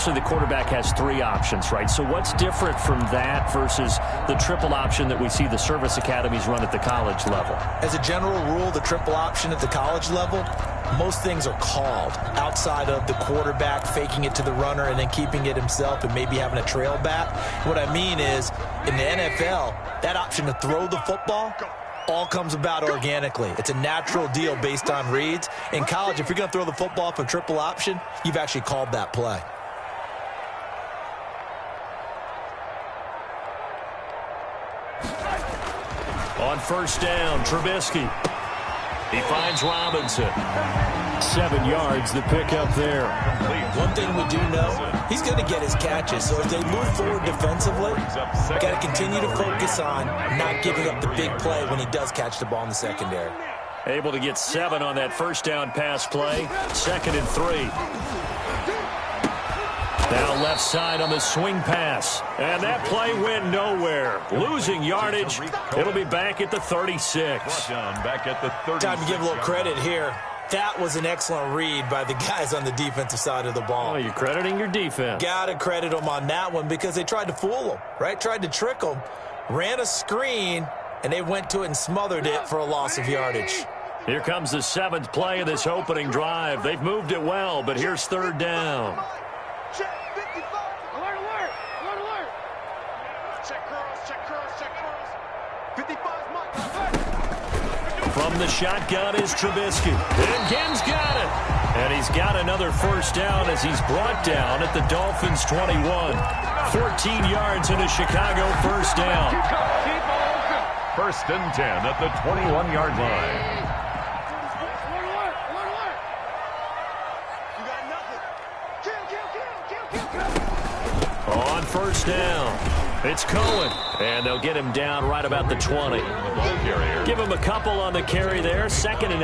essentially the quarterback has three options, right? So what's different from that versus the triple option that we see the service academies run at the college level? As a general rule, the triple option at the college level, most things are called outside of the quarterback faking it to the runner and then keeping it himself and maybe having a trail back. What I mean is, in the NFL, that option to throw the football all comes about organically. It's a natural deal based on reads. In college, if you're going to throw the football for triple option, you've actually called that play. On first down, Trubisky. He finds Robinson. 7 yards, the pickup there. One thing we do know, he's going to get his catches. So as they move forward defensively, got to continue to focus on not giving up the big play when he does catch the ball in the secondary. Able to get 7 on that first down pass play. 2nd and 3. Now left side on the swing pass. And that play went nowhere. Losing yardage. It'll be back at the 36. Time to give a little credit here. That was an excellent read by the guys on the defensive side of the ball. Well, you're crediting your defense. Got to credit them on that one because they tried to fool them, right? Tried to trick them. Ran a screen, and they went to it and smothered it for a loss of yardage. Here comes the 7th play of this opening drive. They've moved it well, but here's 3rd down. Check 55. Alert, alert. Alert, alert. Check curls, check curls, check curls. 55's Mike. From the shotgun is Trubisky. And Genn's got it. And he's got another first down as he's brought down at the Dolphins' 21. 14 yards in a Chicago first down. 1st and 10 at the 21-yard line. On first down, it's Cohen, and they'll get him down right about the 20. Give him a couple on the carry there, 2nd and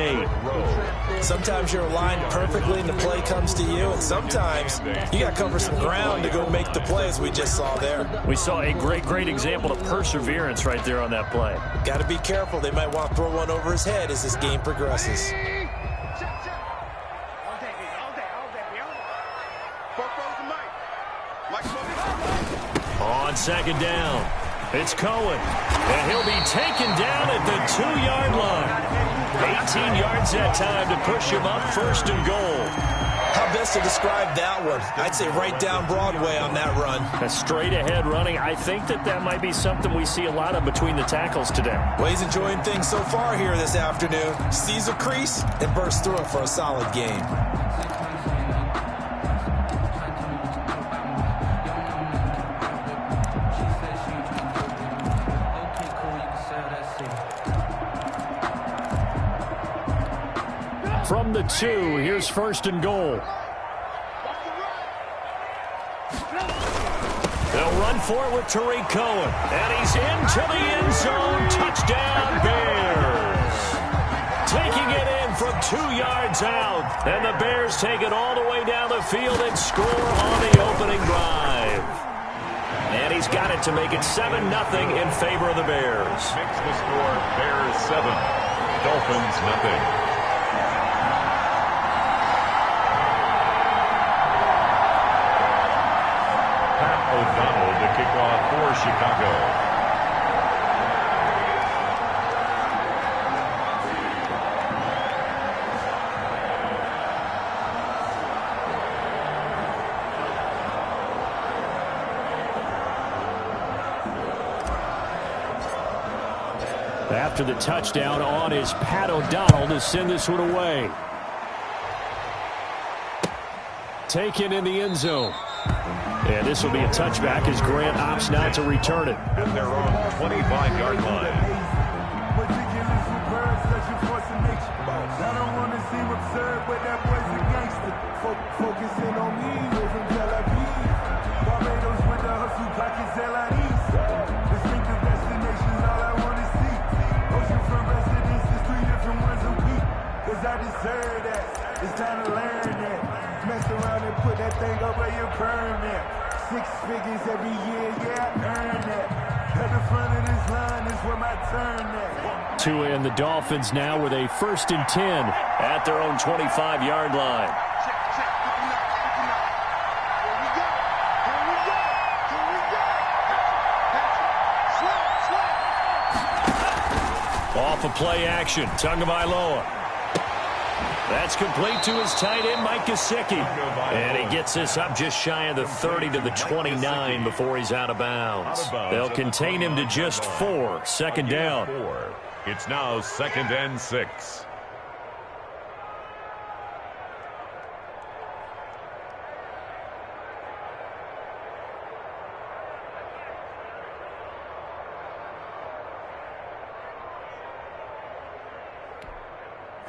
8. Sometimes you're aligned perfectly and the play comes to you, and sometimes you got to cover some ground to go make the play, as we just saw there. We saw a great example of perseverance right there on that play. Got to be careful. They might want to throw one over his head as this game progresses. On 2nd down, it's Cohen, and he'll be taken down at the 2-yard line. 18 yards that time to push him up 1st and goal. How best to describe that one? I'd say right down Broadway on that run. A straight ahead running. I think that might be something we see a lot of between the tackles today. Well, he's enjoying things so far here this afternoon. Sees a crease and bursts through it for a solid game. From the 2, here's 1st and goal. They'll run for it with Tariq Cohen. And he's into the end zone. Touchdown, Bears. Taking it in from 2 yards out. And the Bears take it all the way down the field and score on the opening drive. And he's got it to make it 7-0 in favor of the Bears. Makes the score Bears 7, Dolphins 0. O'Donnell to kick off for Chicago. After the touchdown on is Pat O'Donnell to send this one away. Taken in the end zone. And this will be a touchback as Grant opts not to return it. At their own 25-yard line. It's time to learn that. Mess around and put that thing up where you burn that. 6 figures every year, yeah, I earn that. At the front of this line is where my turn at. Tua and the Dolphins now with a 1st and 10 at their own 25-yard line. Check, check, 59, 59. Here we go. off of play action. Tagovailoa. That's complete to his tight end, Mike Gesicki. And he gets this up just shy of the 30 to the 29 before he's out of bounds. They'll contain him to just 4. Second down. It's now 2nd and 6.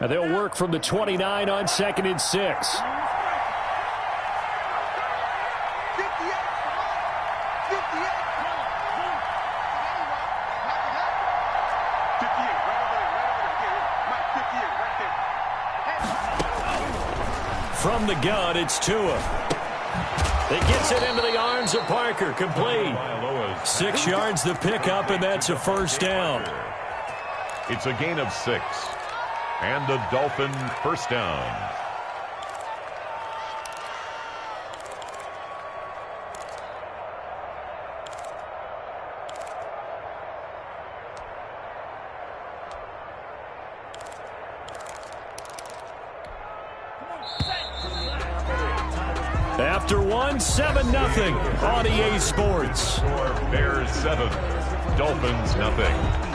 And they'll work from the 29 on 2nd and 6. From the gun, it's Tua. He gets it into the arms of Parker. Complete. 6 yards the pickup, and that's a first down. It's a gain of 6. And the Dolphin first down. After 1, 7-0 on EA Sports. Bears 7, Dolphins nothing.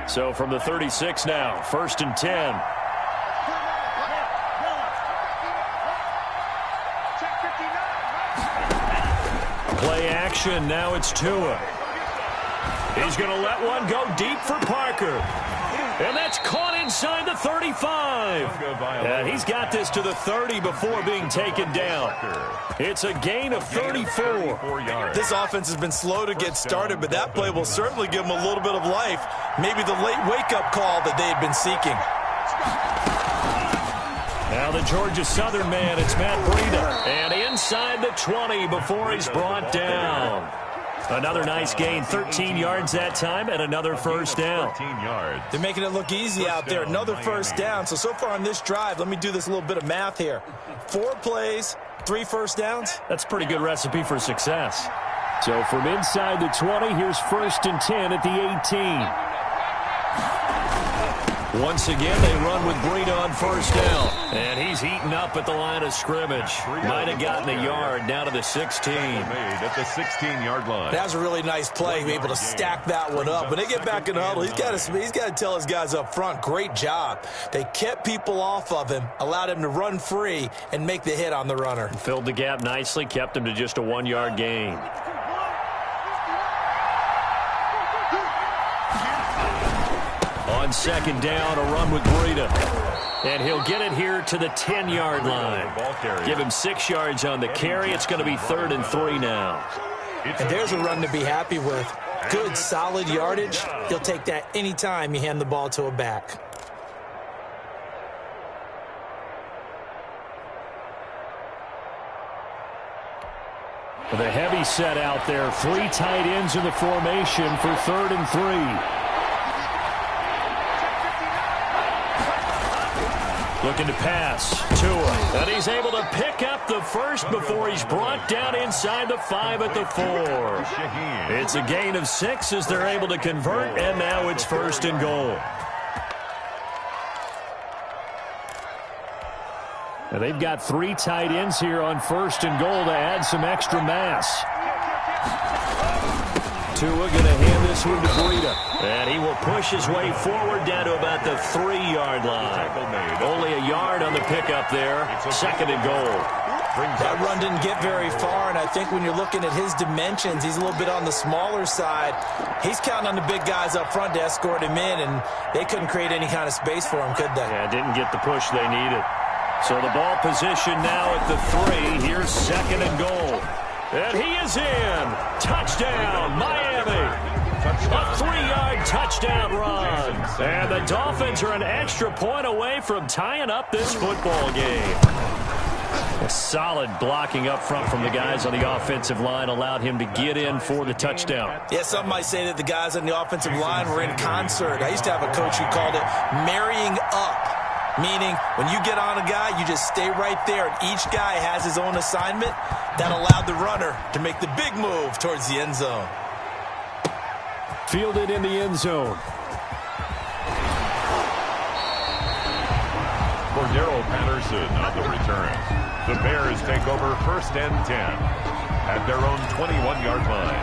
So from the 36 now, 1st and 10. Play action, now it's Tua. He's going to let one go deep for Parker. And that's caught inside the 35. And he's got this to the 30 before being taken down. It's a gain of 34. This offense has been slow to get started, but that play will certainly give them a little bit of life. Maybe the late wake-up call that they had been seeking. Now the Georgia Southern man, it's Matt Breida. And inside the 20 before he's brought down. Another nice gain, 13 yards that time, and another first down. 13 yards. They're making it look easy out there. Another first down. So far on this drive, let me do this little bit of math here. 4 plays, 3 first downs. That's a pretty good recipe for success. So from inside the 20, here's 1st and 10 at the 18. Once again, they run with Breida on first down. And he's eaten up at the line of scrimmage. Might have gotten a yard down to the 16. Made at the 16-yard line. That was a really nice play, able to stack that one up. When they get back in the huddle, he's got to tell his guys up front, great job. They kept people off of him, allowed him to run free, and make the hit on the runner. Filled the gap nicely, kept him to just a 1-yard gain. On second down, a run with Breida. And he'll get it here to the 10-yard line. Give him 6 yards on the carry. It's going to be 3rd and 3 now. And there's a run to be happy with. Good, solid yardage. He'll take that anytime you hand the ball to a back. The heavy set out there. 3 tight ends in the formation for 3rd and 3. Looking to pass. Tua. And he's able to pick up the first before he's brought down inside the 5 at the 4. It's a gain of 6 as they're able to convert, and now it's 1st and goal. And they've got 3 tight ends here on 1st and goal to add some extra mass. Tua going to hand this one to Breida. And he will push his way forward down to about the 3-yard line. Only a yard on the pickup there. 2nd and goal. That run didn't get very far, and I think when you're looking at his dimensions, he's a little bit on the smaller side. He's counting on the big guys up front to escort him in, and they couldn't create any kind of space for him, could they? Yeah, didn't get the push they needed. So the ball position now at the 3. Here's 2nd and goal. And he is in. Touchdown, Miami. A 3-yard touchdown run. And the Dolphins are an extra point away from tying up this football game. A solid blocking up front from the guys on the offensive line allowed him to get in for the touchdown. Yeah, some might say that the guys on the offensive line were in concert. I used to have a coach who called it marrying up, meaning when you get on a guy, you just stay right there, and each guy has his own assignment. That allowed the runner to make the big move towards the end zone. Fielded in the end zone. Cordero Patterson on the return. The Bears take over 1st and 10 at their own 21-yard line.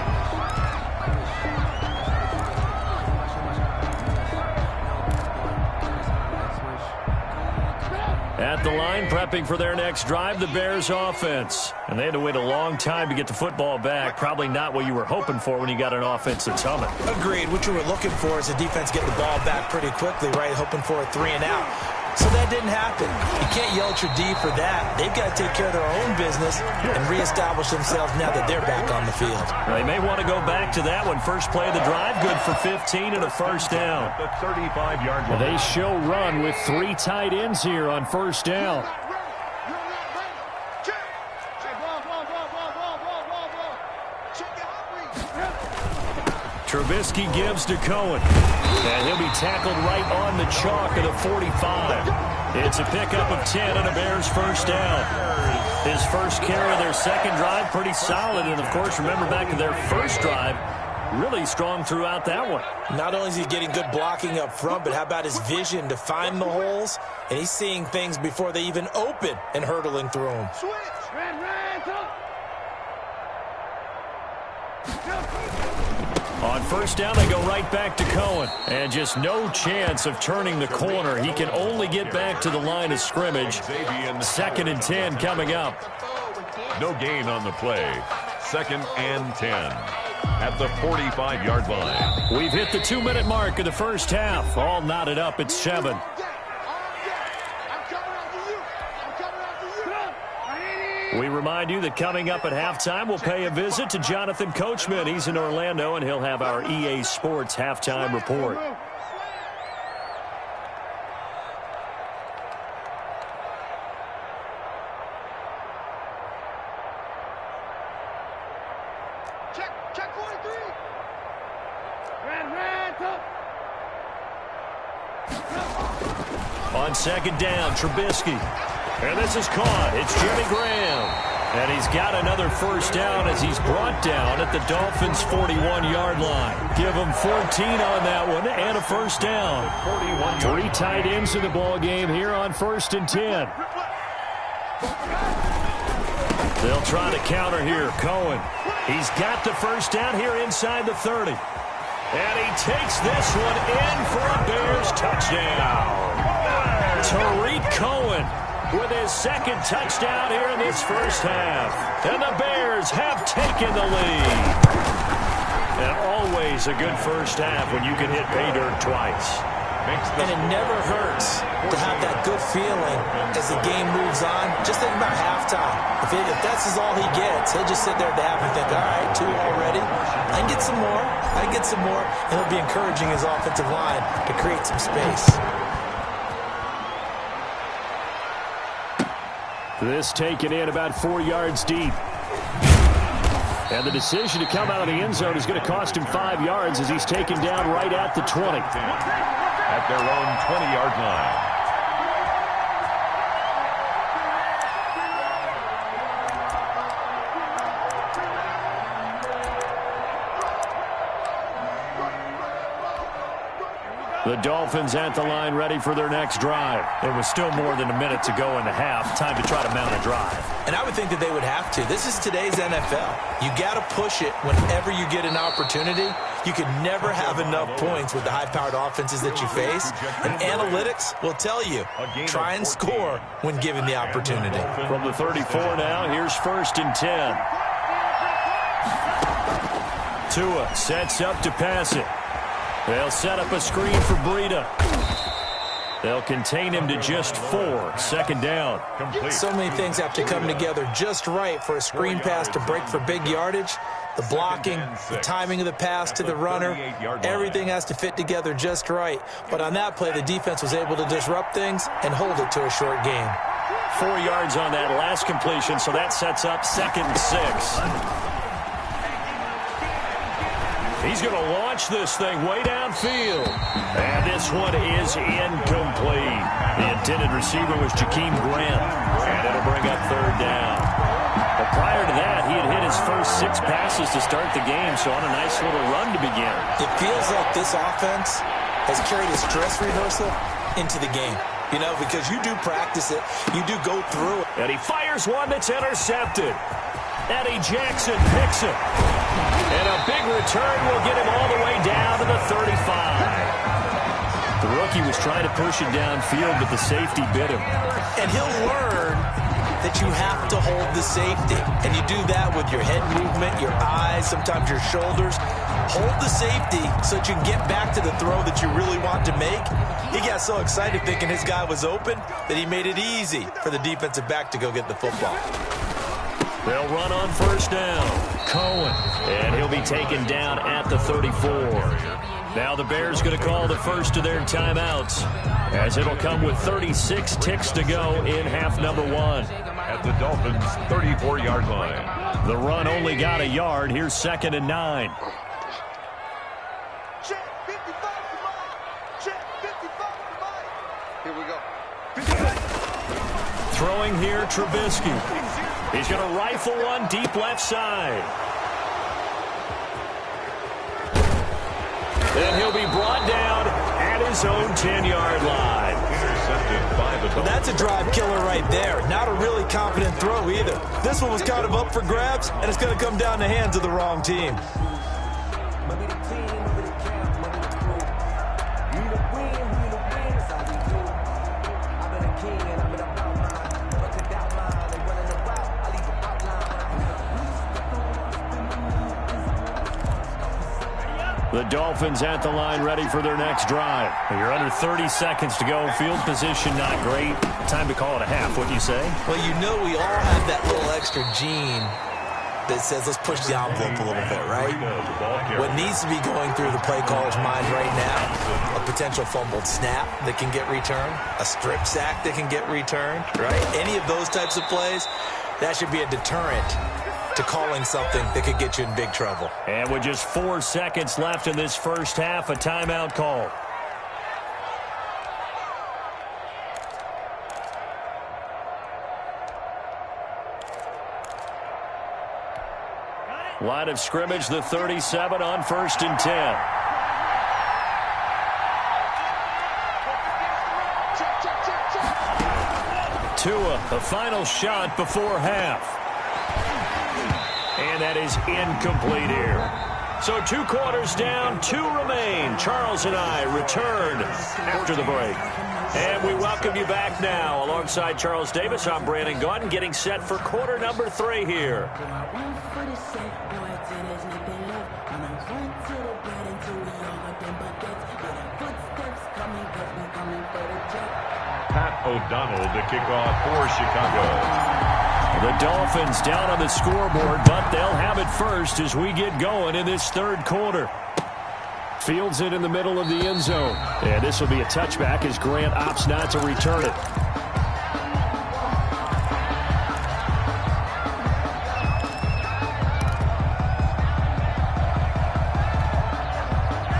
At the line, prepping for their next drive, the Bears offense. And they had to wait a long time to get the football back. Probably not what you were hoping for when you got an offense that's humming. Agreed. What you were looking for is the defense get the ball back pretty quickly, right? Hoping for a 3-and-out. So that didn't happen. You can't yell at your D for that. They've got to take care of their own business and reestablish themselves now that they're back on the field. Well, they may want to go back to that one. First play of the drive, good for 15 and a first down. The 35-yard line. They show run with 3 tight ends here on first down. Trubisky gives to Cohen. And he'll be tackled right on the chalk of the 45. It's a pickup of 10 and a Bears first down. His first carry of their second drive, pretty solid. And, of course, remember back to their first drive, really strong throughout that one. Not only is he getting good blocking up front, but how about his vision to find the holes? And he's seeing things before they even open and hurdling through them. On first down, they go right back to Cohen. And just no chance of turning the corner. He can only get back to the line of scrimmage. 2nd and 10 coming up. No gain on the play. 2nd and 10 at the 45-yard line. We've hit the 2-minute mark of the first half. All knotted up at 7. We remind you that coming up at halftime, we'll pay a visit to Jonathan Coachman. He's in Orlando, and he'll have our EA Sports halftime report. Check 43. On second down, Trubisky. And this is caught. It's Jimmy Graham. And he's got another first down as he's brought down at the Dolphins' 41-yard line. Give him 14 on that one and a first down. 3 tight ends in the ball game here on 1st and 10. They'll try to counter here. Cohen. He's got the first down here inside the 30. And he takes this one in for a Bears touchdown. Tariq Cohen with his second touchdown here in this first half. And the Bears have taken the lead. And always a good first half when you can hit pay dirt twice. And it never hurts to have that good feeling as the game moves on. Just think about halftime. If that's all he gets, he'll just sit there at the half and think, all right, 2 already. I can get some more. I can get some more. And he'll be encouraging his offensive line to create some space. This taken in about 4 yards deep. And the decision to come out of the end zone is going to cost him 5 yards as he's taken down right at the 20. At their own 20-yard line. The Dolphins at the line ready for their next drive. It was still more than a minute to go in the half. Time to try to mount a drive. And I would think that they would have to. This is today's NFL. You got to push it whenever you get an opportunity. You can never have enough points with the high-powered offenses that you face. And analytics will tell you, try and score when given the opportunity. From the 34 now, here's 1st and 10. Tua sets up to pass it. They'll set up a screen for Breida. They'll contain him to just 4. 2nd down. So many things have to come together just right for a screen pass to break for big yardage. The blocking, the timing of the pass to the runner, everything has to fit together just right. But on that play, the defense was able to disrupt things and hold it to a short game. 4 yards on that last completion, so that sets up 2nd and 6. He's going to launch this thing way downfield. And this one is incomplete. The intended receiver was Jakeem Grant. And it'll bring up 3rd down. But prior to that, he had hit his first 6 passes to start the game, so on a nice little run to begin. It feels like this offense has carried a stress reversal into the game. You know, because you do practice it. You do go through it. And he fires one that's intercepted. Eddie Jackson picks it. And a big return will get him all the way down to the 35. The rookie was trying to push it downfield, but the safety bit him. And he'll learn that you have to hold the safety. And you do that with your head movement, your eyes, sometimes your shoulders. Hold the safety so that you can get back to the throw that you really want to make. He got so excited thinking his guy was open that he made it easy for the defensive back to go get the football. They'll run on 1st down. Cohen. And he'll be taken down at the 34. Now the Bears going to call the first of their timeouts, as it'll come with 36 ticks to go in half number 1. At the Dolphins' 34-yard line. The run only got a yard. Here's 2nd and 9. Check 55 to Mike. Check 55 to Mike. Here we go. Throwing here, Trubisky. He's going to rifle one deep left side. Then he'll be brought down at his own 10-yard line. Intercepted by the Dolphins. That's a drive killer right there. Not a really confident throw either. This one was kind of up for grabs, and it's going to come down the hands of the wrong team. The Dolphins at the line ready for their next drive. You're under 30 seconds to go. Field position not great. Time to call it a half, wouldn't you say? Well, you know we all have that little extra gene that says let's push the envelope a little bit, right? What needs to be going through the play caller's mind right now, a potential fumbled snap that can get returned, a strip sack that can get returned, right? Any of those types of plays, that should be a deterrent to calling something that could get you in big trouble. And with just 4 seconds left in this first half, a timeout call. Line of scrimmage, the 37 on 1st and 10. Tua, the final shot before half. And that is incomplete here. So 2 quarters down, 2 remain. Charles and I return after the break. And we welcome you back now. Alongside Charles Davis, I'm Brandon Gaudin, getting set for quarter number 3 here. Pat O'Donnell to kick off for Chicago. The Dolphins down on the scoreboard, but they'll have it first as we get going in this 3rd quarter. Fields it in the middle of the end zone. And this will be a touchback as Grant opts not to return it.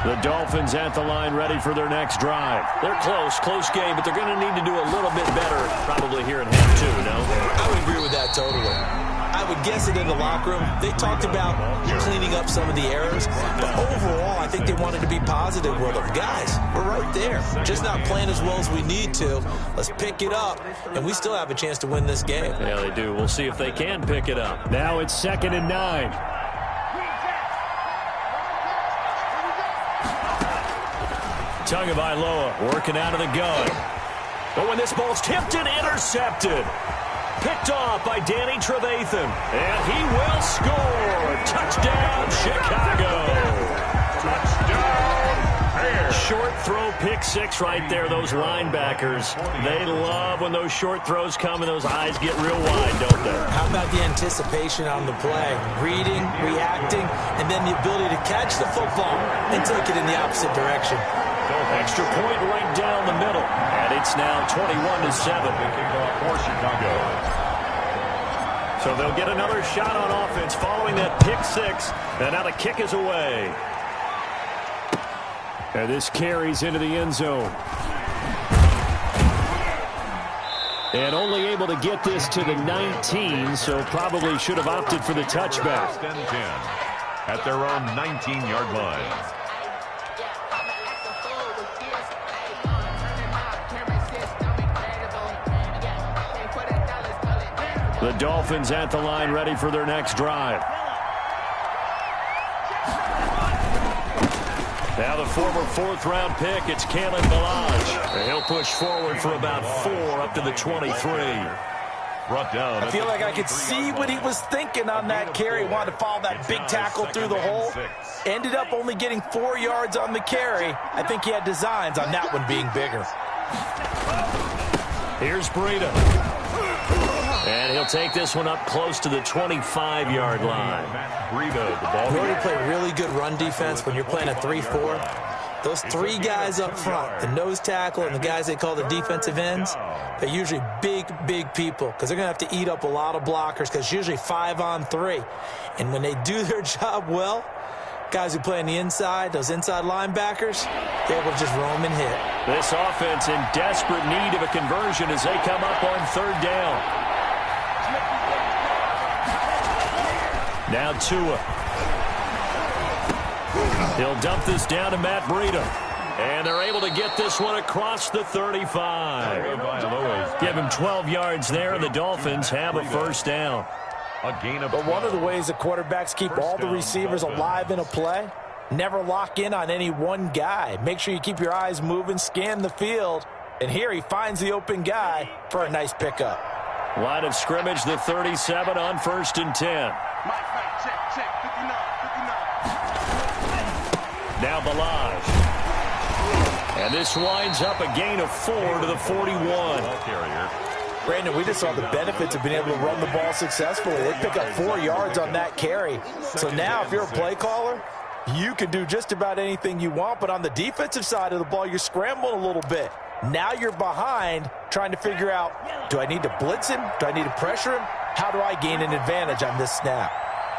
The Dolphins at the line ready for their next drive. They're close game, but they're going to need to do a little bit better probably here in half 2, no? I would agree with that totally. I would guess it in the locker room. They talked about cleaning up some of the errors, but overall, I think they wanted to be positive with them. Guys, we're right there. Just not playing as well as we need to. Let's pick it up, and we still have a chance to win this game. Yeah, they do. We'll see if they can pick it up. Now it's 2nd and 9. Tagovailoa working out of the gun. But when this ball's tipped and intercepted. Picked off by Danny Trevathan. And he will score. Touchdown, Chicago. Touchdown, Bears. Short throw, pick 6 right there. Those linebackers, they love when those short throws come and those eyes get real wide, don't they? How about the anticipation on the play? Reading, reacting, and then the ability to catch the football and take it in the opposite direction. Extra point right down the middle. And it's now 21-7. Kickoff for Chicago. So they'll get another shot on offense following that pick six. And now the kick is away. And this carries into the end zone. And only able to get this to the 19, so probably should have opted for the touchback. First and 10 at their own 19-yard line. The Dolphins at the line, ready for their next drive. Now the former fourth-round pick, it's Kalen Ballage. He'll push forward for about 4 up to the 23. Brought down. I feel like I could see what he was thinking on that carry. Wanted to follow that big tackle through the hole. Ended up only getting 4 yards on the carry. I think he had designs on that one being bigger. Here's Breida. And he'll take this one up close to the 25-yard line. Breida, the ball. You already play really good run defense when you're playing a 3-4. Those 3 guys up front, the nose tackle and the guys they call the defensive ends, they're usually big, big people because they're going to have to eat up a lot of blockers because it's usually 5-on-3. And when they do their job well, guys who play on the inside, those inside linebackers, they're able to just roam and hit. This offense in desperate need of a conversion as they come up on third down. Now Tua. He'll dump this down to Matt Breida. And they're able to get this one across the 35. Give him 12 yards there, and the Dolphins have a first down. A gain of But one of the ways the quarterbacks keep all the receivers alive in a play, never lock in on any one guy. Make sure you keep your eyes moving, scan the field. And here he finds the open guy for a nice pickup. Line of scrimmage, the 37 on 1st and 10. Check, 59. Now Ballage. And this winds up a gain of 4 to the 41. Brandon, we just saw the benefits of being able to run the ball successfully. They pick up 4 yards on that carry. So now if you're a play caller, you can do just about anything you want. But on the defensive side of the ball, you're scrambling a little bit. Now you're behind trying to figure out, do I need to blitz him? Do I need to pressure him? How do I gain an advantage on this snap?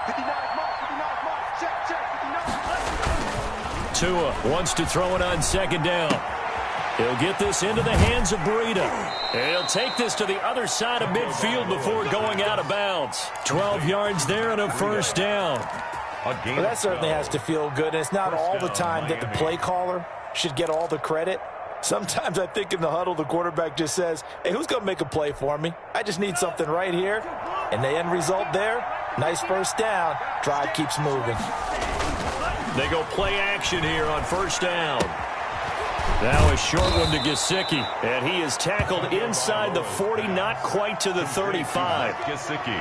59 mark, check, 59. Tua wants to throw it on second down. He'll get this into the hands of Breida. And he'll take this to the other side of midfield before going out of bounds. 12 yards there and a first down. Well, that certainly has to feel good. And it's not all the time that the play caller should get all the credit. Sometimes I think in the huddle, the quarterback just says, hey, who's going to make a play for me? I just need something right here. And the end result there, nice first down. Drive keeps moving. They go play action here on first down. Now a short one to Gesicki. And he is tackled inside the 40, not quite to the 35.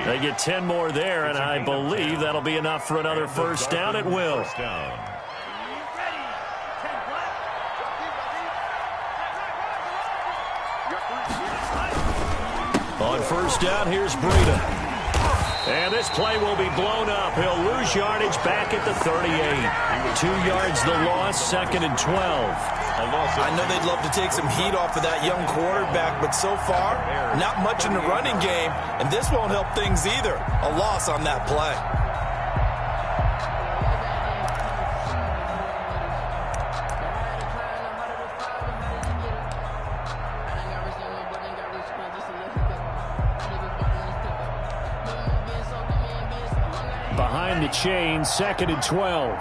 They get 10 more there, and I believe that'll be enough for another first down at will. On first down, here's Breida. And this play will be blown up. He'll lose yardage back at the 38. 2 yards the loss, 2nd and 12. I know they'd love to take some heat off of that young quarterback, but so far, not much in the running game, and this won't help things either. A loss on that play. Behind the chain, 2nd and 12.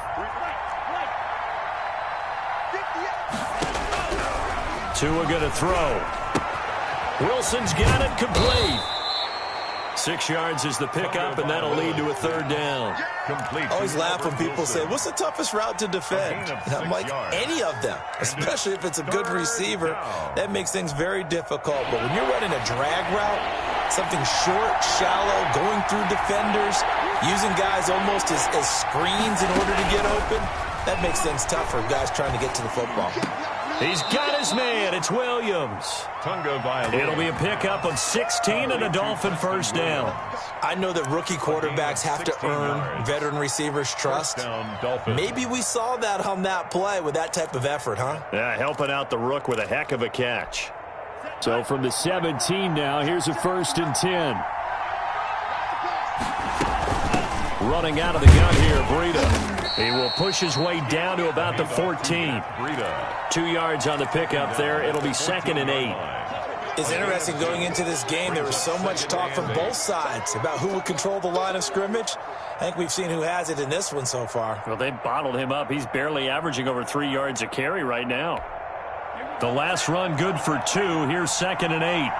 Tua going to throw. Wilson's got it complete. 6 yards is the pickup, and that'll lead to a third down. I always laugh when people say, what's the toughest route to defend? And I'm like, any of them, especially if it's a good receiver. That makes things very difficult. But when you're running a drag route, something short, shallow, going through defenders, using guys almost as screens in order to get open, that makes things tough for guys trying to get to the football. He's got his man. It's Williams. It'll be a pickup of 16 and a Dolphin first down. I know that rookie quarterbacks have to earn veteran receivers' trust. Maybe we saw that on that play with that type of effort, huh? Yeah, helping out the rook with a heck of a catch. So from the 17 now, here's a 1st and 10. Running out of the gun here, Breida. He will push his way down to about the 14. 2 yards on the pickup there. It'll be 2nd and 8. It's interesting going into this game. There was so much talk from both sides about who would control the line of scrimmage. I think we've seen who has it in this one so far. Well, they bottled him up. He's barely averaging over 3 yards a carry right now. The last run good for 2. Here's 2nd and 8.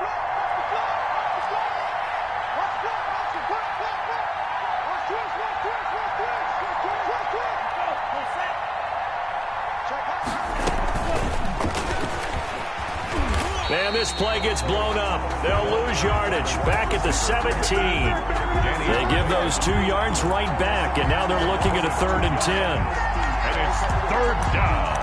And this play gets blown up. They'll lose yardage. Back at the 17. They give those 2 yards right back, and now they're looking at a 3rd and 10. And it's 3rd down.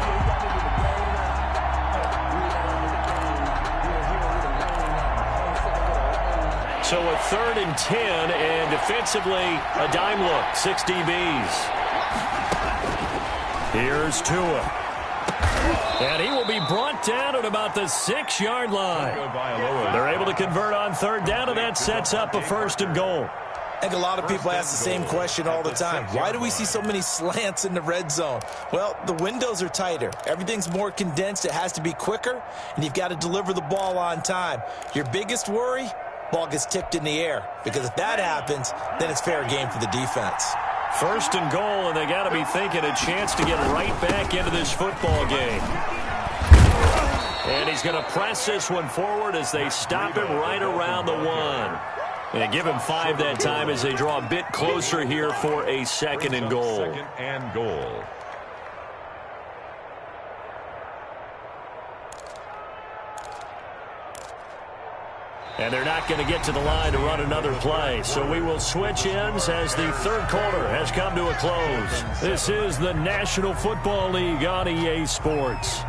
So a 3rd and 10, and defensively, a dime look. 6 DBs. Here's Tua. And he will be brought down at about the 6-yard line. They're able to convert on 3rd down, and that sets up a 1st and goal. I think a lot of people ask the same question all the time. Why do we see so many slants in the red zone? Well, the windows are tighter. Everything's more condensed. It has to be quicker, and you've got to deliver the ball on time. Your biggest worry? Ball gets tipped in the air. Because if that happens, then it's fair game for the defense. 1st and goal, and they got to be thinking a chance to get right back into this football game. And he's going to press this one forward as they stop him right around the 1. And give him 5 that time as they draw a bit closer here for a 2nd and goal. 2nd and goal. And they're not going to get to the line to run another play. So we will switch ends as the 3rd quarter has come to a close. This is the National Football League on EA Sports.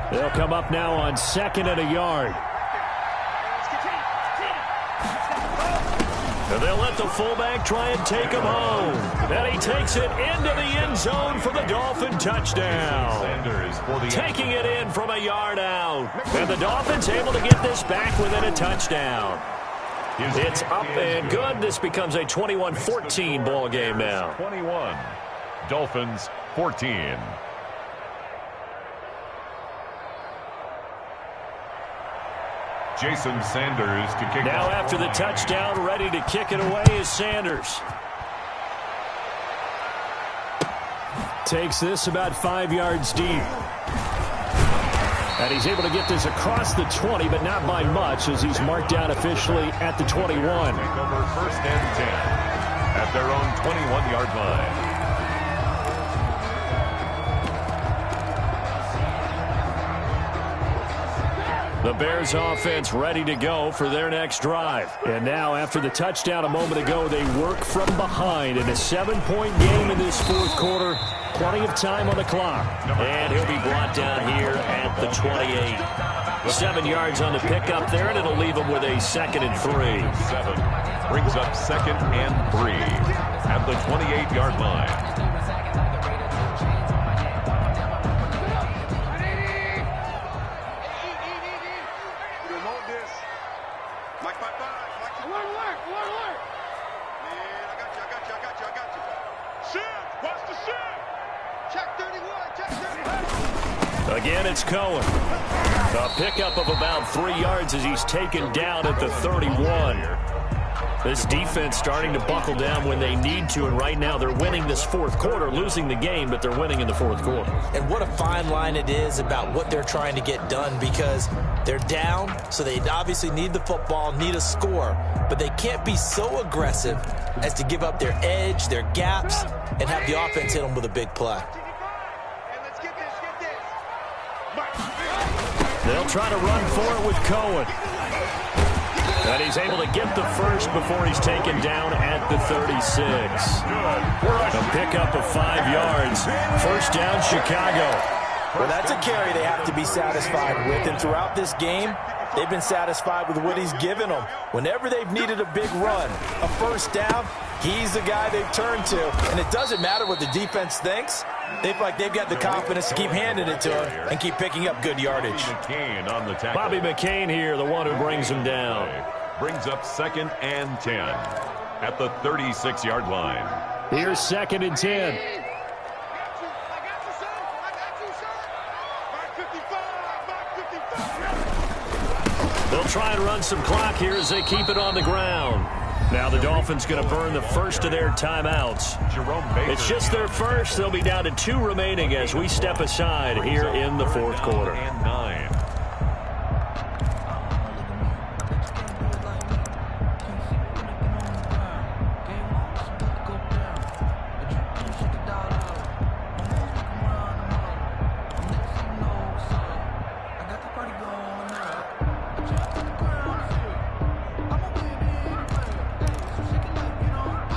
They'll come up now on 2nd and a yard. And they'll let the fullback try and take him home. And he takes it into the end zone for the Dolphin touchdown. Taking it in from a yard out. And the Dolphins able to get this back within a touchdown. It's up and good. This becomes a 21-14 ball game now. 21. Dolphins 14. Jason Sanders to kick now off. After the touchdown, ready to kick it away is Sanders. Takes this about 5 yards deep. And he's able to get this across the 20, but not by much as he's marked down officially at the 21. Take over 1st and 10 at their own 21-yard line. The Bears offense ready to go for their next drive. And now after the touchdown a moment ago, they work from behind in a 7-point game in this 4th quarter. Plenty of time on the clock. And he'll be brought down here at the 28. 7 yards on the pickup there, and it'll leave him with a 2nd and 3. 7 brings up 2nd and 3 at the 28-yard line. Again, it's Cohen. A pickup of about 3 yards as he's taken down at the 31. This defense starting to buckle down when they need to, and right now they're winning this fourth quarter, losing the game, but they're winning in the fourth quarter. And what a fine line it is about what they're trying to get done, because they're down, so they obviously need the football, need a score, but they can't be so aggressive as to give up their edge, their gaps, and have the offense hit them with a big play. They'll try to run for it with Cohen. And he's able to get the first before he's taken down at the 36. A pickup of 5 yards. First down, Chicago. Well, that's a carry they have to be satisfied with. And throughout this game, they've been satisfied with what he's given them. Whenever they've needed a big run, a first down, he's the guy they've turned to. And it doesn't matter what the defense thinks. They feel like they've got the confidence to keep handing it to him and keep picking up good yardage. Bobby McCain here, the one who brings him down. Brings up 2nd and 10 at the 36-yard line. Here's 2nd and 10. They'll try and run some clock here as they keep it on the ground. Now the Dolphins going to burn the first of their timeouts. It's just their first. They'll be down to 2 remaining as we step aside here in the fourth quarter. And 9.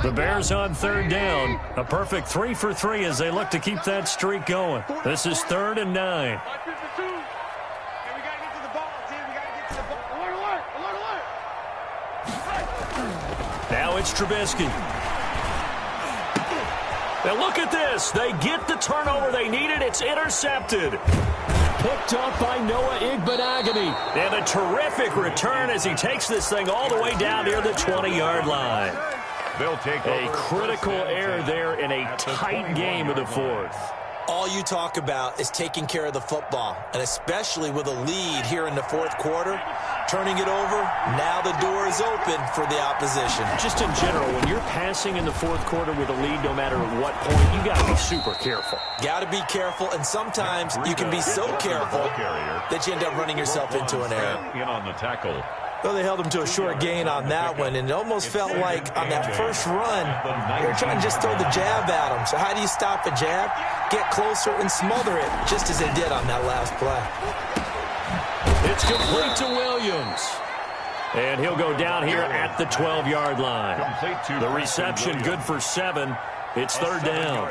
The Bears on 3rd down. A perfect 3 for 3 as they look to keep that streak going. This is 3rd and 9. Now it's Trubisky. Now look at this. They get the turnover they needed. It's intercepted. Picked up by Noah Igbenogany. And a terrific return as he takes this thing all the way down near the 20-yard line. They'll take a critical error there in a tight game of the fourth. All you talk about is taking care of the football, and especially with a lead here in the fourth quarter, turning it over, now the door is open for the opposition. Just in general, when you're passing in the fourth quarter with a lead, no matter at what point, you got to be super careful. Got to be careful, and sometimes you can be so careful that you end up running yourself into an error. In on the tackle. Well, they held him to a short gain on that one, and it almost felt like on that first run, they were trying to just throw the jab at him. So how do you stop a jab? Get closer and smother it, just as they did on that last play. It's complete to Williams. And he'll go down here at the 12-yard line. The reception good for 7. It's 3rd down.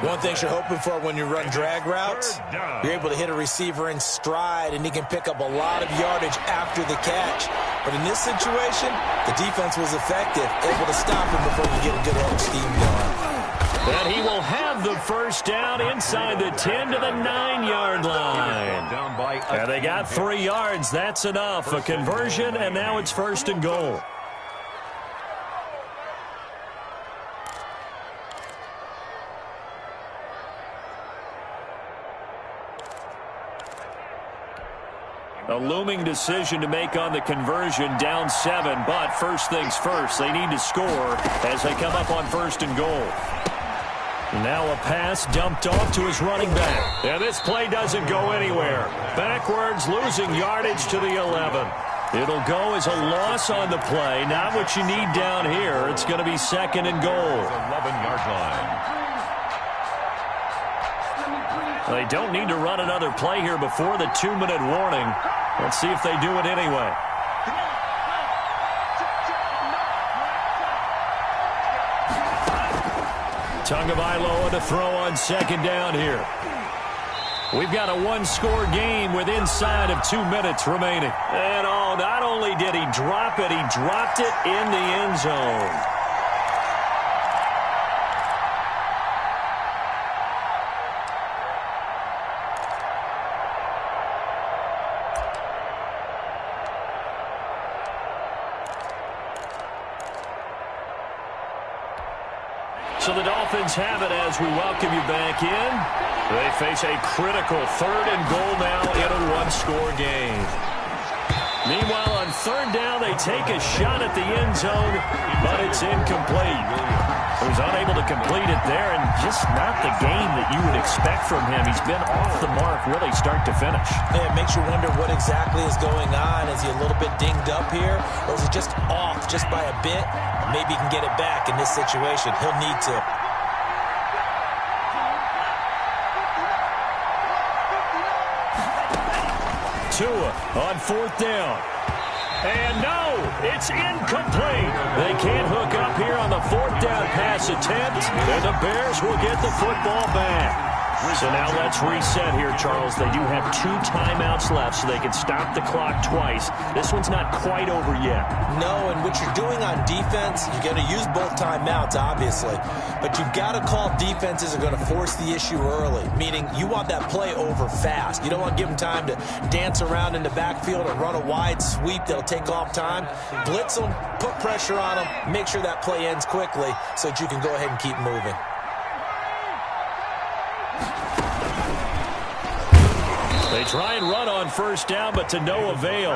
One thing you're hoping for when you run drag routes, you're able to hit a receiver in stride, and he can pick up a lot of yardage after the catch. But in this situation, the defense was effective, able to stop him before you get a good old steam going. And he will have the first down inside the 10 to the 9-yard line. And they got 3 yards. That's enough. A conversion, and now it's 1st and goal. A looming decision to make on the conversion, down 7, but first things first, they need to score as they come up on 1st and goal. Now a pass dumped off to his running back. And this play doesn't go anywhere. Backwards, losing yardage to the 11. It'll go as a loss on the play, not what you need down here. It's going to be 2nd and goal. 11-yard line. They don't need to run another play here before the 2-minute warning. Let's see if they do it anyway. Tagovailoa to throw on 2nd down here. We've got a 1-score game with inside of 2 minutes remaining. And oh, not only did he drop it, he dropped it in the end zone. So the Dolphins have it as we welcome you back in. They face a critical 3rd and goal now in a 1-score game. Meanwhile, on third down, they take a shot at the end zone, but it's incomplete. He was unable to complete it there, and just not the game that you would expect from him. He's been off the mark really start to finish. Yeah, it makes you wonder what exactly is going on. Is he a little bit dinged up here, or is he just off just by a bit? Maybe he can get it back in this situation. He'll need to. Tua on fourth down. And no, it's incomplete. They can't hook up here on the fourth down pass attempt, and the Bears will get the football back. So now let's reset here, Charles. They do have 2 timeouts left, so they can stop the clock twice. This one's not quite over yet. No, and what you're doing on defense, you're going to use both timeouts, obviously. But you've got to call defenses are going to force the issue early, meaning you want that play over fast. You don't want to give them time to dance around in the backfield or run a wide sweep that'll take off time. Blitz them, put pressure on them, make sure that play ends quickly so that you can go ahead and keep moving. They try and run on first down, but to no avail.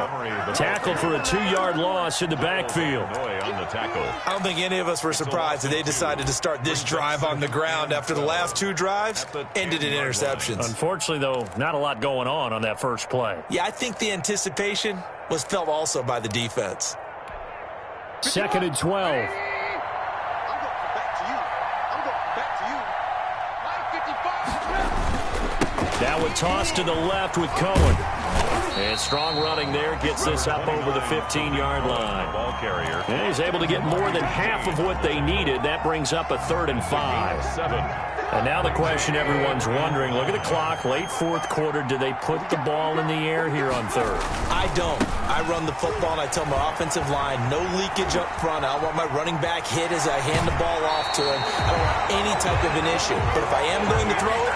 Tackle for a 2-yard loss in the backfield. I don't think any of us were surprised that they decided to start this drive on the ground after the last 2 drives ended in interceptions. Unfortunately, though, not a lot going on that first play. Yeah, I think the anticipation was felt also by the defense. 2nd and 12. Now a toss to the left with Cohen. And strong running there gets this up over the 15-yard line. Ball carrier. And he's able to get more than half of what they needed. That brings up a 3rd and 5. And now the question everyone's wondering, look at the clock, late fourth quarter, do they put the ball in the air here on third? I don't. I run the football and I tell my offensive line, no leakage up front. I don't want my running back hit as I hand the ball off to him. I don't want any type of an issue. But if I am going to throw it,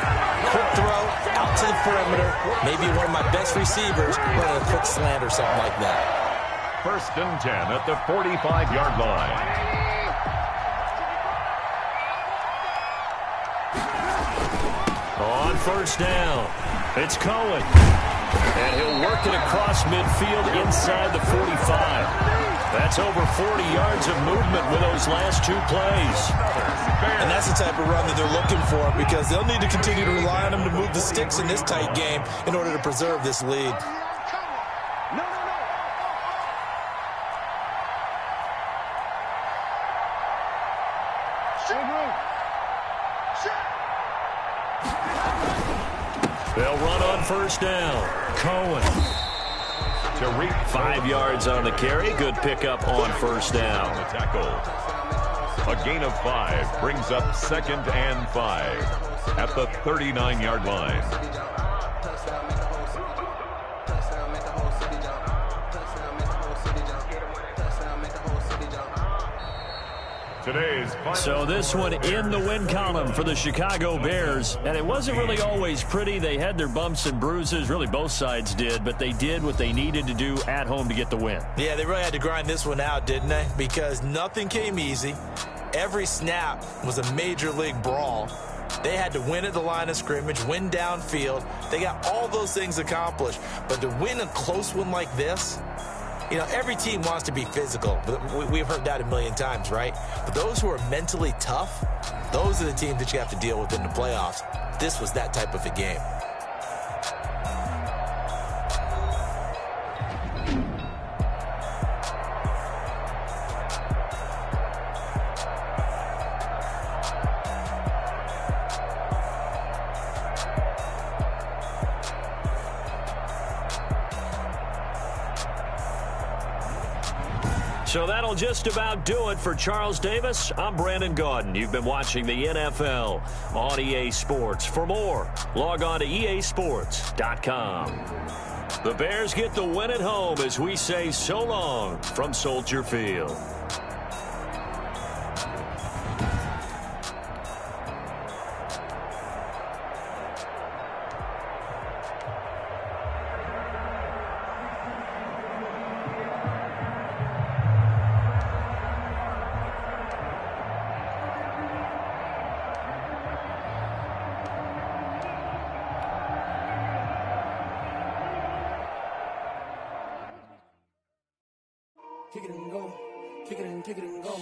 quick throw, out to the perimeter, maybe one of my best receivers running a quick slant or something like that. 1st and 10 at the 45-yard line. On first down, it's Cohen. And he'll work it across midfield inside the 45. That's over 40 yards of movement with those last 2 plays. And that's the type of run that they're looking for because they'll need to continue to rely on him to move the sticks in this tight game in order to preserve this lead. They'll run on first down. Cohen. 5 yards on the carry. Good pickup on first down. The tackle. A gain of 5 brings up 2nd and 5 at the 39-yard line. So this one in the win column for the Chicago Bears. And it wasn't really always pretty. They had their bumps and bruises. Really, both sides did. But they did what they needed to do at home to get the win. Yeah, they really had to grind this one out, didn't they? Because nothing came easy. Every snap was a major league brawl. They had to win at the line of scrimmage, win downfield. They got all those things accomplished. But to win a close one like this, you know, every team wants to be physical. We've heard that a million times, right? But those who are mentally tough, those are the teams that you have to deal with in the playoffs. This was that type of a game. So that'll just about do it for Charles Davis. I'm Brandon Gaudin. You've been watching the NFL on EA Sports. For more, log on to easports.com. The Bears get the win at home as we say so long from Soldier Field. kick it and go, kick it and go.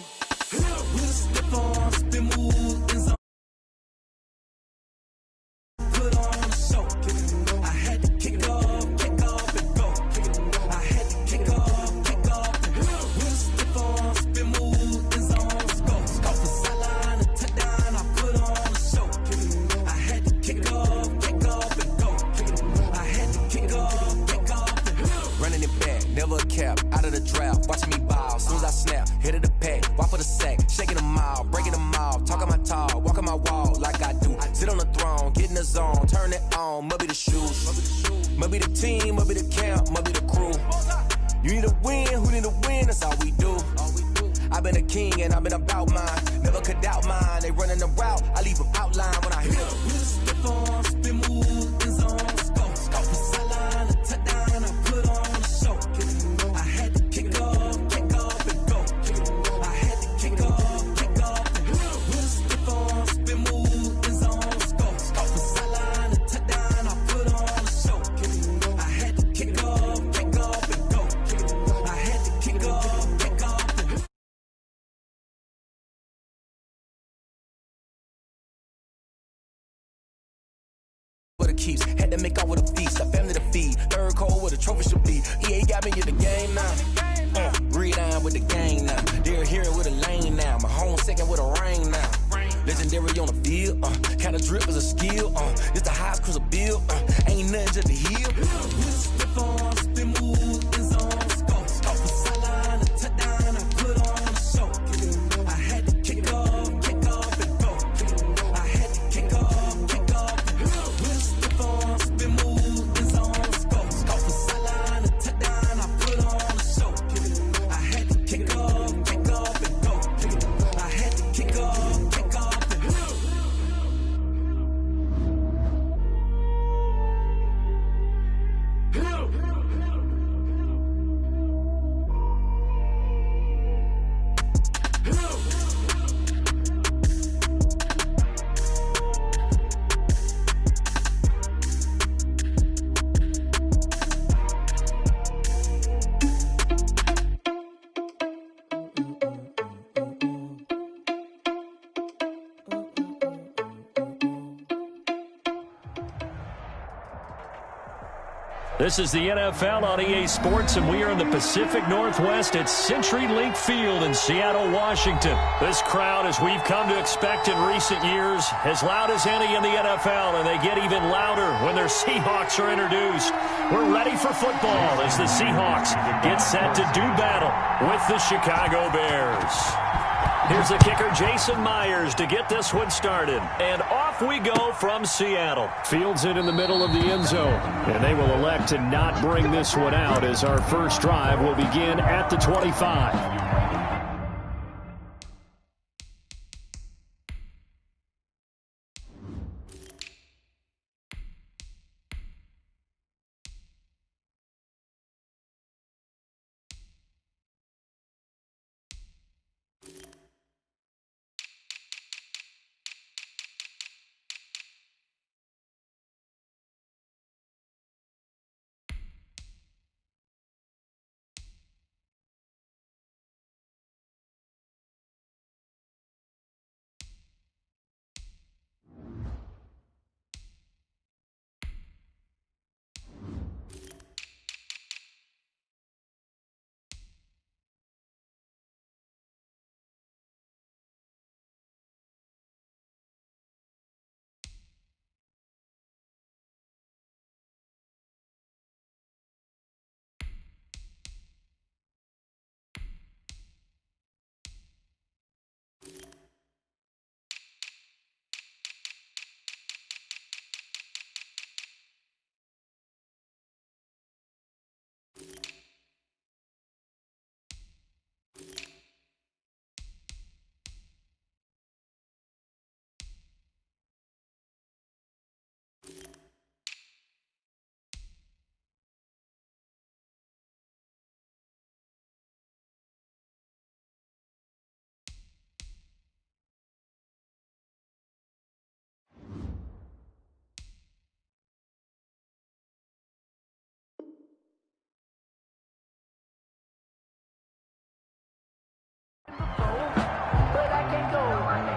With a stiff arm, spin move, and zone. Put on a show, kick it and go. I had to kick off and go. Kick it and go. I had to kick off and go. With a stiff arm, spin move, and zone. Go for sideline and touchdown. I put on a show, kick it and go. I had to kick off and go. Kick it and go. I had to kick off and go. Running it back, never a cap, out of the draft. Watching me ball, soon as I snap, hit of the pack, walk for the sack, shaking them all, breaking them all, talking my talk, walking my wall like I do. Sit on the throne, get in the zone, turn it on, must be the shoes, must be the team, must be the camp, must be the crew. You need a win, who need a win, that's all we do. I've been a king and I've been about mine, never could doubt mine. They running the route, I leave them outline when I hit them. With a stiff arm, spin move, and zone, go for sideline, a touchdown, I put on a show. I had to kick off and go. I had to kick off and go. With a stiff arm, spin move, and zone, go for sideline, a touchdown, I put on a show. I had to kick off and go. I had to kick off and go. For the keeps, had to make out with a feast, a family to feed. Third cold where the trophy should be. EA got me in the game now. Read on with the game now. They're hearing with a lane now. My home second with a rain now. Legendary on the field. Kind of drip is a skill. It's the highest cruiser bill. Ain't nothing just to heal. With a stiff arm, spin move, and zone. Go for sideline, a touchdown, I put on a show. I had to kick off and go. I had to kick off and go. With a stiff arm, spin move, and zone. Go for sideline, a touchdown, I put on a show. I had to kick off and go. I had to kick off and go. This is the NFL on EA Sports, and we are in the Pacific Northwest at CenturyLink Field in Seattle, Washington. This crowd, as we've come to expect in recent years, as loud as any in the NFL, and they get even louder when their Seahawks are introduced. We're ready for football as the Seahawks get set to do battle with the Chicago Bears. Here's the kicker, Jason Myers, to get this one started. And off we go from Seattle. Fields it in the middle of the end zone. And they will elect to not bring this one out as our first drive will begin at the 25.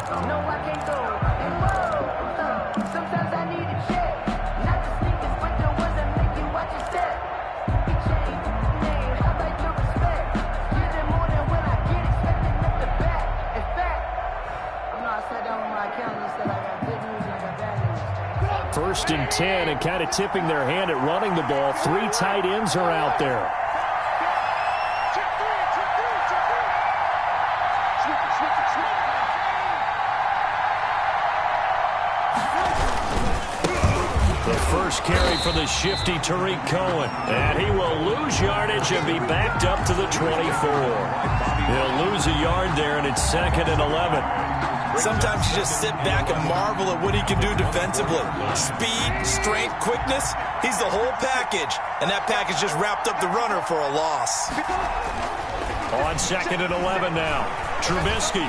No, I can't go. And whoa, sometimes I need a check. Not the sneakers, but the ones that make you watch your step. Big chain, name, I like your respect. Get it more than when I get expecting at the back. In fact, I sat down with my accountant and said I got good news and I got bad news. First and 10, and kind of tipping their hand at running the ball. 3 tight ends are out there. The first carry for the shifty Tariq Cohen. And he will lose yardage and be backed up to the 24. He'll lose a yard there, and it's 2nd and 11. Sometimes you just sit back and marvel at what he can do defensively. Speed, strength, quickness, he's the whole package. And that package just wrapped up the runner for a loss. On 2nd and 11 now. Trubisky.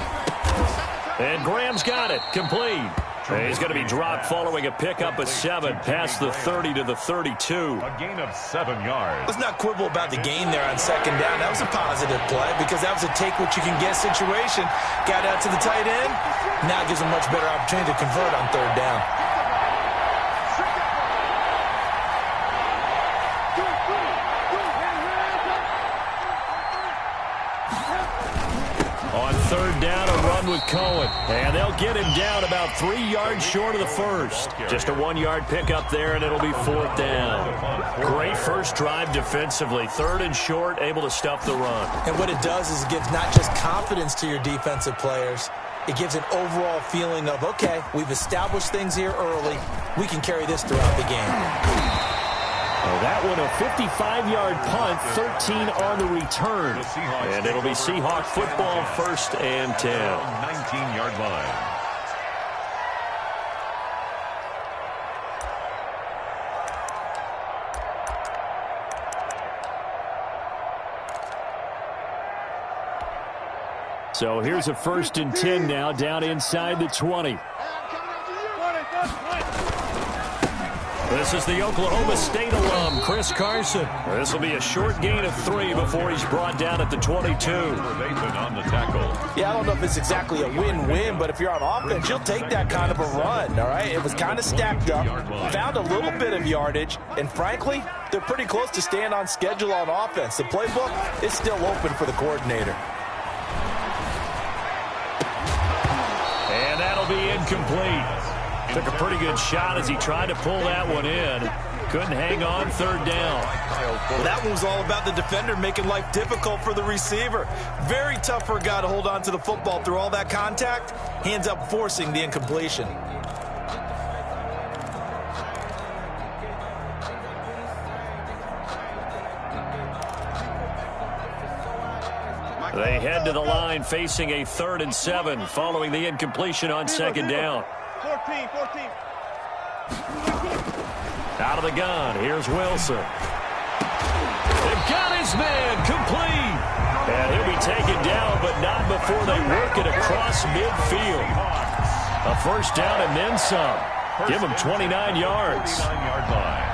And Graham's got it. Complete. He's going to be dropped following a pickup of 7 past the 30 to the 32. A gain of 7 yards. Let's not quibble about the gain there on 2nd down. That was a positive play because that was a take-what-you-can-get situation. Got out to the tight end. Now it gives him a much better opportunity to convert on 3rd down. On 3rd down, a run with Cohen. And they'll get him down about 3 yards short of the first. Just a 1-yard pickup there, and it'll be 4th down. Great first drive defensively. 3rd and short, able to stuff the run. And what it does is it gives not just confidence to your defensive players, it gives an overall feeling of, okay, we've established things here early. We can carry this throughout the game. Well, that one a 55-yard punt, 13 on the return. And it'll be Seahawk football, 1st and 10. 19-yard line. So here's a 1st and 10 now, down inside the 20. This is the Oklahoma State alum, Chris Carson. This will be a short gain of 3 before he's brought down at the 22. On the tackle. Yeah, I don't know if it's exactly a win-win, but if you're on offense, you'll take that kind of a run, all right? It was kind of stacked up, found a little bit of yardage, and frankly, they're pretty close to staying on schedule on offense. The playbook is still open for the coordinator. And that'll be incomplete. Took a pretty good shot as he tried to pull that one in. Couldn't hang on 3rd down. Well, that one was all about the defender making life difficult for the receiver. Very tough for a guy to hold on to the football through all that contact. Hands up forcing the incompletion. They head to the line facing a 3rd and 7 following the incompletion on 2nd down. 14. Out of the gun, here's Wilson. They've got his man, complete. And he'll be taken down, but not before they work it across midfield. A 1st down and then some. Give him 29 yards. 29-yard line.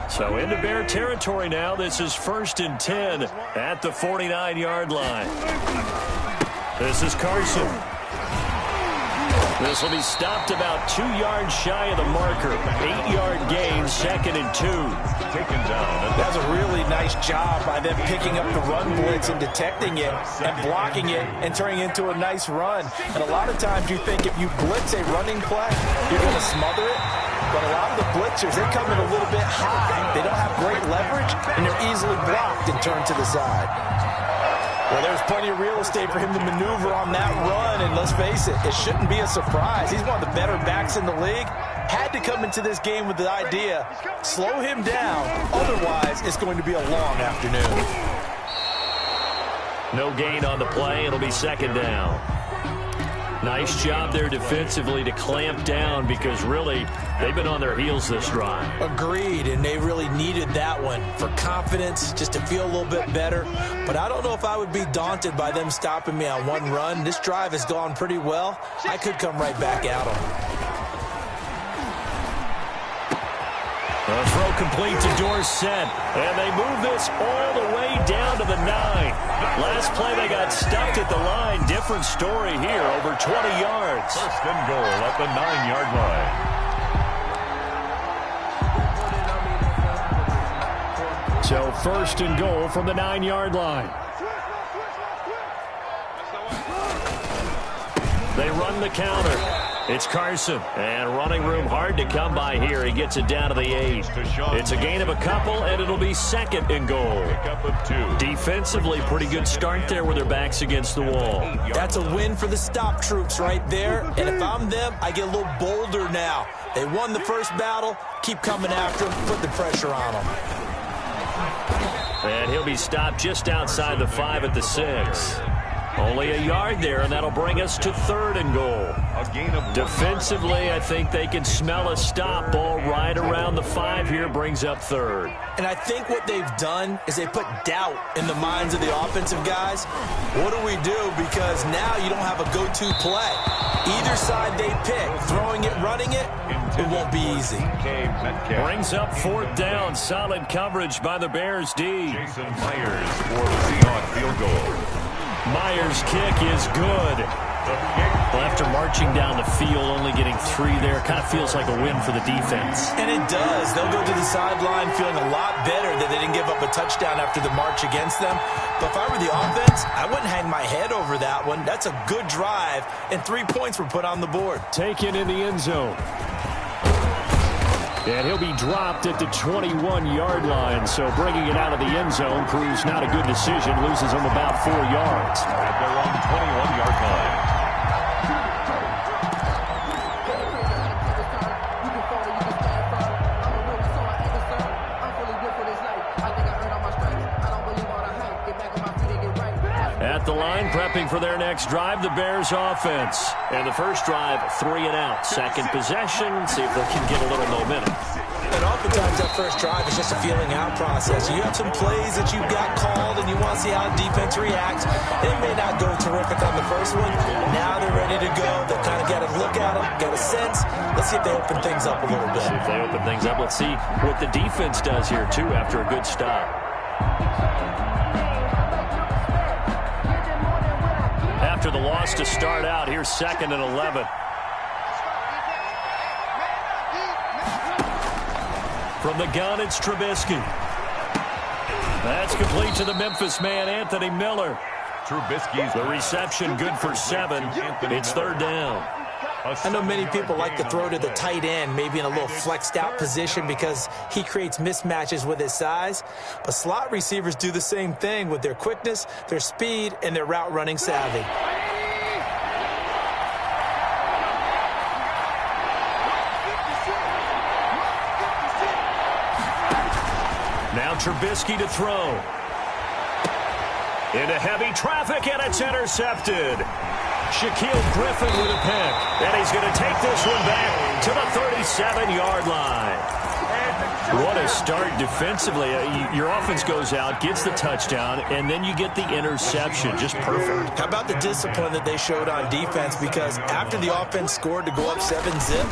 So into Bear territory now. This is 1st and 10 at the 49-yard line. This is Carson. This will be stopped about 2 yards shy of the marker. 8-yard gain, 2nd and 2. Taken down. That was a really nice job by them picking up the run blitz and detecting it and blocking it and turning it into a nice run. And a lot of times you think if you blitz a running play, you're going to smother it. But a lot of the blitzers, they come in a little bit high. They don't have great leverage, and they're easily blocked and turned to the side. Well, there's plenty of real estate for him to maneuver on that run, and let's face it, it shouldn't be a surprise. He's one of the better backs in the league. Had to come into this game with the idea, slow him down, otherwise it's going to be a long afternoon. No gain on the play. It'll be 2nd down. Nice job there defensively to clamp down because really they've been on their heels this drive. Agreed, and they really needed that one for confidence, just to feel a little bit better. But I don't know if I would be daunted by them stopping me on one run. This drive has gone pretty well. I could come right back at them. complete to Dorsett. And they move this all the way down to the 9. Last play they got stuffed at the line. Different story here, over 20 yards. First and goal at the 9-yard line. So first and goal from the 9-yard line. They run the counter. It's Carson. And running room hard to come by here. He gets it down to the 8. It's a gain of a couple, and it'll be second and goal. Pickup of 2. Defensively, pretty good start there with their backs against the wall. That's a win for the stop troops right there. And if I'm them, I get a little bolder now. They won the first battle. Keep coming after them. Put the pressure on them. And he'll be stopped just outside the 5 at the 6. Only a yard there, and that'll bring us to third and goal. Defensively, I think they can smell a stop. Ball right around the 5 here brings up third. And I think what they've done is they put doubt in the minds of the offensive guys. What do we do? Because now you don't have a go-to play. Either side they pick, throwing it, running it, it won't be easy. Brings up fourth down. Solid coverage by the Bears D. Jason Myers for the Seahawks field goal. Myers' kick is good. Well, after marching down the field, only getting 3 there, kind of feels like a win for the defense. And it does. They'll go to the sideline feeling a lot better that they didn't give up a touchdown after the march against them. But if I were the offense, I wouldn't hang my head over that one. That's a good drive, and 3 points were put on the board. Taken in the end zone. And he'll be dropped at the 21-yard line. So bringing it out of the end zone proves not a good decision. Loses him about 4 yards. At their own 21-yard line. At the line, prepping for their next drive, the Bears offense. And the first drive, 3 and out. Second possession, see if they can get a little momentum. And oftentimes that first drive is just a feeling out process. You have some plays that you've got called and you want to see how the defense reacts. It may not go terrific on the first one. Now they're ready to go. They kind of got to look at them, get a sense. Let's see if they open things up a little bit. See if they open things up. Let's see what the defense does here, too, after a good stop. After the loss to start out, here's 2nd and 11. From the gun, it's Trubisky. That's complete to the Memphis man, Anthony Miller. Trubisky's the reception good for 7. It's third down. I know many people like to throw to the tight end, maybe in a little flexed out position because he creates mismatches with his size. But slot receivers do the same thing with their quickness, their speed, and their route running savvy. Now Trubisky to throw. Into heavy traffic, and it's intercepted. Shaquille Griffin with a pick. And he's going to take this one back to the 37-yard line. What a start defensively. Your offense goes out, gets the touchdown, and then you get the interception. Just perfect. How about the discipline that they showed on defense? Because after the offense scored to go up 7-zip,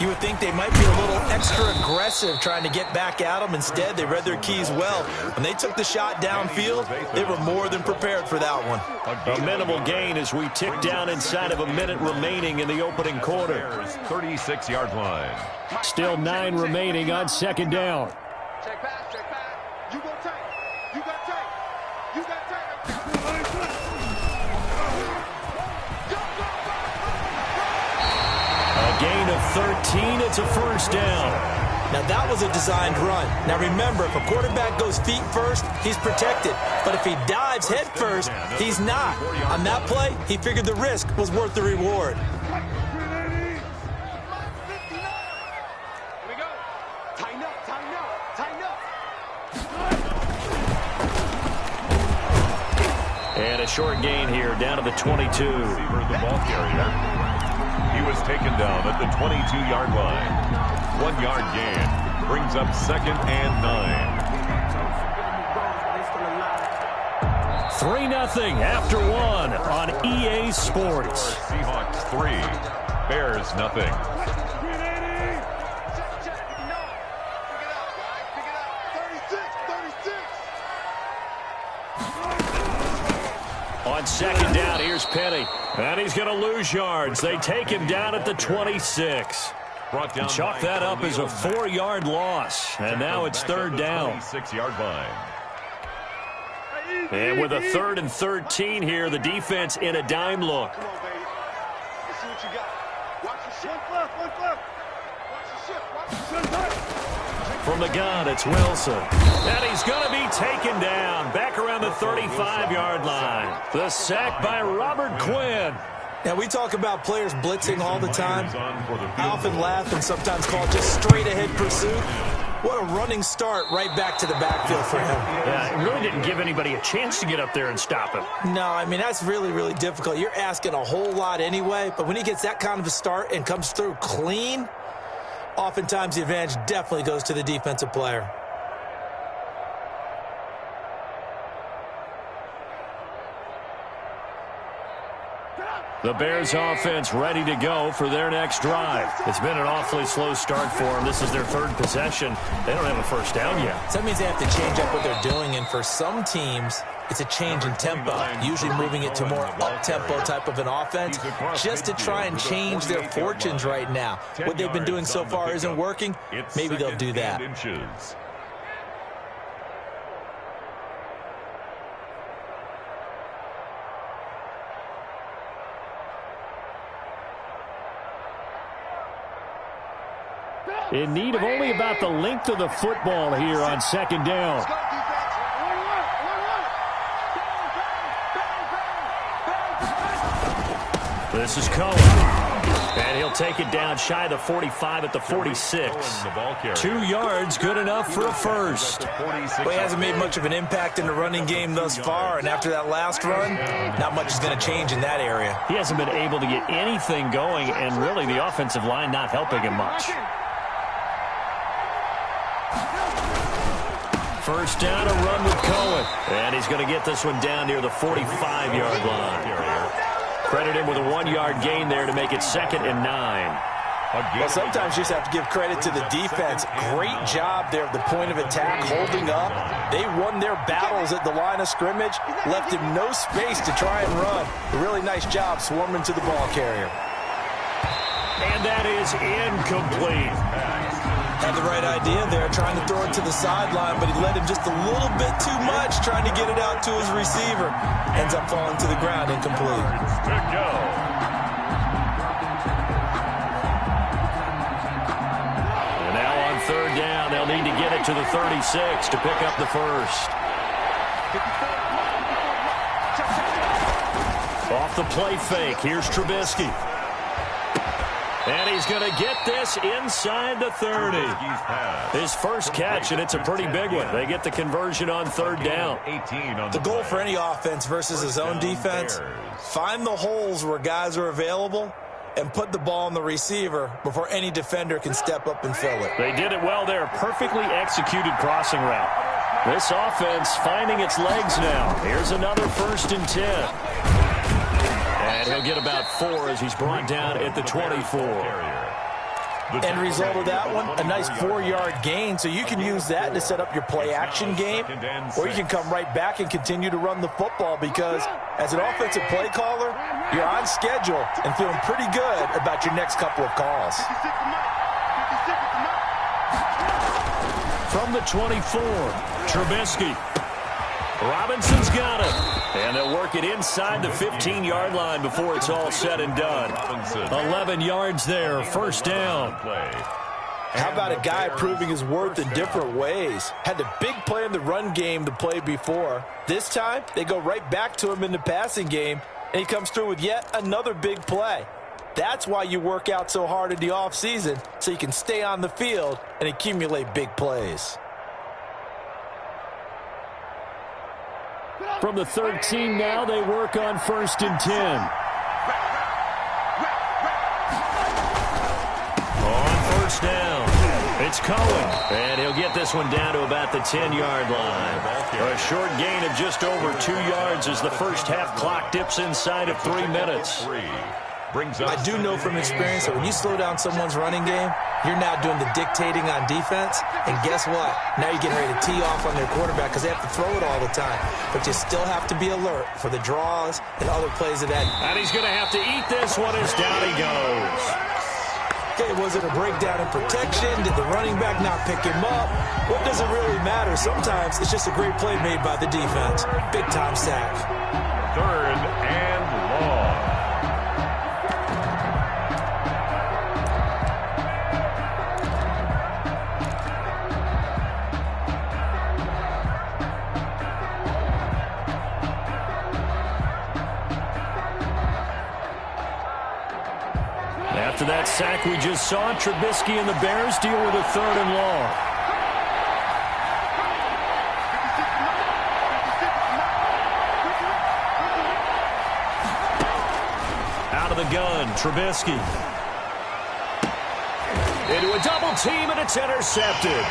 you would think they might be a little extra aggressive trying to get back at them. Instead, they read their keys well. When they took the shot downfield, they were more than prepared for that one. A minimal gain as we tick down inside of a minute remaining in the opening quarter. 36-yard line. Still 9 remaining on 2nd down. Check pass, check pass. You go tight. You got tight. You got tight. A gain of 13. It's a first down. Now, that was a designed run. Now, remember, if a quarterback goes feet first, he's protected. But if he dives head first, he's not. On that play, he figured the risk was worth the reward. And a short gain here, down to the 22. The ball carrier. He was taken down at the 22-yard line. 1 yard gain brings up 2nd and 9. 3-0 after 1 on EA Sports. Seahawks 3, Bears 0. On second down, here's Penny. And he's going to lose yards. They take him down at the 26. Chalk that up as a 4-yard loss. And now it's third down. 26-yard line. And with a 3rd and 13 here, the defense in a dime look. Come on, baby. Let's see what you got. Watch the shit. Watch the shit. From the gun, it's Wilson. And he's going to be taken down back around the 35-yard line. The sack by Robert Quinn. Now, we talk about players blitzing all the time. I often laugh and sometimes call it just straight-ahead pursuit. What a running start right back to the backfield for him. Yeah, it really didn't give anybody a chance to get up there and stop him. No, I mean, that's really, really difficult. You're asking a whole lot anyway, but when he gets that kind of a start and comes through clean, oftentimes the advantage definitely goes to the defensive player. The Bears offense ready to go for their next drive. It's been an awfully slow start for them. This is their 3rd possession. They don't have a first down yet. So that means they have to change up what they're doing, and for some teams, it's a change in tempo, usually moving it to more up-tempo type of an offense, just to try and change their fortunes right now. What they've been doing so far isn't working. Maybe they'll do that. In need of only about the length of the football here on second down. This is Cohen. And he'll take it down shy of the 45 at the 46. 2 yards, good enough for a first. Well, he hasn't made much of an impact in the running game thus far, and after that last run, not much is going to change in that area. He hasn't been able to get anything going, and really the offensive line not helping him much. First down, a run with Cohen. And he's going to get this one down near the 45-yard line. Credit him with a 1-yard gain there to make it 2nd and 9. Well, sometimes you just have to give credit to the defense. Great job there at the point of attack, holding up. They won their battles at the line of scrimmage, left him no space to try and run. A really nice job swarming to the ball carrier. And that is incomplete. Had the right idea there, trying to throw it to the sideline, but he let him just a little bit too much, trying to get it out to his receiver. Ends up falling to the ground, incomplete. Good go. And now on 3rd down, they'll need to get it to the 36 to pick up the first. Off the play fake, here's Trubisky. And he's going to get this inside the 30. His first catch, and it's a pretty big one. They get the conversion on 3rd down. The goal for any offense versus his own defense, find the holes where guys are available and put the ball on the receiver before any defender can step up and fill it. They did it well there. Perfectly executed crossing route. This offense finding its legs now. Here's another 1st and 10. And he'll get about 4 as he's brought down at the 24. End result of that one, a nice 4-yard gain, so you can use that to set up your play-action game, or you can come right back and continue to run the football because as an offensive play caller, you're on schedule and feeling pretty good about your next couple of calls. From the 24, Trubisky. Robinson's got it. And they'll work it inside the 15-yard line before it's all said and done. 11 yards there, 1st down. How about a guy proving his worth in different ways? Had the big play in the run game the play before. This time, they go right back to him in the passing game, and he comes through with yet another big play. That's why you work out so hard in the offseason, so you can stay on the field and accumulate big plays. From the 13 now, they work on 1st and 10. On 1st down, it's Cohen. And he'll get this one down to about the 10-yard line. A short gain of just over 2 yards as the first half clock dips inside of 3 minutes. I do know from experience that when you slow down someone's running game, You're now doing the dictating on defense, and guess what? Now you're getting ready to tee off on their quarterback because they have to throw it all the time. But you still have to be alert for the draws and other plays of that. And he's going to have to eat this one as down he goes. Okay, was it a breakdown in protection? Did the running back not pick him up? What does it really matter? Sometimes it's just a great play made by the defense. Big-time sack. 3rd and long. After that sack we just saw, Trubisky and the Bears deal with a 3rd and long. Out of the gun, Trubisky. Into a double team, and it's intercepted.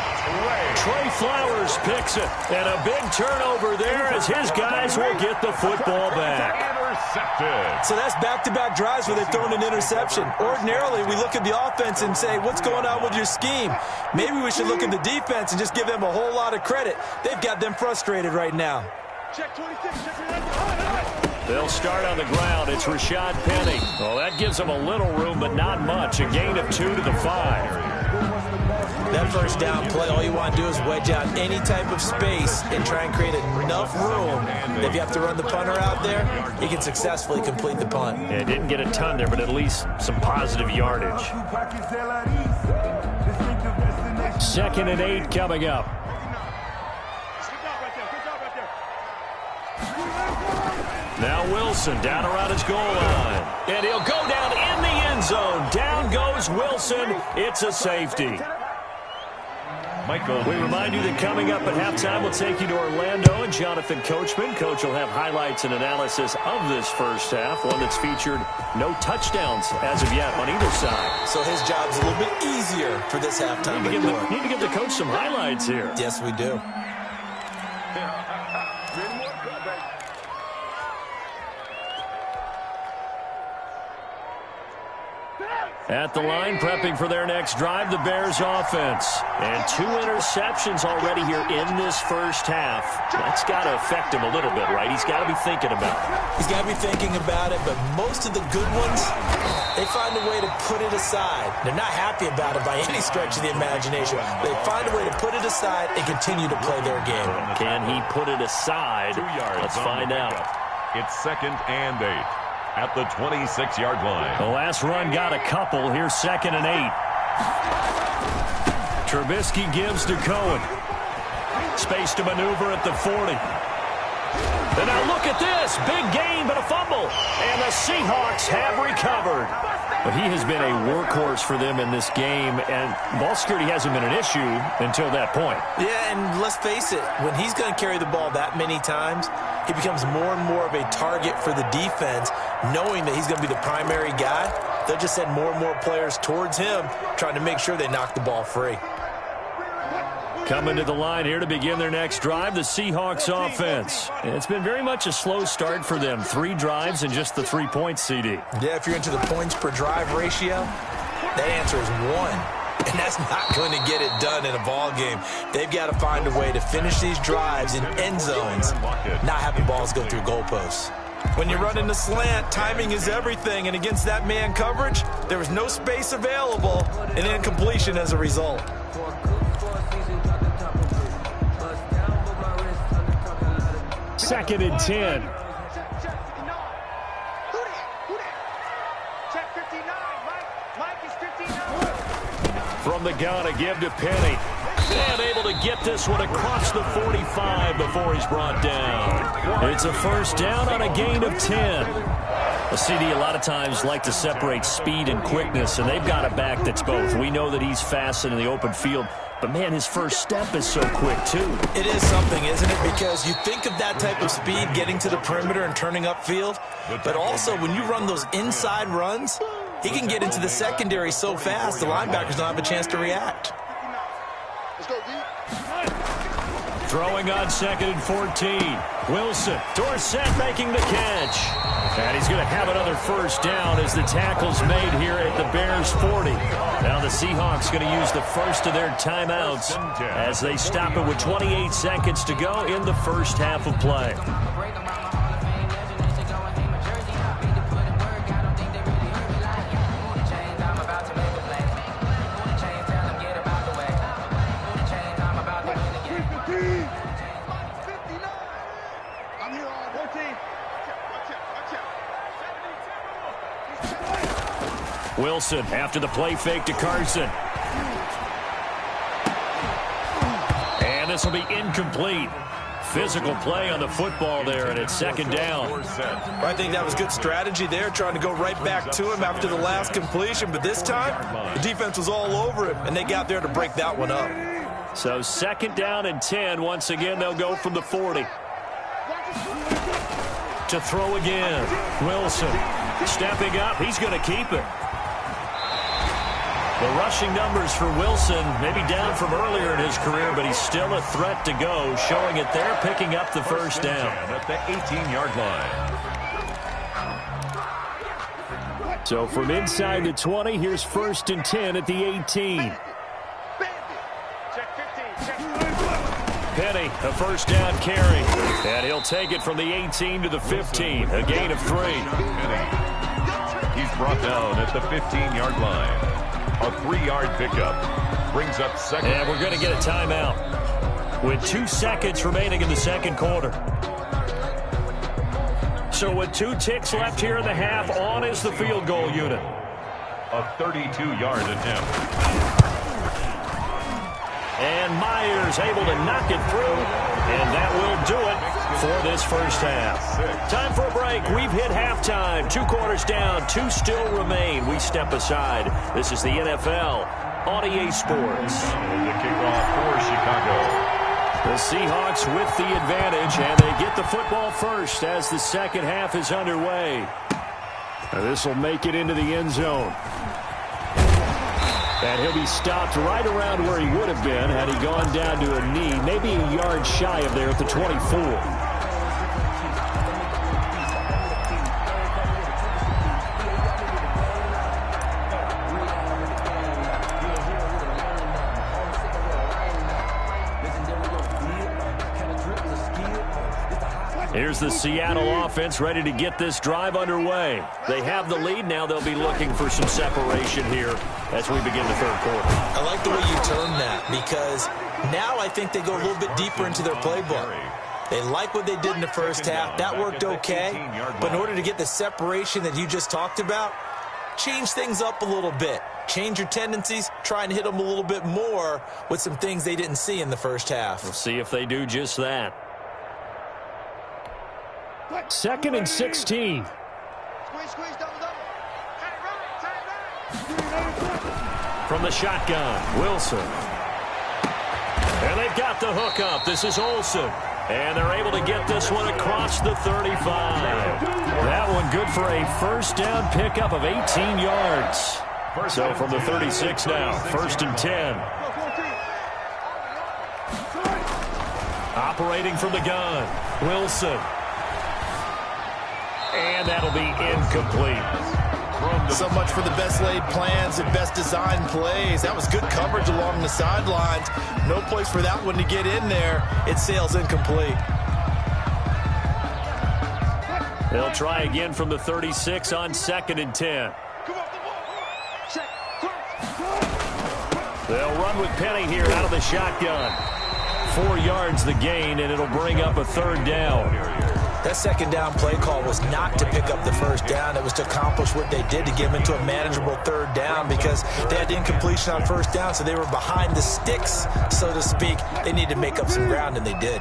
Trey Flowers picks it, and a big turnover there as his guys will get the football back. Intercepted. So that's back-to-back drives where they've thrown an interception. Ordinarily, we look at the offense and say, what's going on with your scheme? Maybe we should look at the defense and just give them a whole lot of credit. They've got them frustrated right now. Check 26, check 26. They'll start on the ground. It's Rashad Penny. Well, that gives them a little room, but not much. A gain of 2 to the 5. That first down play, all you want to do is wedge out any type of space and try and create enough room that if you have to run the punter out there, he can successfully complete the punt. Yeah, didn't get a ton there, but at least some positive yardage. 2nd and 8 coming up. Now Wilson down around his goal line. And he'll go down in the end zone. Down goes Wilson. It's a safety. We remind you that coming up at halftime, we'll take you to Orlando and Jonathan Coachman. Coach will have highlights and analysis of this first half, one that's featured no touchdowns as of yet on either side. So his job's a little bit easier for this halftime. Need to give the coach some highlights here. Yes, we do. At the line, prepping for their next drive, the Bears offense. And 2 interceptions already here in this first half. That's got to affect him a little bit, right? He's got to be thinking about it. He's got to be thinking about it, but most of the good ones, they find a way to put it aside. They're not happy about it by any stretch of the imagination. They find a way to put it aside and continue to play their game. Can he put it aside? 2 yards. Let's find out. It's 2nd and 8. At the 26-yard line. The last run got a couple. Here's 2nd and 8. Trubisky gives to Cohen. Space to maneuver at the 40. And now look at this. Big gain, but a fumble. And the Seahawks have recovered. But he has been a workhorse for them in this game, and ball security hasn't been an issue until that point. Yeah, and let's face it, when he's going to carry the ball that many times, he becomes more and more of a target for the defense, knowing that he's going to be the primary guy. They'll just send more and more players towards him, trying to make sure they knock the ball free. Coming to the line here to begin their next drive, the Seahawks offense. And it's been very much a slow start for them. 3 drives and just the 3 points, CD. Yeah, if you're into the points per drive ratio, that answer is 1. And that's not going to get it done in a ball game. They've got to find a way to finish these drives in end zones, not having balls go through goalposts. When you're running the slant, timing is everything. And against that man coverage, there was no space available and incompletion as a result. 2nd and 10. Check 59, Mike is 59. From the gun, a give to Penny. And able to get this one across the 45 before he's brought down. It's a first down on a gain of 10. A CD a lot of times like to separate speed and quickness, and they've got a back that's both. We know that he's fast in the open field, but, man, his first step is so quick, too. It is something, isn't it? Because you think of that type of speed getting to the perimeter and turning upfield, but also when you run those inside runs, he can get into the secondary so fast the linebackers don't have a chance to react. Let's go, D. Throwing on 2nd and 14. Wilson, Dorsett making the catch. And he's going to have another first down as the tackle's made here at the Bears 40. Now the Seahawks going to use the first of their timeouts as they stop it with 28 seconds to go in the first half of play. Wilson after the play fake to Carson. And this will be incomplete. Physical play on the football there, and it's 2nd down. I think that was good strategy there, trying to go right back to him after the last completion. But this time, the defense was all over him, and they got there to break that one up. So 2nd down and 10. Once again, they'll go from the 40. To throw again. Wilson stepping up. He's going to keep it. The rushing numbers for Wilson maybe down from earlier in his career, but he's still a threat to go, showing it there, picking up the first down. At the 18-yard line. So from inside the 20, here's 1st and 10 at the 18. Penny, a first down carry. And he'll take it from the 18 to the 15, a gain of 3. Penny. He's brought down at the 15-yard line. A 3-yard pickup brings up 2nd. And we're going to get a timeout with 2 seconds remaining in the 2nd quarter. So with 2 ticks left here in the half, on is the field goal unit. A 32-yard attempt. And Myers able to knock it through, and that will do it for this first half. Time for a break. We've hit halftime. 2 quarters down, 2 still remain. We step aside. This is the NFL on EA Sports. The kickoff for Chicago. The Seahawks with the advantage, and they get the football first as the second half is underway. This will make it into the end zone. And he'll be stopped right around where he would have been had he gone down to a knee, maybe a yard shy of there at the 24. Here's the Seattle offense ready to get this drive underway. They have the lead. Now they'll be looking for some separation here as we begin the 3rd quarter. I like the way you term that, because now I think they go a little bit deeper into their playbook. They like what they did in the first half. That worked okay. But in order to get the separation that you just talked about, change things up a little bit. Change your tendencies. Try and hit them a little bit more with some things they didn't see in the first half. We'll see if they do just that. 2nd and 16. From the shotgun, Wilson. And they've got the hook up. This is Olsen. And they're able to get this one across the 35. That one good for a first down pickup of 18 yards. So from the 36 now, 1st and 10. Operating from the gun, Wilson. And that'll be incomplete. So much for the best laid plans and best designed plays. That was good coverage along the sidelines. No place for that one to get in there. It sails incomplete. They'll try again from the 36 on 2nd and 10. They'll run with Penny here out of the shotgun. 4 yards the gain, and it'll bring up a 3rd down. That 2nd down play call was not to pick up the first down. It was to accomplish what they did, to get them into a manageable 3rd down, because they had the incompletion on first down, so they were behind the sticks, so to speak. They needed to make up some ground, and they did.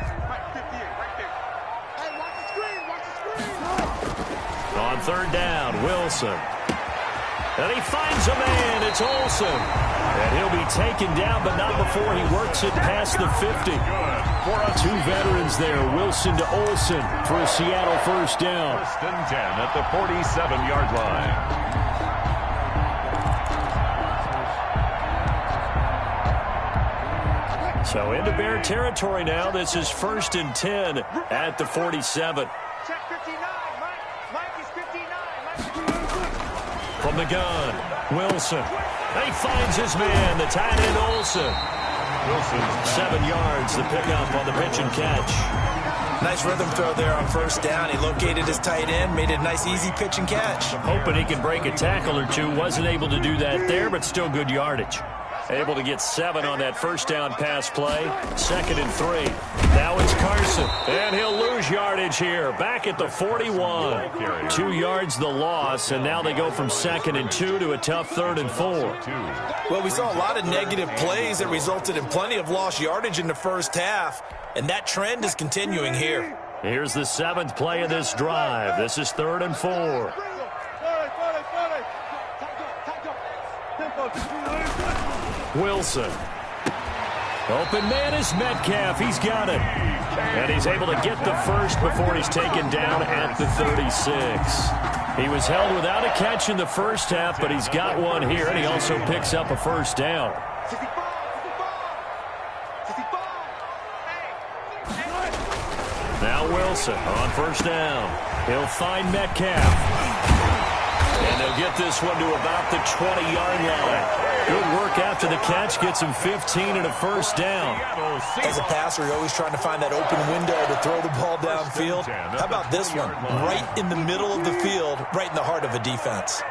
On 3rd down, Wilson. And he finds a man. It's Olsen. And he'll be taken down, but not before he works it past the 50. 2 veterans there, Wilson to Olsen for a Seattle first down. 1st and 10 at the 47-yard line. So into Bear territory now. This is 1st and 10 at the 47. Check 59. Mike is 59. From the gun, Wilson. He finds his man, the tight end Olsen. Wilson's 7 yards, the pickup on the pitch and catch. Nice rhythm throw there on first down. He located his tight end, made it a nice, easy pitch and catch. Hoping he can break a tackle or two. Wasn't able to do that there, but still good yardage. Able to get 7 on that first down pass play. 2nd and 3. Now it's Carson. And he'll lose yardage here. Back at the 41. 2 yards the loss, and now they go from 2nd and 2 to a tough 3rd and 4. Well, we saw a lot of negative plays that resulted in plenty of lost yardage in the first half, and that trend is continuing here. Here's the 7th play of this drive. This is 3rd and 4. Wilson. Open man is Metcalf. He's got it. And he's able to get the first before he's taken down at the 36. He was held without a catch in the first half, but he's got one here, and he also picks up a first down. Now Wilson on first down. He'll find Metcalf. And they'll get this one to about the 20-yard line. Good work after the catch. Gets him 15 and a first down. As a passer, you're always trying to find that open window to throw the ball downfield. How about this one? Right in the middle of the field, right in the heart of a defense.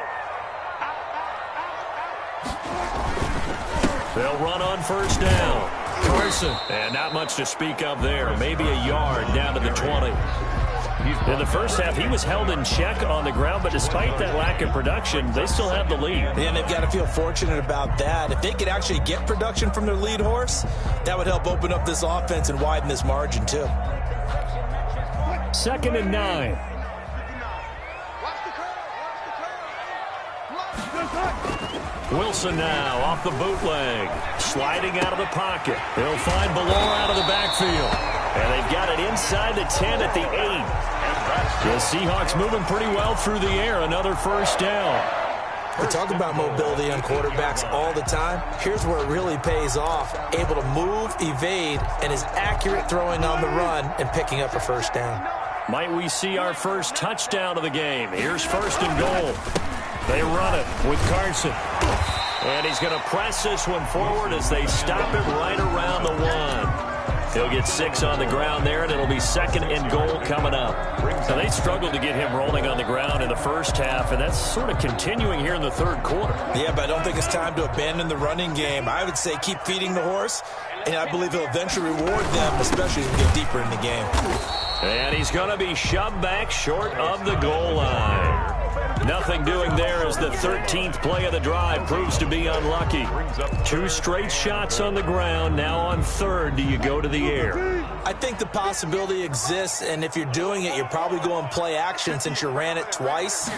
They'll run on first down. Carson. And not much to speak of there. Maybe a yard down to the 20. In the first half, he was held in check on the ground, but despite that lack of production, they still have the lead. And they've got to feel fortunate about that. If they could actually get production from their lead horse, that would help open up this offense and widen this margin, too. 2nd and 9. Wilson now off the bootleg. Sliding out of the pocket. He'll find Ballore out of the backfield. And they've got it inside the 10 at the 8. The Seahawks moving pretty well through the air. Another first down. We talk about mobility on quarterbacks all the time. Here's where it really pays off. Able to move, evade, and is accurate throwing on the run and picking up a first down. Might we see our first touchdown of the game? Here's 1st and goal. They run it with Carson. And he's going to press this one forward as they stop it right around the 1. He'll get 6 on the ground there, and it'll be 2nd and goal coming up. Now, they struggled to get him rolling on the ground in the first half, and that's sort of continuing here in the 3rd quarter. Yeah, but I don't think it's time to abandon the running game. I would say keep feeding the horse, and I believe he'll eventually reward them, especially as we get deeper in the game. And he's going to be shoved back short of the goal line. Nothing doing there as the 13th play of the drive proves to be unlucky. 2 straight shots on the ground. Now on 3rd, do you go to the air? I think the possibility exists, and if you're doing it, you're probably going play action since you ran it twice.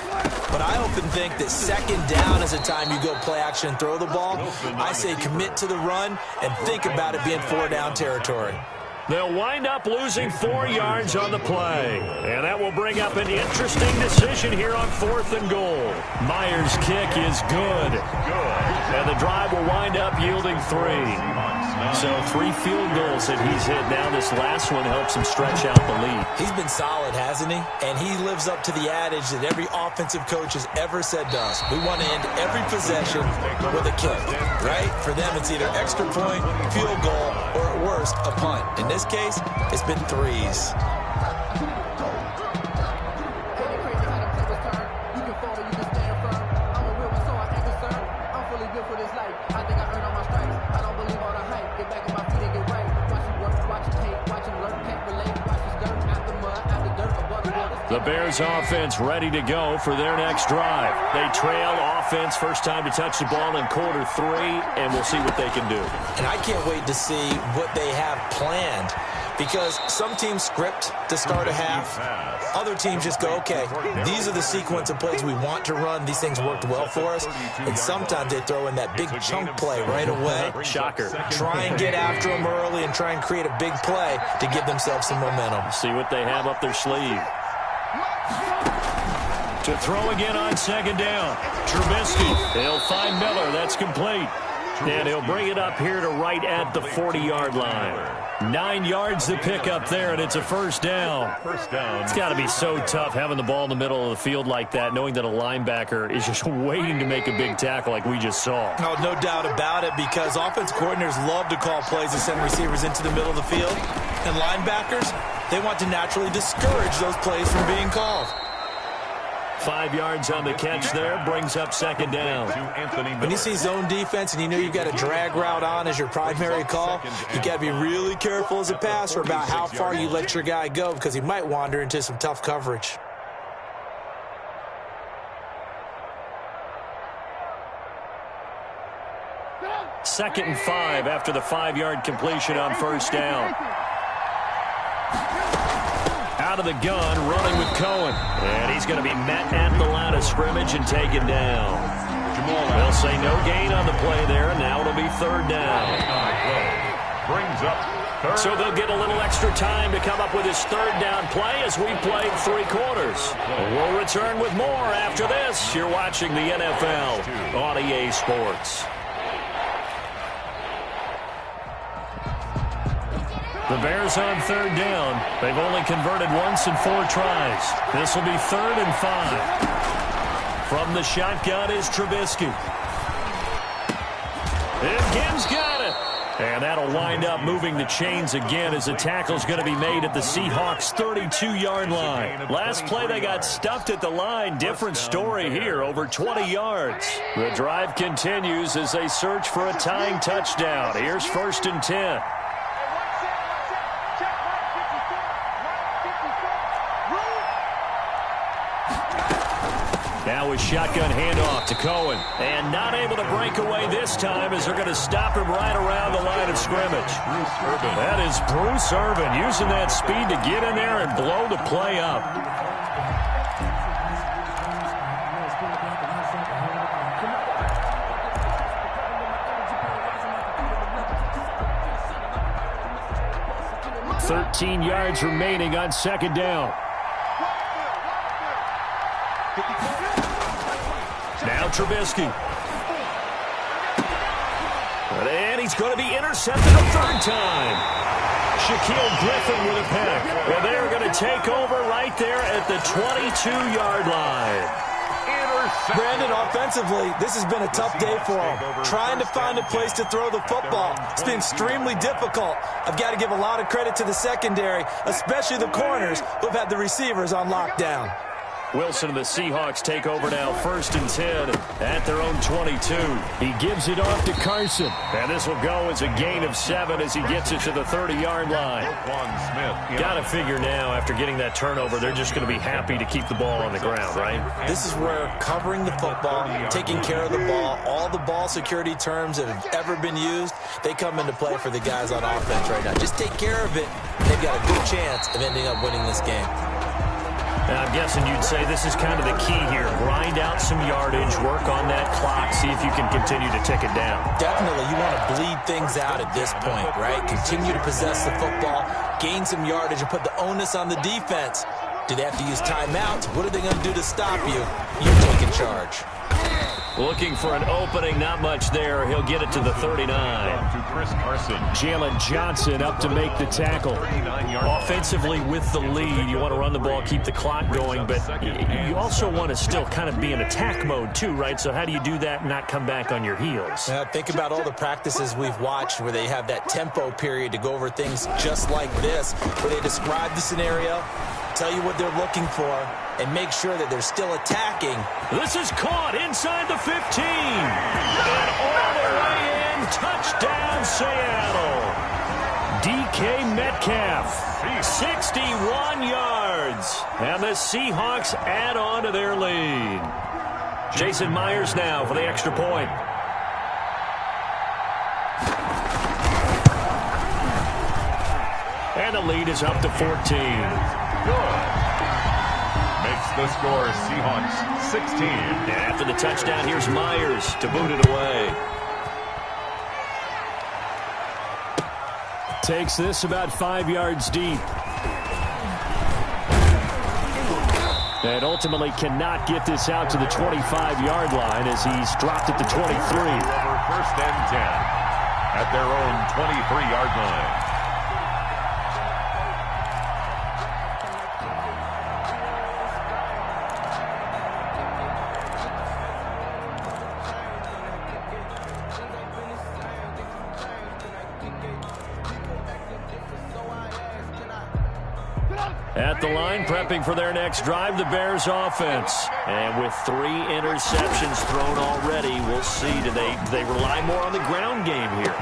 But I often think that 2nd down is the time you go play action and throw the ball. I say commit to the run and think about it being 4-down territory. They'll wind up losing 4 yards on the play. And that will bring up an interesting decision here on 4th and goal. Myers' kick is good. And the drive will wind up yielding 3. So 3 field goals that he's hit. Now this last one helps him stretch out the lead. He's been solid, hasn't he? And he lives up to the adage that every offensive coach has ever said to us. We want to end every possession with a kick, right? For them, it's either extra point, field goal, or at worst, a punt. In this case, it's been 3s. The Bears offense ready to go for their next drive. They trail offense, first time to touch the ball in quarter 3, and we'll see what they can do. And I can't wait to see what they have planned, because some teams script to start a half. Other teams just go, okay, these are the sequence of plays we want to run. These things worked well for us. And sometimes they throw in that big chunk play right away. Shocker. Try and get after them early and try and create a big play to give themselves some momentum. See what they have up their sleeve. To throw again on 2nd down. Trubisky. They'll find Miller. That's complete. And he'll bring it up here to right at the 40-yard line. 9 yards to pick up there, and it's a first down. It's got to be so tough having the ball in the middle of the field like that, knowing that a linebacker is just waiting to make a big tackle like we just saw. Oh, no doubt about it, because offense coordinators love to call plays and send receivers into the middle of the field. And linebackers, they want to naturally discourage those plays from being called. 5 yards on the catch there, brings up second down. When you see zone defense and you know you've got a drag route on as your primary call, you got to be really careful as a passer about how far you let your guy go, because he might wander into some tough coverage. Second and 5 after the 5-yard completion on first down. Out of the gun, running with Cohen. And he's going to be met at the line of scrimmage and taken down. They'll say no gain on the play there, and now it'll be third down. Brings up third. So they'll get a little extra time to come up with his third down play as we played 3 quarters. We'll return with more after this. You're watching the NFL on EA Sports. The Bears on third down. They've only converted once in 4 tries. This will be third and 5. From the shotgun is Trubisky. And Gibbs got it. And that'll wind up moving the chains again as the tackle's going to be made at the Seahawks' 32-yard line. Last play they got stuffed at the line. Different story here, over 20 yards. The drive continues as they search for a tying touchdown. Here's first and 10. Now a shotgun handoff to Cohen. And not able to break away this time as they're going to stop him right around the line of scrimmage. That is Bruce Irvin using that speed to get in there and blow the play up. $13 yards remaining on second down. Now Trubisky. And he's going to be intercepted a third time. Shaquille Griffin with a pick. Well, they're going to take over right there at the 22-yard line. Brandon, offensively, this has been a tough day for him. Trying to find a place to throw the football. It's been extremely difficult. I've got to give a lot of credit to the secondary, especially the corners who've had the receivers on lockdown. Wilson and the Seahawks take over now, first and 10 at their own 22. He gives it off to Carson. And this will go as a gain of 7 as he gets it to the 30-yard line. Got to figure now, after getting that turnover, they're just going to be happy to keep the ball on the ground, right? This is where covering the football, taking care of the ball, all the ball security terms that have ever been used, they come into play for the guys on offense right now. Just take care of it, and they've got a good chance of ending up winning this game. Now, I'm guessing you'd say this is kind of the key here. Grind out some yardage, work on that clock, see if you can continue to tick it down. Definitely. You want to bleed things out at this point, right? Continue to possess the football, gain some yardage, and put the onus on the defense. Do they have to use timeouts? What are they going to do to stop you? You take in charge. Looking for an opening, not much there. He'll get it to the 39. Jalen Johnson up to make the tackle. Offensively with the lead, you want to run the ball, keep the clock going, but you also want to still kind of be in attack mode too, right? So how do you do that and not come back on your heels? Think about all the practices we've watched where they have that tempo period to go over things just like this, where they describe the scenario, tell you what they're looking for, and make sure that they're still attacking. This is caught inside the 15. And all the way in, touchdown Seattle. DK Metcalf, 61 yards. And the Seahawks add on to their lead. Jason Myers now for the extra point. And the lead is up to 14. Good. Makes the score Seahawks 16. And after the touchdown, here's Myers to boot it away. Takes this about 5 yards deep. And ultimately cannot get this out to the 25-yard line as he's dropped at the 23. Over first and 10 at their own 23-yard line. At the line, prepping for their next drive, the Bears offense. And with 3 interceptions thrown already, we'll see. Do they rely more on the ground game here?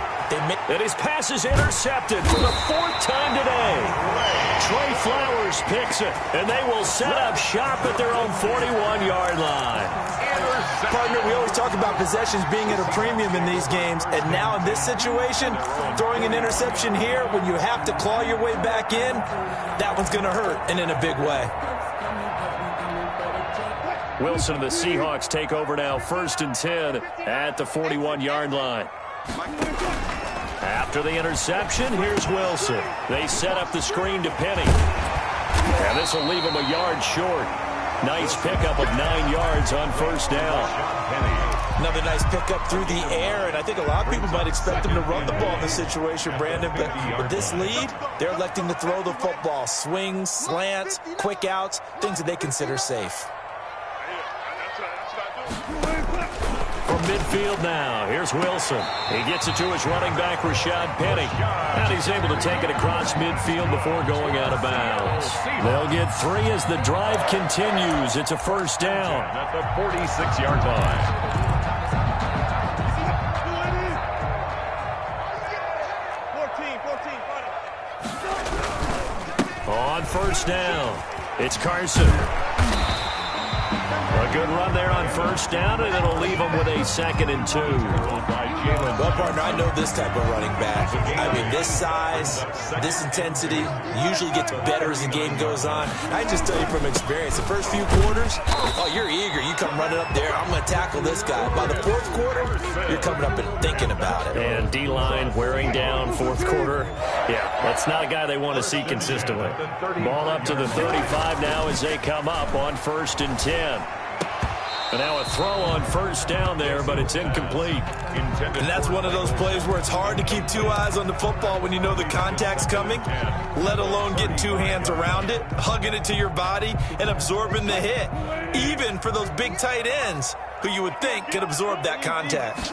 And his pass is intercepted for the 4th time today. Trey Flowers picks it, and they will set up shop at their own 41-yard line. Partner, we always talk about possessions being at a premium in these games, and now in this situation, throwing an interception here when you have to claw your way back in, that one's going to hurt, and in a big way. Wilson and the Seahawks take over now, 1st and 10 at the 41-yard line. After the interception, here's Wilson. They set up the screen to Penny. And this will leave him a yard short. Nice pickup of 9 yards on 1st down. Another nice pickup through the air, and I think a lot of people might expect him to run the ball in this situation, Brandon, but with this lead, they're electing to throw the football. Swings, slants, quick outs, things that they consider safe. From midfield now, here's Wilson. He gets it to his running back, Rashad Penny. And he's able to take it across midfield before going out of bounds. They'll get 3 as the drive continues. It's a 1st down. At the 46-yard line. 14, On 1st down, it's Carson. A good run there on 1st down, and it'll leave them with a 2nd and 2. Well, partner, I know this type of running back. I mean, this size, this intensity usually gets better as the game goes on. I just tell you from experience, the first few quarters, oh, you're eager. You come running up there, I'm going to tackle this guy. By the 4th quarter, you're coming up and thinking about it. And D-line wearing down 4th quarter. Yeah, that's not a guy they want to see consistently. Ball up to the 35 now as they come up on 1st and 10. And now a throw on 1st down there, but it's incomplete. And that's one of those plays where it's hard to keep 2 eyes on the football when you know the contact's coming, let alone getting 2 hands around it, hugging it to your body, and absorbing the hit, even for those big tight ends who you would think could absorb that contact.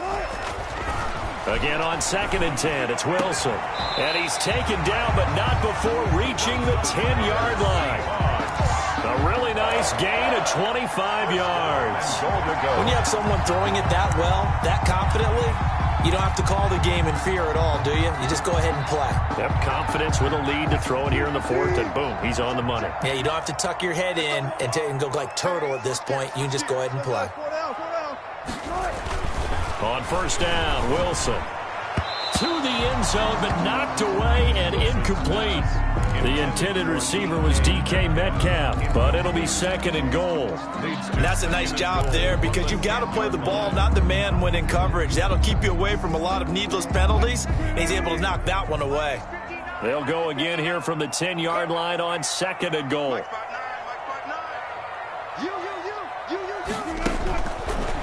Again on 2nd and 10, it's Wilson. And he's taken down, but not before reaching the 10-yard line. A really nice gain of 25 yards. When you have someone throwing it that well, that confidently, you don't have to call the game in fear at all, do you? You just go ahead and play. Yep, confidence with a lead to throw it here in the 4th, and boom, he's on the money. Yeah, you don't have to tuck your head in and go like turtle at this point. You can just go ahead and play. On 1st down, Wilson. To the end zone, but knocked away and incomplete. The intended receiver was DK Metcalf, but it'll be 2nd and goal. And that's a nice job there because you've got to play the ball, not the man when in coverage. That'll keep you away from a lot of needless penalties, and he's able to knock that one away. They'll go again here from the 10-yard line on 2nd and goal.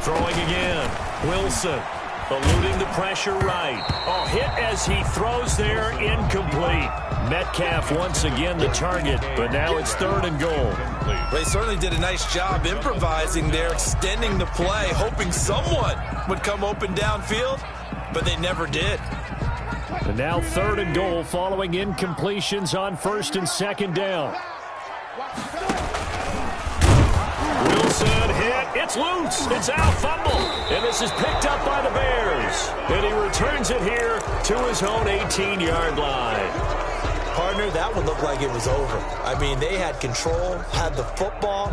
Throwing again, Wilson. Eluding the pressure right. Oh, hit as he throws there, incomplete. Metcalf once again the target, but now it's 3rd and goal. They certainly did a nice job improvising there, extending the play, hoping someone would come open downfield, but they never did. And now 3rd and goal following incompletions on 1st and 2nd down. Wilson hit. It's loose. It's out. Fumble. And this is picked up by the Bears. And he returns it here to his own 18-yard line. Partner, that one looked like it was over. I mean, they had control, had the football,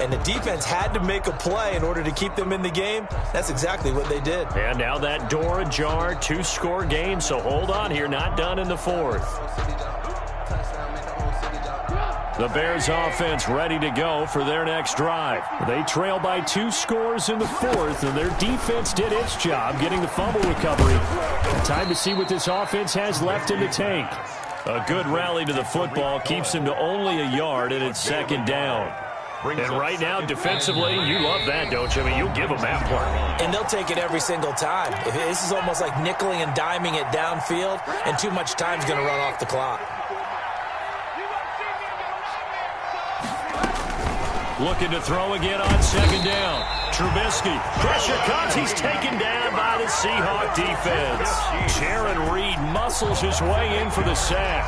and the defense had to make a play in order to keep them in the game. That's exactly what they did. And now that door ajar, 2-score game, so hold on here. Not done in the 4th. The Bears offense ready to go for their next drive. They trail by 2 scores in the 4th, and their defense did its job getting the fumble recovery. Time to see what this offense has left in the tank. A good rally to the football keeps them to only a yard, and it's 2nd down. And right now, defensively, you love that, don't you? I mean, you'll give them that part. And they'll take it every single time. This is almost like nickeling and diming it downfield, and too much time's going to run off the clock. Looking to throw again on second down. Trubisky. Pressure comes. He's taken down by the Seahawk defense. Jaron Reed muscles his way in for the sack.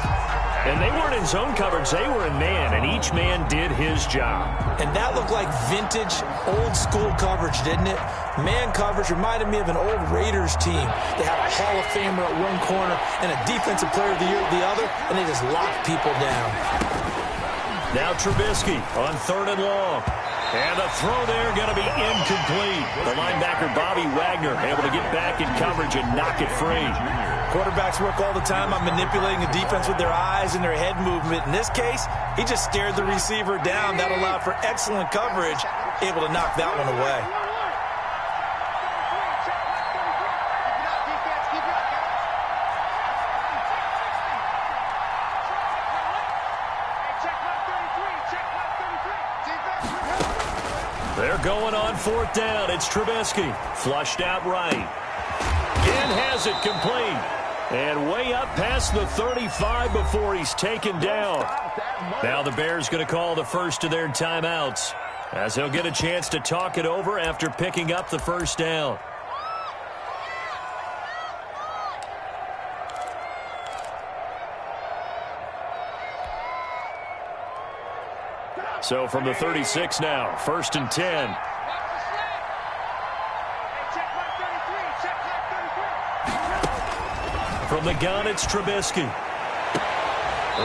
And they weren't in zone coverage. They were in man, and each man did his job. And that looked like vintage, old-school coverage, didn't it? Man coverage reminded me of an old Raiders team. They had a Hall of Famer at one corner and a Defensive Player of the Year at the other, and they just locked people down. Now Trubisky on third and long. And the throw there going to be incomplete. The linebacker, Bobby Wagner, able to get back in coverage and knock it free. Quarterbacks work all the time on manipulating the defense with their eyes and their head movement. In this case, he just stared the receiver down. That allowed for excellent coverage, able to knock that one away. They're going on fourth down. It's Trubisky. Flushed out right. Again has it complete. And way up past the 35 before he's taken down. Now the Bears going to call the first of their timeouts, as he'll get a chance to talk it over after picking up the first down. So from the 36 now, first and 10. From the gun, it's Trubisky.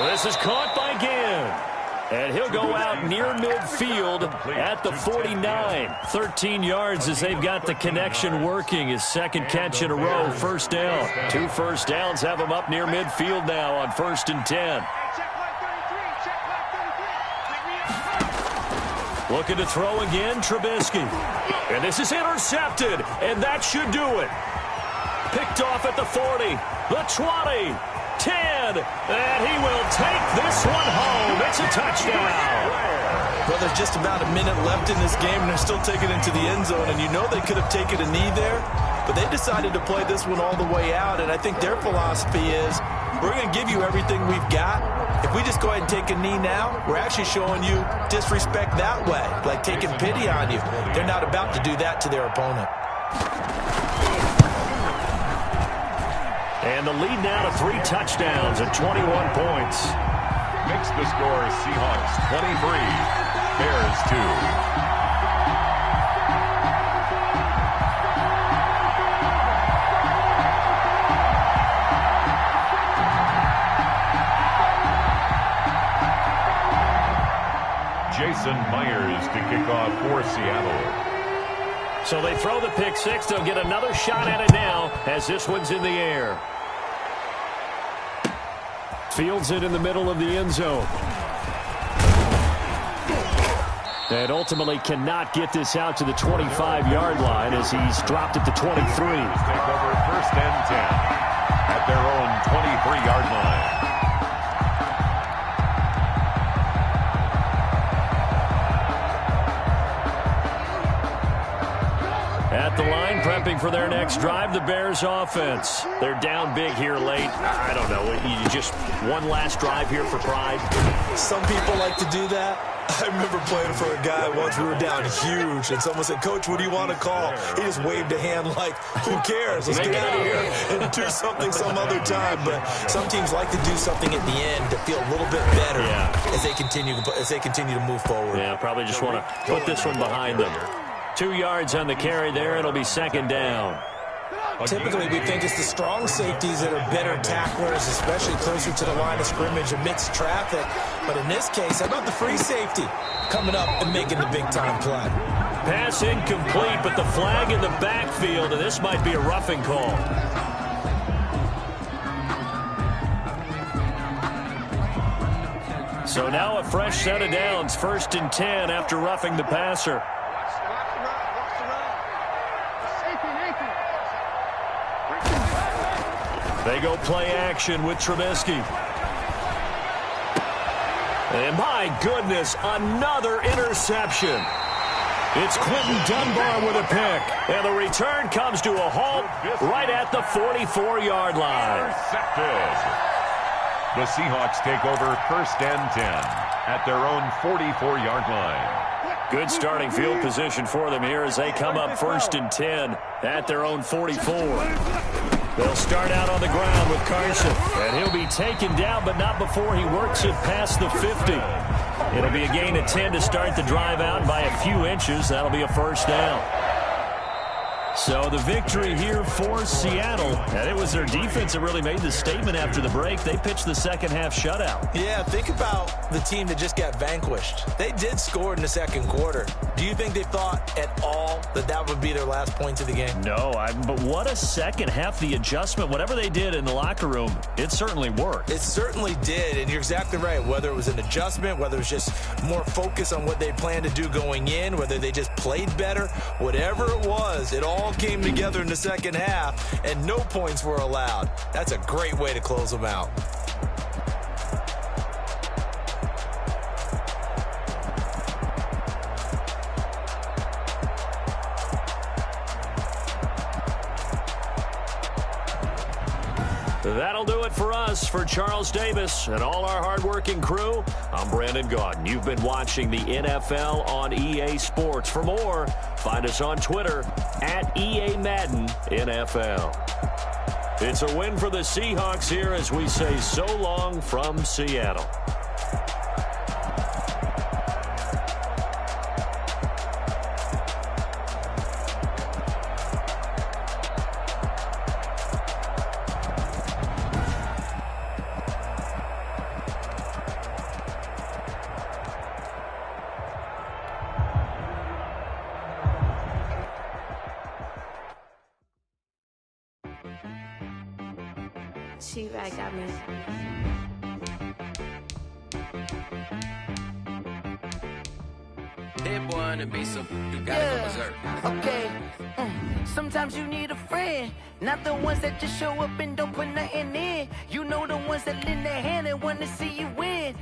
This is caught by Ginn. And he'll go out near midfield at the 49. 13 yards as they've got the connection working. His second catch in a row, first down. 2 first downs have him up near midfield now on first and 10. Looking to throw again, Trubisky. And this is intercepted, and that should do it. Picked off at the 40, the 20, 10, and he will take this one home. It's a touchdown. Well, there's just about a minute left in this game, and they're still taking it into the end zone. And you know they could have taken a knee there, but they decided to play this one all the way out. And I think their philosophy is, we're going to give you everything we've got. If we just go ahead and take a knee now, we're actually showing you disrespect that way, like taking pity on you. They're not about to do that to their opponent. And the lead now to 3 touchdowns at 21 points. Makes the score Seahawks 23, Bears 2. Jason Myers to kick off for Seattle. So they throw the pick six. They'll get another shot at it now as this one's in the air. Fields it in the middle of the end zone. And ultimately cannot get this out to the 25-yard line as he's dropped at the 23. Take over first and 10 at their own 23-yard line. At the line, prepping for their next drive, the Bears offense. They're down big here late. I don't know. You just one last drive here for pride. Some people like to do that. I remember playing for a guy once. We were down huge, and someone said, "Coach, what do you want to call?" He just waved a hand like, "Who cares? Let's get out of here and do something some other time." But some teams like to do something at the end to feel a little bit better as they continue to move forward. Yeah, probably just want to put this one behind them. 2 yards on the carry there. It'll be second down. Typically, we think it's the strong safeties that are better tacklers, especially closer to the line of scrimmage amidst traffic. But in this case, how about the free safety coming up and making the big-time play? Pass incomplete, but the flag in the backfield, and this might be a roughing call. So now a fresh set of downs, first and 10 after roughing the passer. They go play action with Trubisky. And my goodness, another interception. It's Quentin Dunbar with a pick. And the return comes to a halt right at the 44-yard line. Intercepted. The Seahawks take over 1st and 10 at their own 44-yard line. Good starting field position for them here as they come up 1st and 10 at their own 44. They'll start out on the ground with Carson, and he'll be taken down, but not before he works it past the 50. It'll be a gain of 10 to start the drive out by a few inches. That'll be a 1st down. So the victory here for Seattle, and it was their defense that really made the statement after the break. They pitched the second-half shutout. Yeah, think about the team that just got vanquished. They did score in the second quarter. Do you think they thought at all that that would be their last points of the game? No, but what a second half. The adjustment, whatever they did in the locker room, it certainly worked. It certainly did, and you're exactly right. Whether it was an adjustment, whether it was just more focus on what they planned to do going in, whether they just played better, whatever it was, it all came together in the second half, and no points were allowed. That's a great way to close them out. That'll do it for us. For Charles Davis and all our hardworking crew, I'm Brandon Gaudin. You've been watching the NFL on EA Sports. For more, find us on Twitter at EA Madden NFL. It's a win for the Seahawks here as we say so long from Seattle. T-Rag got me. That boy on the beat, so you gotta go berserk. Okay. Sometimes you need a friend, not the ones that just show up and don't put nothing in. You know the ones that lend their hand and want to see you win.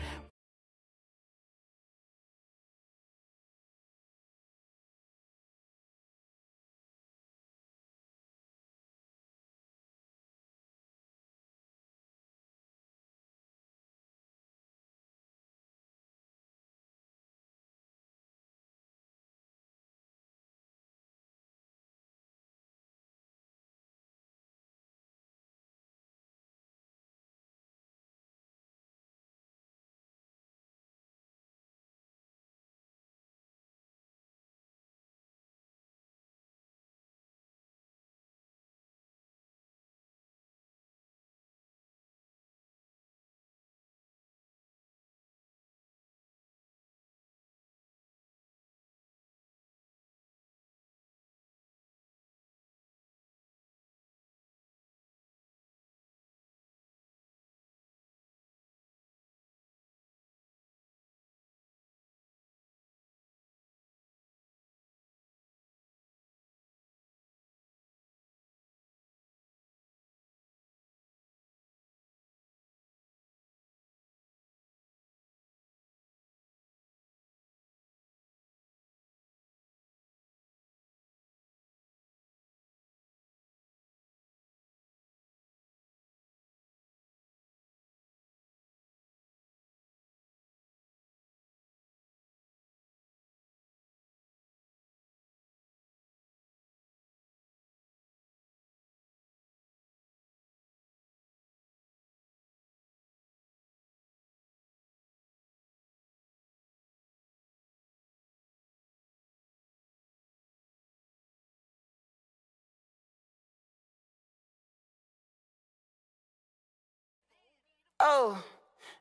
Oh,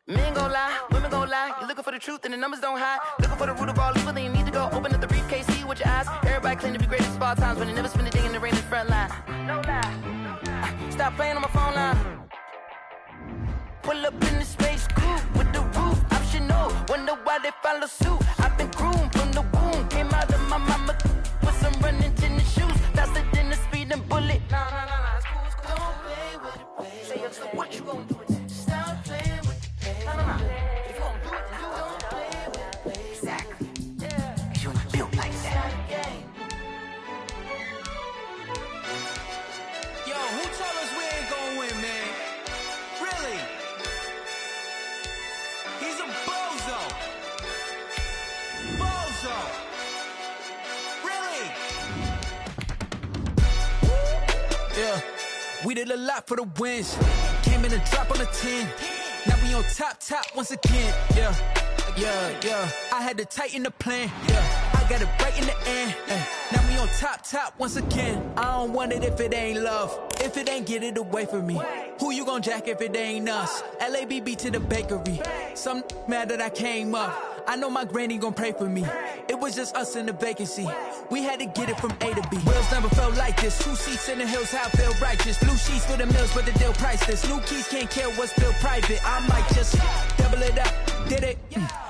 men gon' lie, women gon' lie. You're looking for the truth and the numbers don't hide. Looking for the root of all evil, then you need to go open up the briefcase, see with your eyes. Everybody claim to be greatest of all times, but they never spend a day in the rain in the front line. No lie. Stop playing on my phone line. Pull up in the space coupe with the roof optional. Wonder why they follow suit. I've been groomed from the womb. Came out of my mama with some running tennis shoes. Faster than the speeding bullet. Nah, it's cool, it's cool. Don't play with it, baby. Say, so what you gon' do? Stop playing with it, baby. Nah. If you gon' do it, then do it. Really? Yeah. We did a lot for the wins. Came in and drop on the 10. Now we on top once again. Yeah. I had to tighten the plan. Yeah. I got it right in the end. Now we on top once again. I don't want it if it ain't love. If it ain't, get it away from me. Who you gon' jack if it ain't us? LABB to the bakery. Some mad that I came up. I know my granny gon' pray for me. It was just us in the vacancy. We had to get it from A to B. Wheels never felt like this. 2 seats in the hills, how I feel righteous. Blue sheets for the mills, but the deal priceless. New keys can't kill what's still private. I might just double it up. Did it?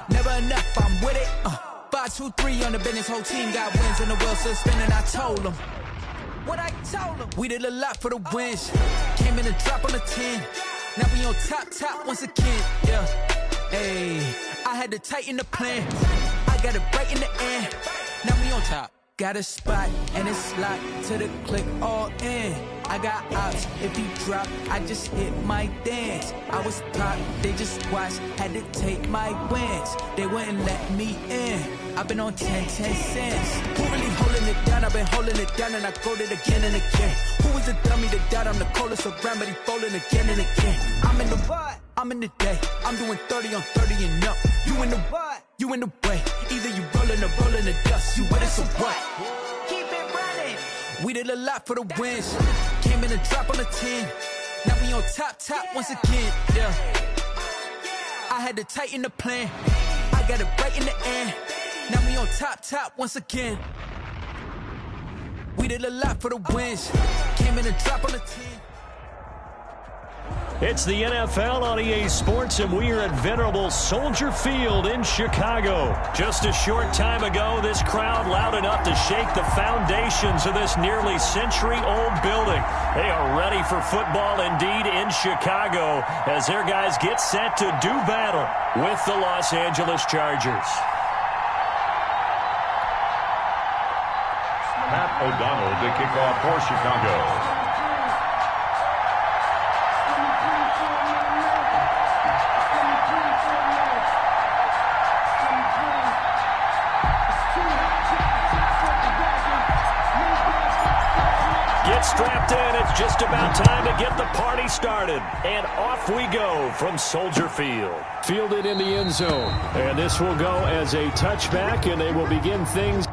Never enough, I'm with it. 5, 2, 3 on the business. Whole team got wins and the wheels still spinning. I told them. What I told them. We did a lot for the wins. Came in and drop on the 10. Now we on top once again. Yeah. Hey, I had to tighten the plan. I got it right in the end. Now we on top. Got a spot and it's locked to the click all in. I got ops, if he drop, I just hit my dance. I was top, they just watched, had to take my wins. They wouldn't let me in. I've been on 10 cents. Who really holding it down? I've been holding it down and I go it again and again. Who was the dummy that doubt I'm the coldest around, but he folding again and again. I'm in the what? I'm in the day. I'm doing 30 on 30 and up. You in the what? You in the way. Either you rolling or rolling the dust. You with us or what? Keep it running. We did a lot for the wins. Came in and drop on the 10. Now we on top once again. Yeah. I had to tighten the plan. I got it right in the end. Now we on top once again. We did a lot for the wins. Came in and drop on the 10. It's the NFL on EA Sports, and we are at venerable Soldier Field in Chicago. Just a short time ago, this crowd loud enough to shake the foundations of this nearly century-old building. They are ready for football indeed in Chicago as their guys get set to do battle with the Los Angeles Chargers. Pat O'Donnell to kick off for Chicago. Get strapped in. It's just about time to get the party started. And off we go from Soldier Field. Fielded in the end zone. And this will go as a touchback, and they will begin things.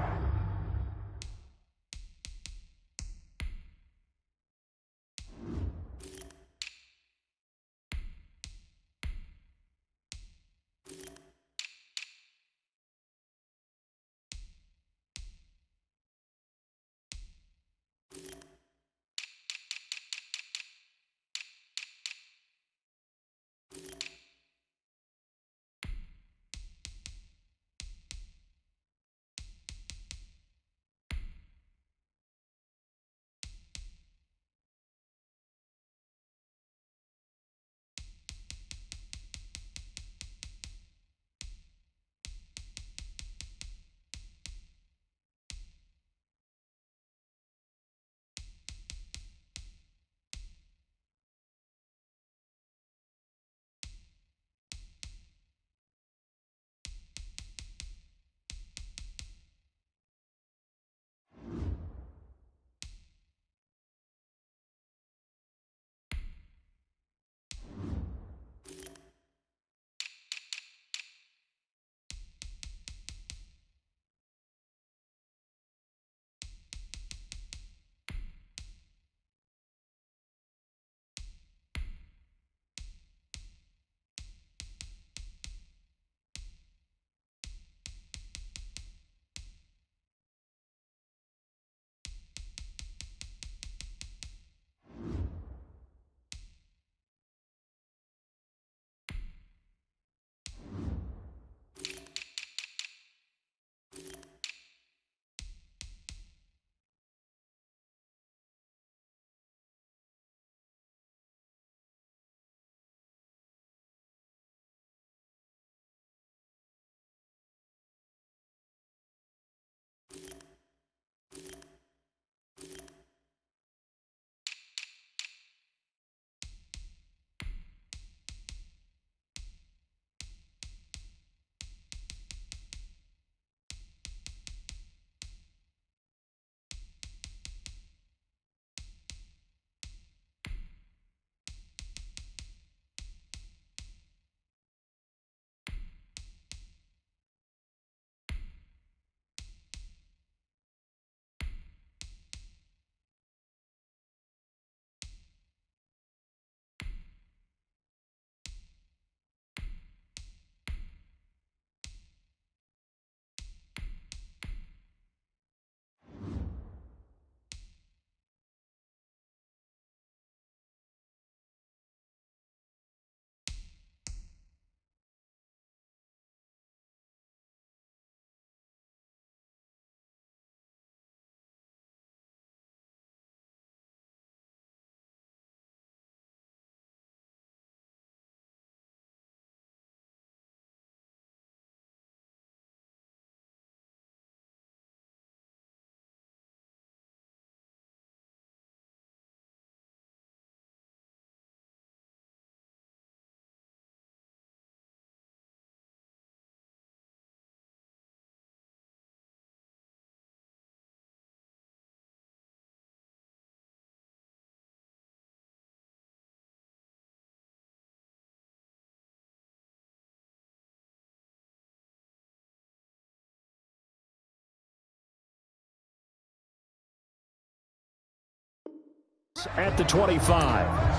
At the 25.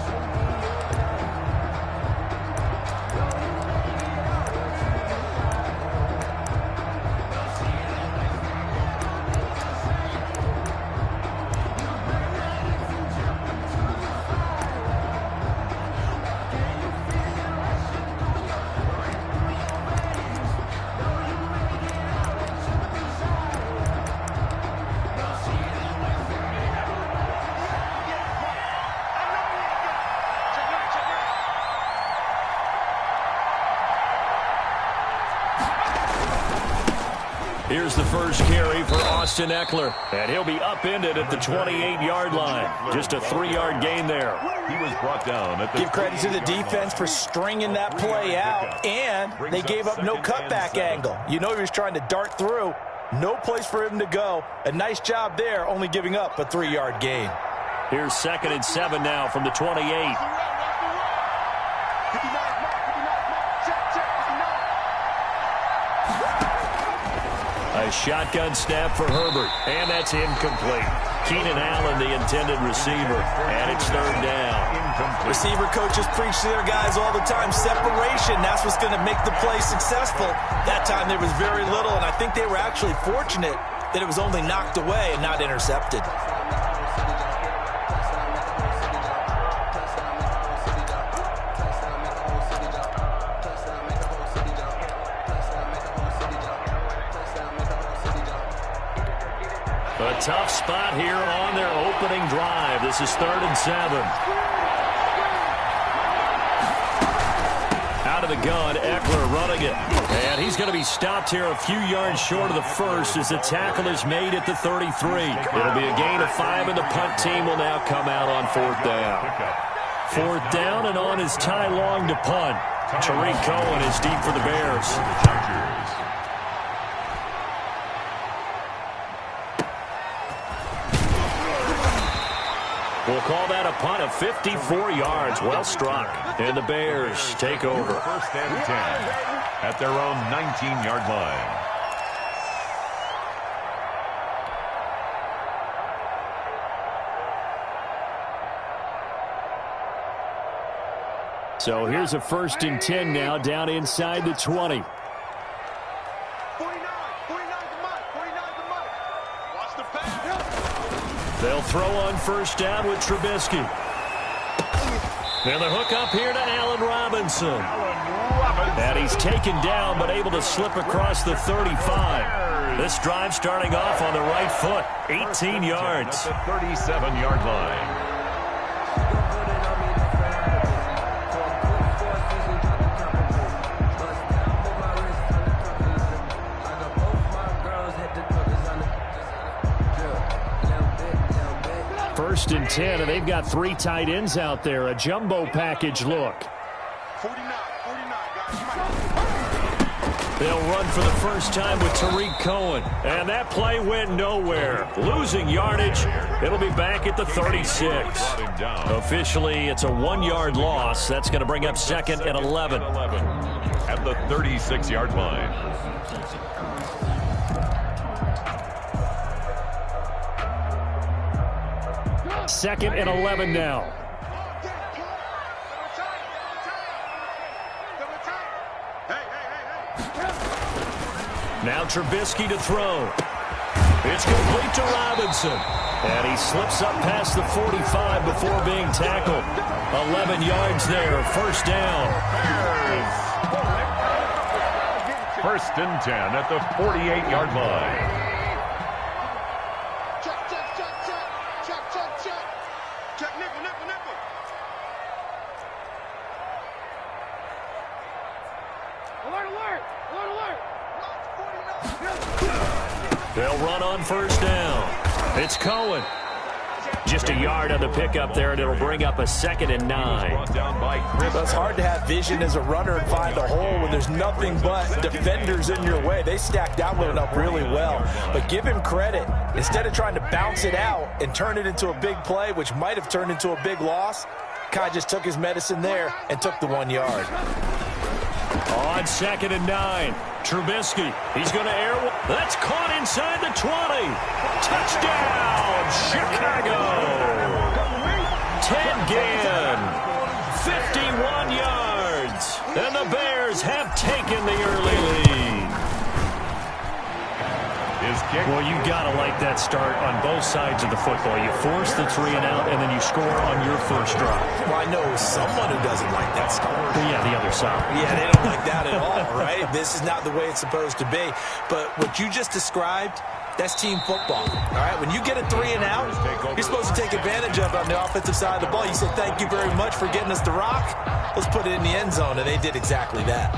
Here's the first carry for Austin Eckler, and he'll be upended at the 28-yard line. Just a 3-yard gain there. He was brought down at the Give credit to the defense for stringing that play out, and they gave up no cutback angle. You know he was trying to dart through. No place for him to go. A nice job there, only giving up a 3-yard gain. Here's 2nd and 7 now from the 28. A shotgun snap for Herbert, and that's incomplete. Keenan Allen, the intended receiver, and it's 3rd down. Receiver coaches preach to their guys all the time. Separation, that's what's going to make the play successful. That time there was very little, and I think they were actually fortunate that it was only knocked away and not intercepted. A tough spot here on their opening drive. This is 3rd and 7. Out of the gun, Eckler running it. And he's going to be stopped here a few yards short of the first as the tackle is made at the 33. It'll be a gain of 5, and the punt team will now come out on 4th down. 4th down, and on is Ty Long to punt. Tariq Cohen is deep for the Bears. We'll call that a punt of 54 yards. Well struck. And the Bears take over. 1st and 10 at their own 19-yard line. So here's a 1st and 10 now down inside the 20. 49 the mark. Watch the pass. They'll throw on 1st down with Trubisky. And the hook up here to Allen Robinson. And he's taken down but able to slip across the 35. This drive starting off on the right foot. 18 yards. At the 37-yard line. First and 10, and they've got 3 tight ends out there. A jumbo package look. 49, guys. They'll run for the first time with Tariq Cohen. And that play went nowhere. Losing yardage. It'll be back at the 36. Officially, it's a 1-yard loss. That's going to bring up 2nd and 11. At the 36-yard line. 2nd and 11 now. Now Trubisky to throw. It's complete to Robinson. And he slips up past the 45 before being tackled. 11 yards there. 1st down. 1st and 10 at the 48-yard line. They'll run on 1st down. It's Cohen. Just a yard on the pickup there, and it'll bring up a 2nd and 9. It's hard to have vision as a runner and find a hole when there's nothing but defenders in your way. They stacked that one up really well. But give him credit. Instead of trying to bounce it out and turn it into a big play, which might have turned into a big loss, Kai just took his medicine there and took the 1 yard. On 2nd and 9, Trubisky. He's going to air. That's caught inside the 20. Touchdown, Chicago. again. 51 yards. And the Bears have taken the early lead. Well, you got to like that start on both sides of the football. You force the 3 and out, and then you score on your first drive. Well, I know someone who doesn't like that start. Well, yeah, the other side. Yeah, they don't like that at all, right? This is not the way it's supposed to be. But what you just described, that's team football, all right? When you get a 3 and out, you're supposed to take advantage of it on the offensive side of the ball. You say, thank you very much for getting us the rock. Let's put it in the end zone, and they did exactly that.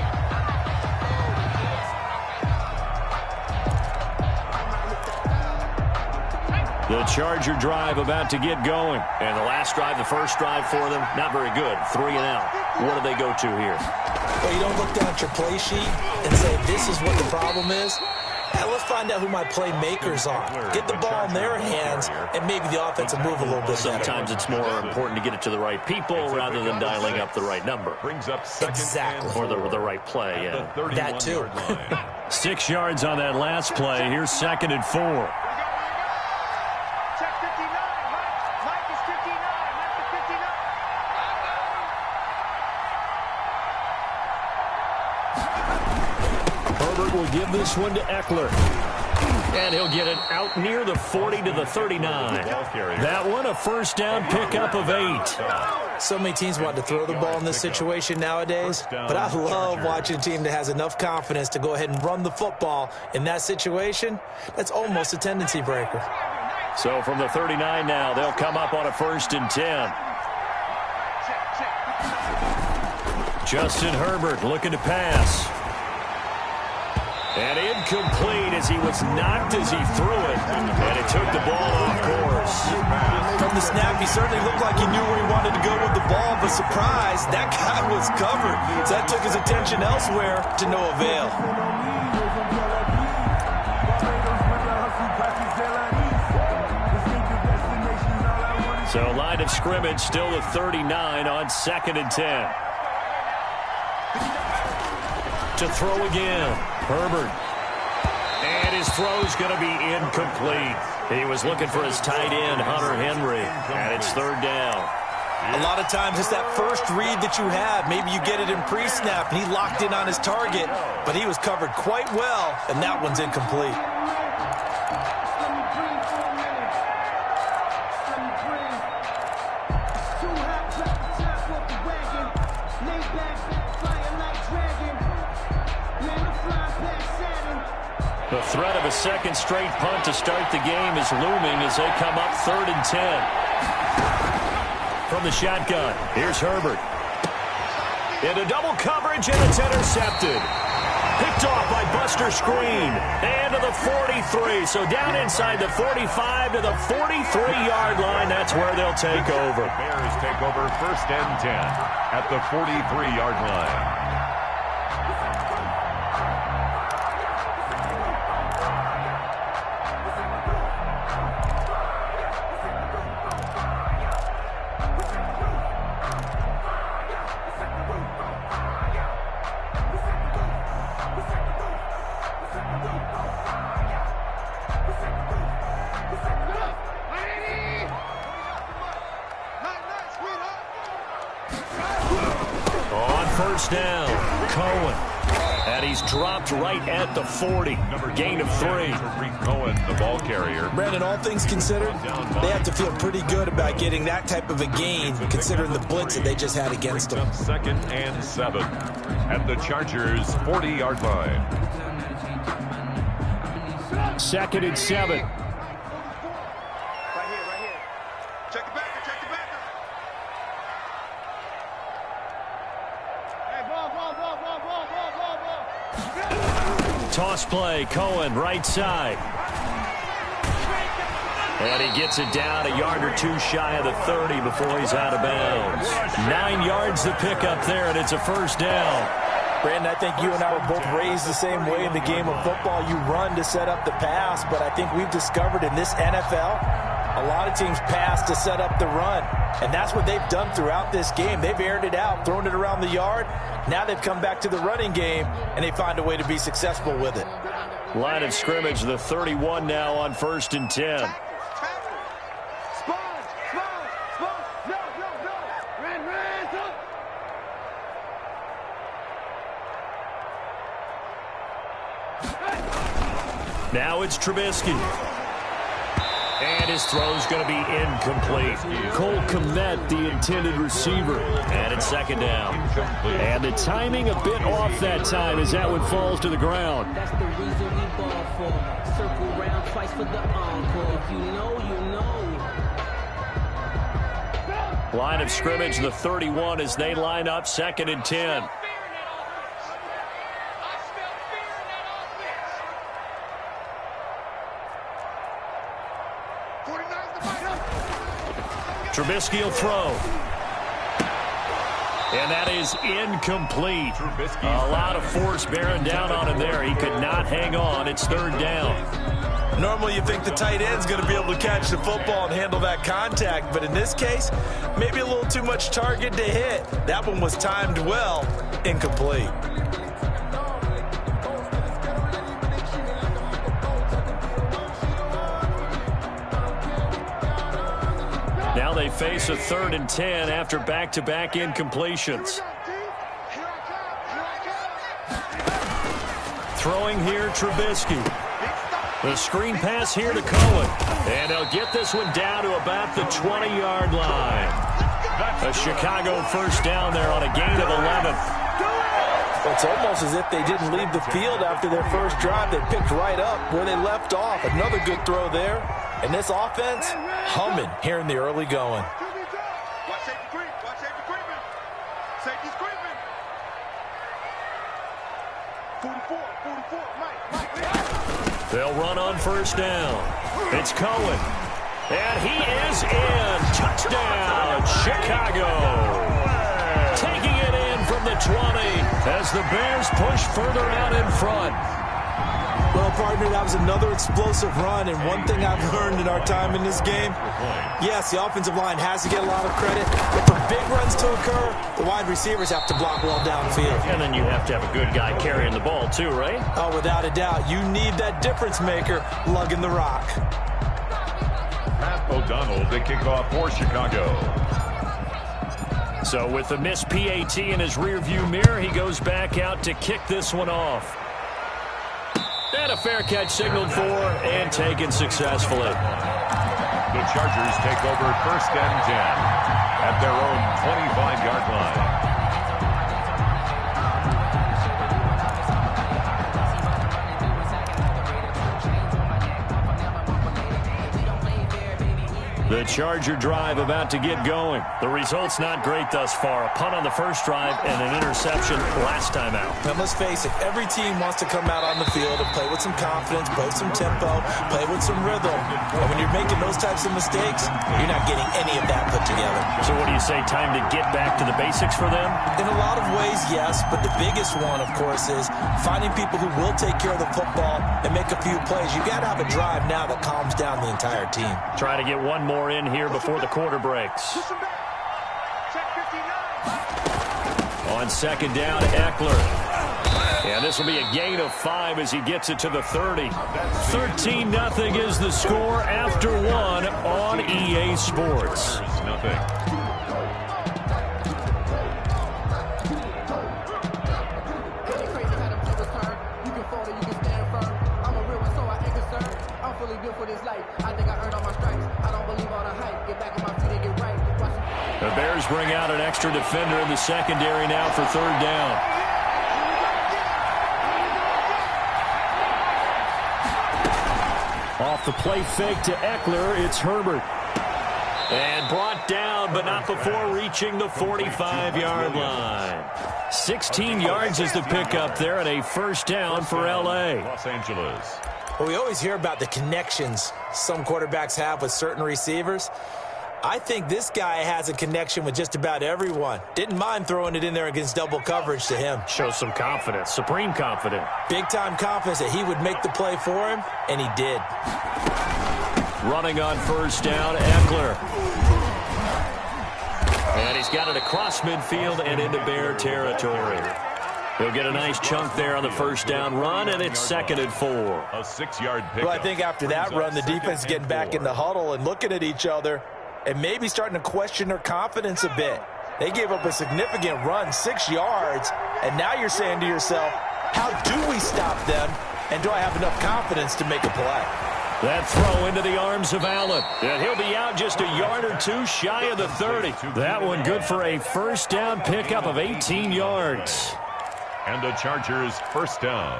The Charger drive about to get going. And the last drive, the first drive for them, not very good. 3 and out. What do they go to here? Well, you don't look down at your play sheet and say, this is what the problem is. Hey, let's find out who my playmakers are. Get the ball in their hands, and maybe the offense will move a little bit better. Sometimes it's more important to get it to the right people rather than dialing up the right number. Brings up Exactly. Or the right play, yeah. That too. 6 yards on that last play. Here's 2nd and 4. Check 59. Mike is 59. Mike is 59. Herbert will give this one to Eckler. And he'll get it out near the 40 to the 39. That one a first down pickup of 8. So many teams want to throw the ball in this situation nowadays, but I love watching a team that has enough confidence to go ahead and run the football. In that situation, that's almost a tendency breaker. So from the 39 now, they'll come up on a 1st and 10. Justin Herbert looking to pass. And incomplete as he was knocked as he threw it. And it took the ball off course. From the snap, he certainly looked like he knew where he wanted to go with the ball, but surprise, that guy was covered. So that took his attention elsewhere to no avail. So line of scrimmage still the 39 on 2nd and 10. To throw again. Herbert. And his throw's going to be incomplete. He was looking for his tight end, Hunter Henry. And it's 3rd down. A lot of times it's that first read that you have. Maybe you get it in pre-snap, and he locked in on his target, but he was covered quite well, and that one's incomplete. The threat of a second straight punt to start the game is looming as they come up 3rd and 10. From the shotgun, here's Herbert. Into double coverage, and it's intercepted. Picked off by Buster Screen. And to the 43. So down inside the 45 to the 43-yard line. That's where they'll take over. Bears take over 1st and 10 at the 43-yard line. Down, Cohen. And he's dropped right at the 40. Gain of 3. Tariq Cohen, the ball carrier. Brandon, all things considered, they have to feel pretty good about getting that type of a gain, considering the blitz that they just had against them. 2nd and 7 at the Chargers' 40-yard line. 2nd and 7. Right here. Check the backer. Check the backer. Hey, ball. Toss play, Cohen, right side. And he gets it down a yard or two shy of the 30 before he's out of bounds. 9 yards to pick up there, and it's a 1st down. Brandon, I think you and I were both raised the same way in the game of football. You run to set up the pass, but I think we've discovered in this NFL, a lot of teams pass to set up the run. And that's what they've done throughout this game. They've aired it out, thrown it around the yard. Now they've come back to the running game, and they find a way to be successful with it. Line of scrimmage, the 31 now on 1st and 10. Spawn. No. Now it's Trubisky. And his throw's going to be incomplete. Cole Kmet, the intended receiver. And it's second down. And the timing a bit off that time as that one falls to the ground. That's the reason we ball for. Circle round twice for the encore. If you know, you know. Line of scrimmage, the 31 as they line up, 2nd and 10. Trubisky will throw. And that is incomplete. A lot of force bearing down on him there. He could not hang on. It's 3rd down. Normally you think the tight end's going to be able to catch the football and handle that contact, but in this case, maybe a little too much target to hit. That one was timed well, incomplete. Now they face a 3rd and 10 after back-to-back incompletions. Throwing here, Trubisky. The screen pass here to Cohen. And they'll get this one down to about the 20-yard line. A Chicago first down there on a gain of 11. It's almost as if they didn't leave the field after their first drive. They picked right up where they left off. Another good throw there. And this offense, humming here in the early going. Watch safety creep. Watch safety creeping. Safety's creeping. 44, Mike. They'll run on first down. It's Cohen. And he is in. Touchdown, Chicago. Taking it in from the 20 as the Bears push further out in front. Well, partner, that was another explosive run, and one thing I've learned in our time in this game, yes, the offensive line has to get a lot of credit, but for big runs to occur, the wide receivers have to block well downfield. And then you have to have a good guy carrying the ball too, right? Oh, without a doubt. You need that difference maker lugging the rock. Pat O'Donnell to kick off for Chicago. So with the missed PAT in his rearview mirror, he goes back out to kick this one off. And a fair catch signaled for and taken successfully. The Chargers take over 1st and 10 at their own 25-yard line. The Charger drive about to get going. The result's not great thus far. A punt on the first drive and an interception last time out. And let's face it, every team wants to come out on the field and play with some confidence, play with some tempo, play with some rhythm. And when you're making those types of mistakes, you're not getting any of that put together. So what do you say, time to get back to the basics for them? In a lot of ways, yes, but the biggest one, of course, is finding people who will take care of the football and make a few plays. You got to have a drive now that calms down the entire team. Try to get one more in here before the quarter breaks. On 2nd down, Eckler. And this will be a gain of 5 as he gets it to the 30. 13-0 is the score after 1 on EA Sports. Nothing. The Bears bring out an extra defender in the secondary now for 3rd down. Off the play fake to Eckler, it's Herbert. And brought down, but not before reaching the 45-yard line. 16 yards is the pickup there, and a first down for L.A. Los Angeles. Well, we always hear about the connections some quarterbacks have with certain receivers. I think this guy has a connection with just about everyone. Didn't mind throwing it in there against double coverage to him. Shows some confidence, supreme confidence. Big-time confidence that he would make the play for him, and he did. Running on first down, Eckler. And he's got it across midfield and into Bear territory. He'll get a nice chunk there on the first down run, and it's 2nd and 4. A 6-yard pickup. Well, I think after that run, the defense is getting back in the huddle and looking at each other and maybe starting to question their confidence a bit. They gave up a significant run, 6 yards, and now you're saying to yourself, how do we stop them and do I have enough confidence to make a play? That throw into the arms of Allen. And he'll be out just a yard or two shy of the 30. That one good for a first down pickup of 18 yards. And the Chargers first down.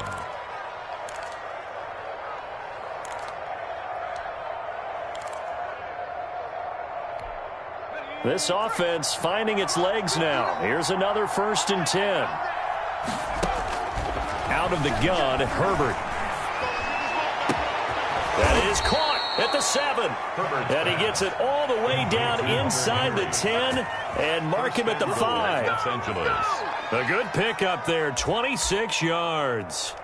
This offense finding its legs now. Here's another 1st and 10. Out of the gun, Herbert. That is caught at the 7. And he gets it all the way down inside the 10 and mark him at the 5. Los Angeles. A good pickup there, 26 yards.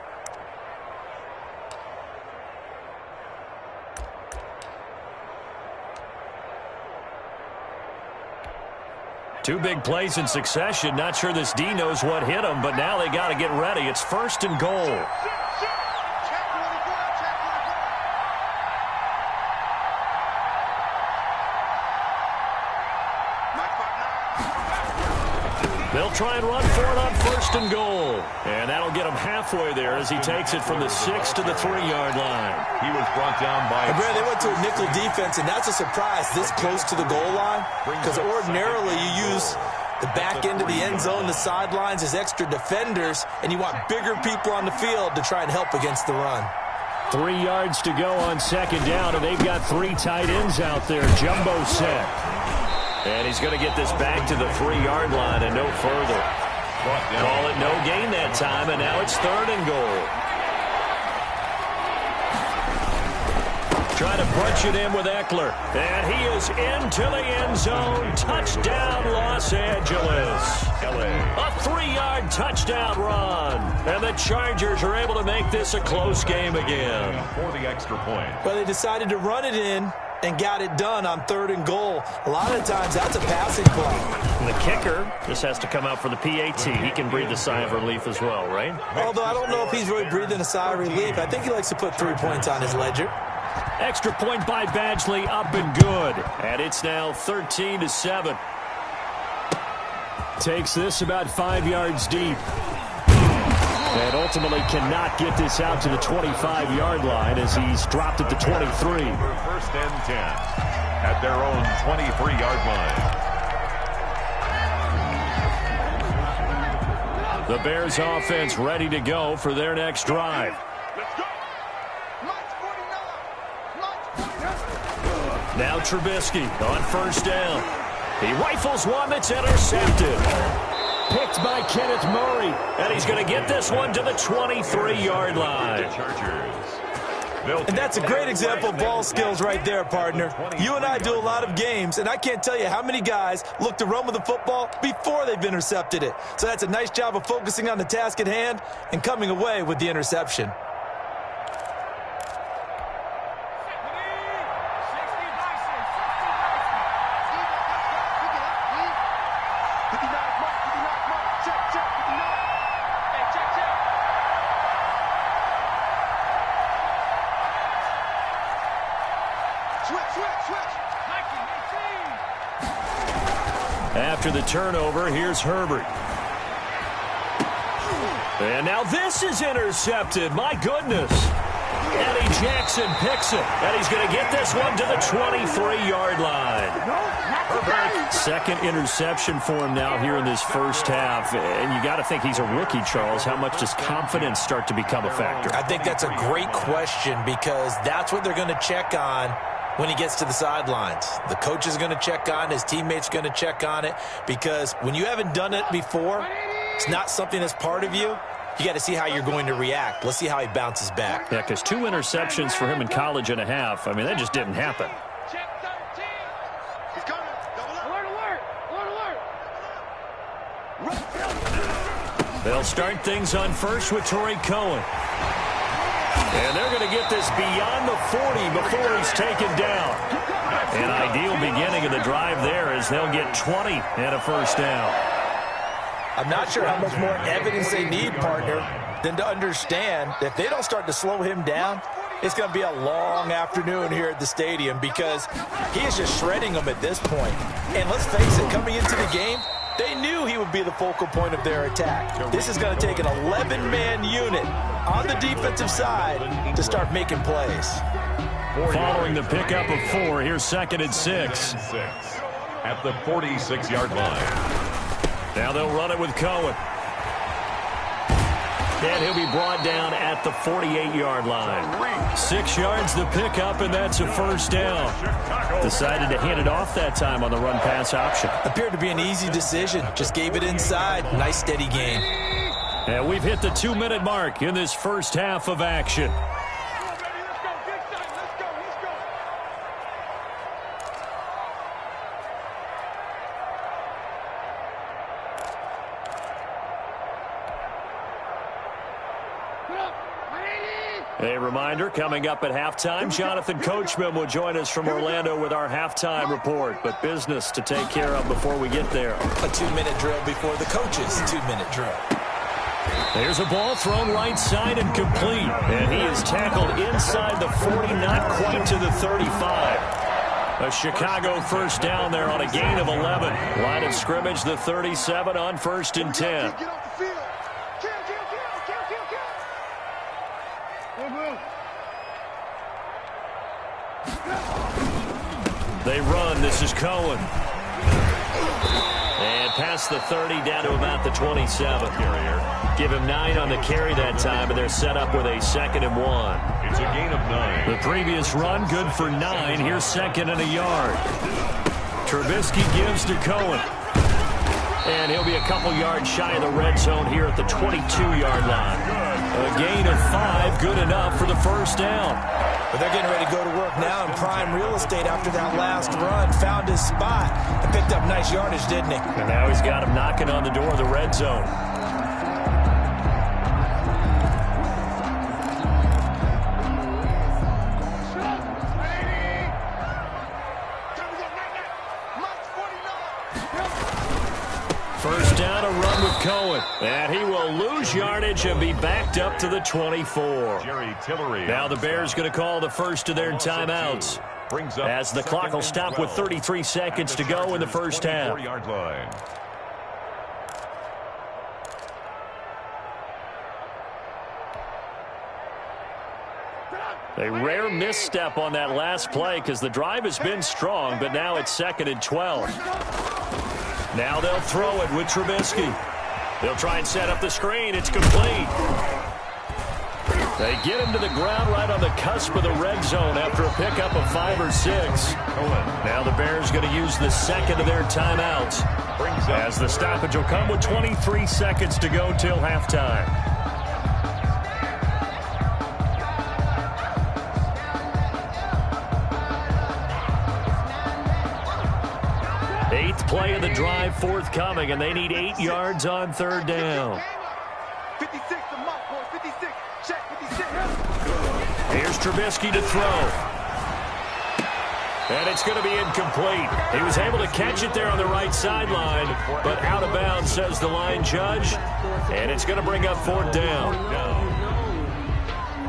Two big plays in succession. Not sure this D knows what hit him, but now they got to get ready. It's 1st and goal. They'll try and run for it on 1st and goal. And that'll get him halfway there as he takes it from the 6 to the 3-yard line. He was brought down by... And Brad, they went to a nickel defense, and that's a surprise this close to the goal line, because ordinarily you use the back end of the end zone, the sidelines as extra defenders, and you want bigger people on the field to try and help against the run. 3 yards to go on 2nd down, and they've got 3 tight ends out there. Jumbo set. And he's going to get this back to the 3-yard line and no further. Call it no gain that time, and now it's 3rd and goal. Trying to punch it in with Eckler. And he is into the end zone. Touchdown, Los Angeles. A 3-yard touchdown run. And the Chargers are able to make this a close game again. For the extra point. Well, they decided to run it in and got it done on 3rd and goal. A lot of times that's a passing play. And the kicker just has to come out for the PAT. He can breathe a sigh of relief as well, right? Although I don't know if he's really breathing a sigh of relief. I think he likes to put 3 points on his ledger. Extra point by Badgley, up and good. And it's now 13-7. Takes this about 5 yards deep. And ultimately cannot get this out to the 25-yard line as he's dropped at the 23. 1st and 10 at their own 23-yard line. The Bears offense ready to go for their next drive. Now Trubisky on 1st down. He rifles one that's intercepted. Picked by Kenneth Murray. And he's going to get this one to the 23-yard line. And that's a great example of ball skills right there, partner. You and I do a lot of games, and I can't tell you how many guys look to run with the football before they've intercepted it. So that's a nice job of focusing on the task at hand and coming away with the interception. After the turnover, here's Herbert. And now this is intercepted. My goodness. Eddie Jackson picks it. And he's going to get this one to the 23-yard line. Herbert, 2nd interception for him now here in this 1st half. And you got to think he's a rookie, Charles. How much does confidence start to become a factor? I think that's a great question because that's what they're going to check on when he gets to the sidelines. The coach is going to check on it. His teammates are going to check on it because when you haven't done it before, it's not something that's part of you. You got to see how you're going to react. Let's see how he bounces back. Yeah, because 2 interceptions for him in college and a half. I mean, that just didn't happen. He's coming. Alert, alert. Alert, alert. They'll start things on 1st with Torrey Cohen. And they're going to get this beyond the 40 before he's taken down. An ideal beginning of the drive there as they'll get 20 and a 1st down. I'm not sure how much more evidence they need, partner, than to understand that if they don't start to slow him down, it's going to be a long afternoon here at the stadium because he is just shredding them at this point. And let's face it, coming into the game, they knew he would be the focal point of their attack. This is going to take an 11-man unit on the defensive side to start making plays. Following the pickup of 4, here's 2nd and 6. At the 46-yard line. Now they'll run it with Cohen. And he'll be brought down at the 48-yard line. 6 yards the pickup, and that's a first down. Decided to hand it off that time on the run-pass option. Appeared to be an easy decision. Just gave it inside. Nice, steady gain. And we've hit the 2-minute mark in this first half of action. A reminder, coming up at halftime, Jonathan Coachman will join us from Orlando with our halftime report. But business to take care of before we get there. A 2-minute drill before the coach's 2-minute drill. There's a ball thrown right side and complete. And he is tackled inside the 40, not quite to the 35. A Chicago first down there on a gain of 11. Line of scrimmage, the 37 on 1st and 10. They run. This is Cohen. And past the 30 down to about the 27. Give him 9 on the carry that time, and they're set up with a 2nd and 1. It's a gain of 9. The previous run, good for 9. Here's 2nd and a yard. Trubisky gives to Cohen. And he'll be a couple yards shy of the red zone here at the 22-yard line. A gain of 5, good enough for the first down. But they're getting ready to go to work now in prime real estate after that last run. Found his spot and picked up nice yardage, didn't he? And now he's got him knocking on the door of the red zone. First down, a run with Cohen. And he will lose yardage and be backed up to the 24. Now the Bears going to call the first of their timeouts, as the clock will stop with 33 seconds to go in the first half. A rare misstep on that last play because the drive has been strong, but now it's 2nd and 12. Now they'll throw it with Trubisky. They'll try and set up the screen. It's complete. They get him to the ground right on the cusp of the red zone after a pickup of 5 or 6. Now the Bears going to use the 2nd of their timeouts, as the stoppage will come with 23 seconds to go till halftime. Eighth play of the drive forthcoming, and they need 8 yards on 3rd down. 56, the mark, boy. 56. Check 56. Here's Trubisky to throw. And it's going to be incomplete. He was able to catch it there on the right sideline, but out of bounds, says the line judge. And it's going to bring up 4th down.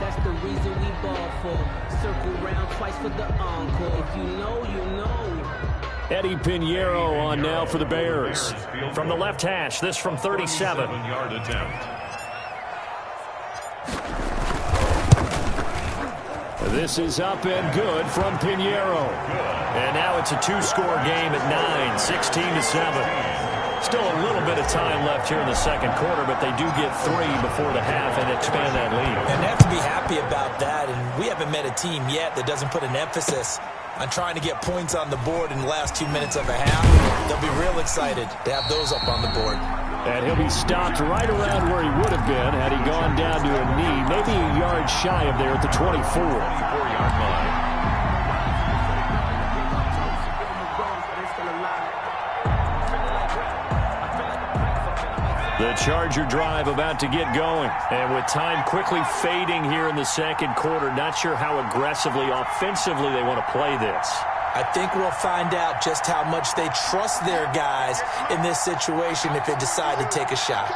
That's the reason we ball for. Circle round twice for the encore. If you know, you know. Eddie Pinheiro on now for the Bears. From the left hash, this from 37. This is up and good from Pinheiro. And now it's a 2-score game at 9, 16-7. Still a little bit of time left here in the 2nd quarter, but they do get 3 before the half and expand that lead. And they have to be happy about that, and we haven't met a team yet that doesn't put an emphasis on trying to get points on the board in the last 2 minutes of a half. They'll be real excited to have those up on the board. And he'll be stopped right around where he would have been had he gone down to a knee, maybe a yard shy of there at the 24-yard line. The Charger drive about to get going. And with time quickly fading here in the 2nd quarter, not sure how aggressively, offensively they want to play this. I think we'll find out just how much they trust their guys in this situation if they decide to take a shot.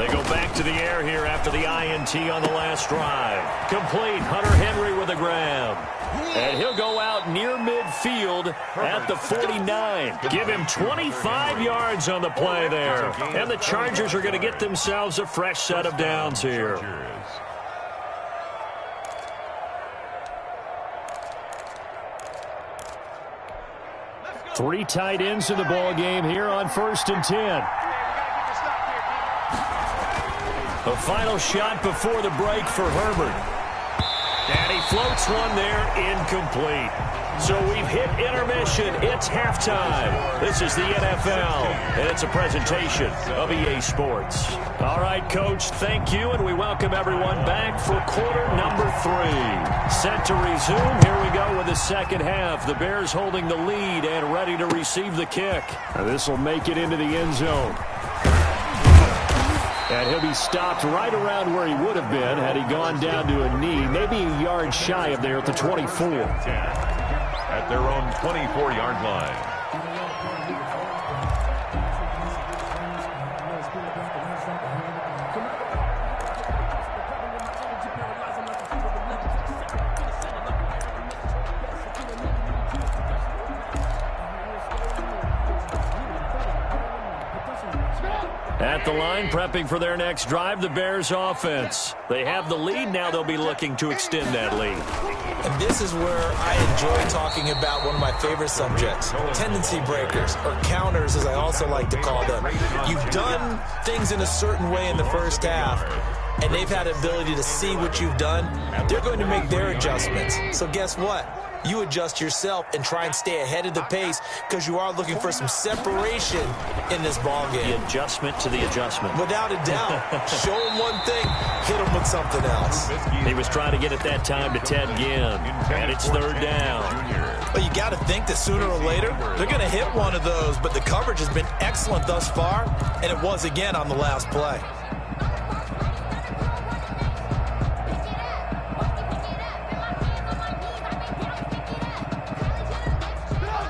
They go back to the air here after the INT on the last drive. Complete. Hunter Henry with a grab. And he'll go out near midfield at the 49. Give him 25 yards on the play there. And the Chargers are going to get themselves a fresh set of downs here. Three tight ends in the ball game here on 1st and 10. A final shot before the break for Herbert. And he floats one there, incomplete. So we've hit intermission. It's halftime. This is the NFL, and it's a presentation of EA Sports. All right, Coach, thank you, and we welcome everyone back for quarter number 3. Set to resume. Here we go with the second half. The Bears holding the lead and ready to receive the kick. This will make it into the end zone. And he'll be stopped right around where he would have been had he gone down to a knee, maybe a yard shy of there at the 24. At their own 24-yard line. At the line, prepping for their next drive, the Bears offense. They have the lead. Now they'll be looking to extend that lead. And this is where I enjoy talking about one of my favorite subjects, tendency breakers, or counters as I also like to call them. You've done things in a certain way in the first half, and they've had the ability to see what you've done. They're going to make their adjustments. So guess what? You adjust yourself and try and stay ahead of the pace because you are looking for some separation in this ball game. The adjustment to the adjustment. Without a doubt. Show them one thing, hit them with something else. He was trying to get it that time to Ted Ginn, and it's 3rd down. But you got to think that sooner or later, they're going to hit one of those, but the coverage has been excellent thus far, and it was again on the last play.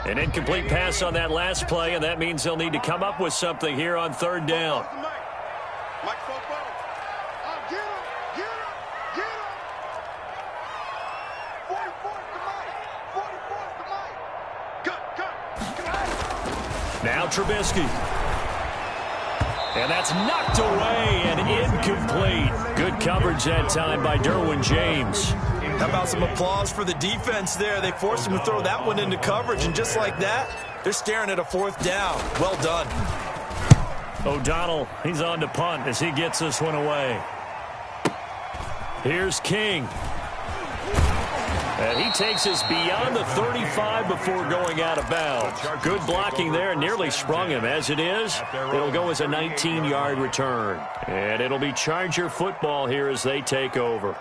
An incomplete pass on that last play, and that means they'll need to come up with something here on 3rd down. Now Trubisky. And that's knocked away and incomplete. Good coverage that time by Derwin James. How about some applause for the defense there? They forced him to throw that one into coverage, and just like that, they're staring at a 4th down. Well done. O'Donnell, he's on to punt as he gets this one away. Here's King. And he takes us beyond the 35 before going out of bounds. Good blocking there, nearly sprung him. As it is, it'll go as a 19-yard return. And it'll be Charger football here as they take over.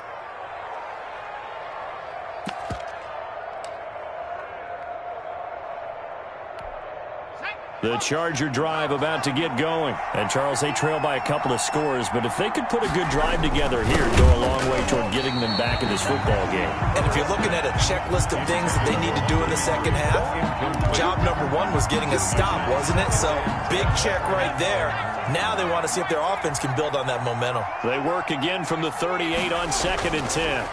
The Charger drive about to get going. And, Charles, they trail by a couple of scores, but if they could put a good drive together here, it'd go a long way toward getting them back in this football game. And if you're looking at a checklist of things that they need to do in the second half, job number 1 was getting a stop, wasn't it? So, big check right there. Now they want to see if their offense can build on that momentum. They work again from the 38 on 2nd and 10.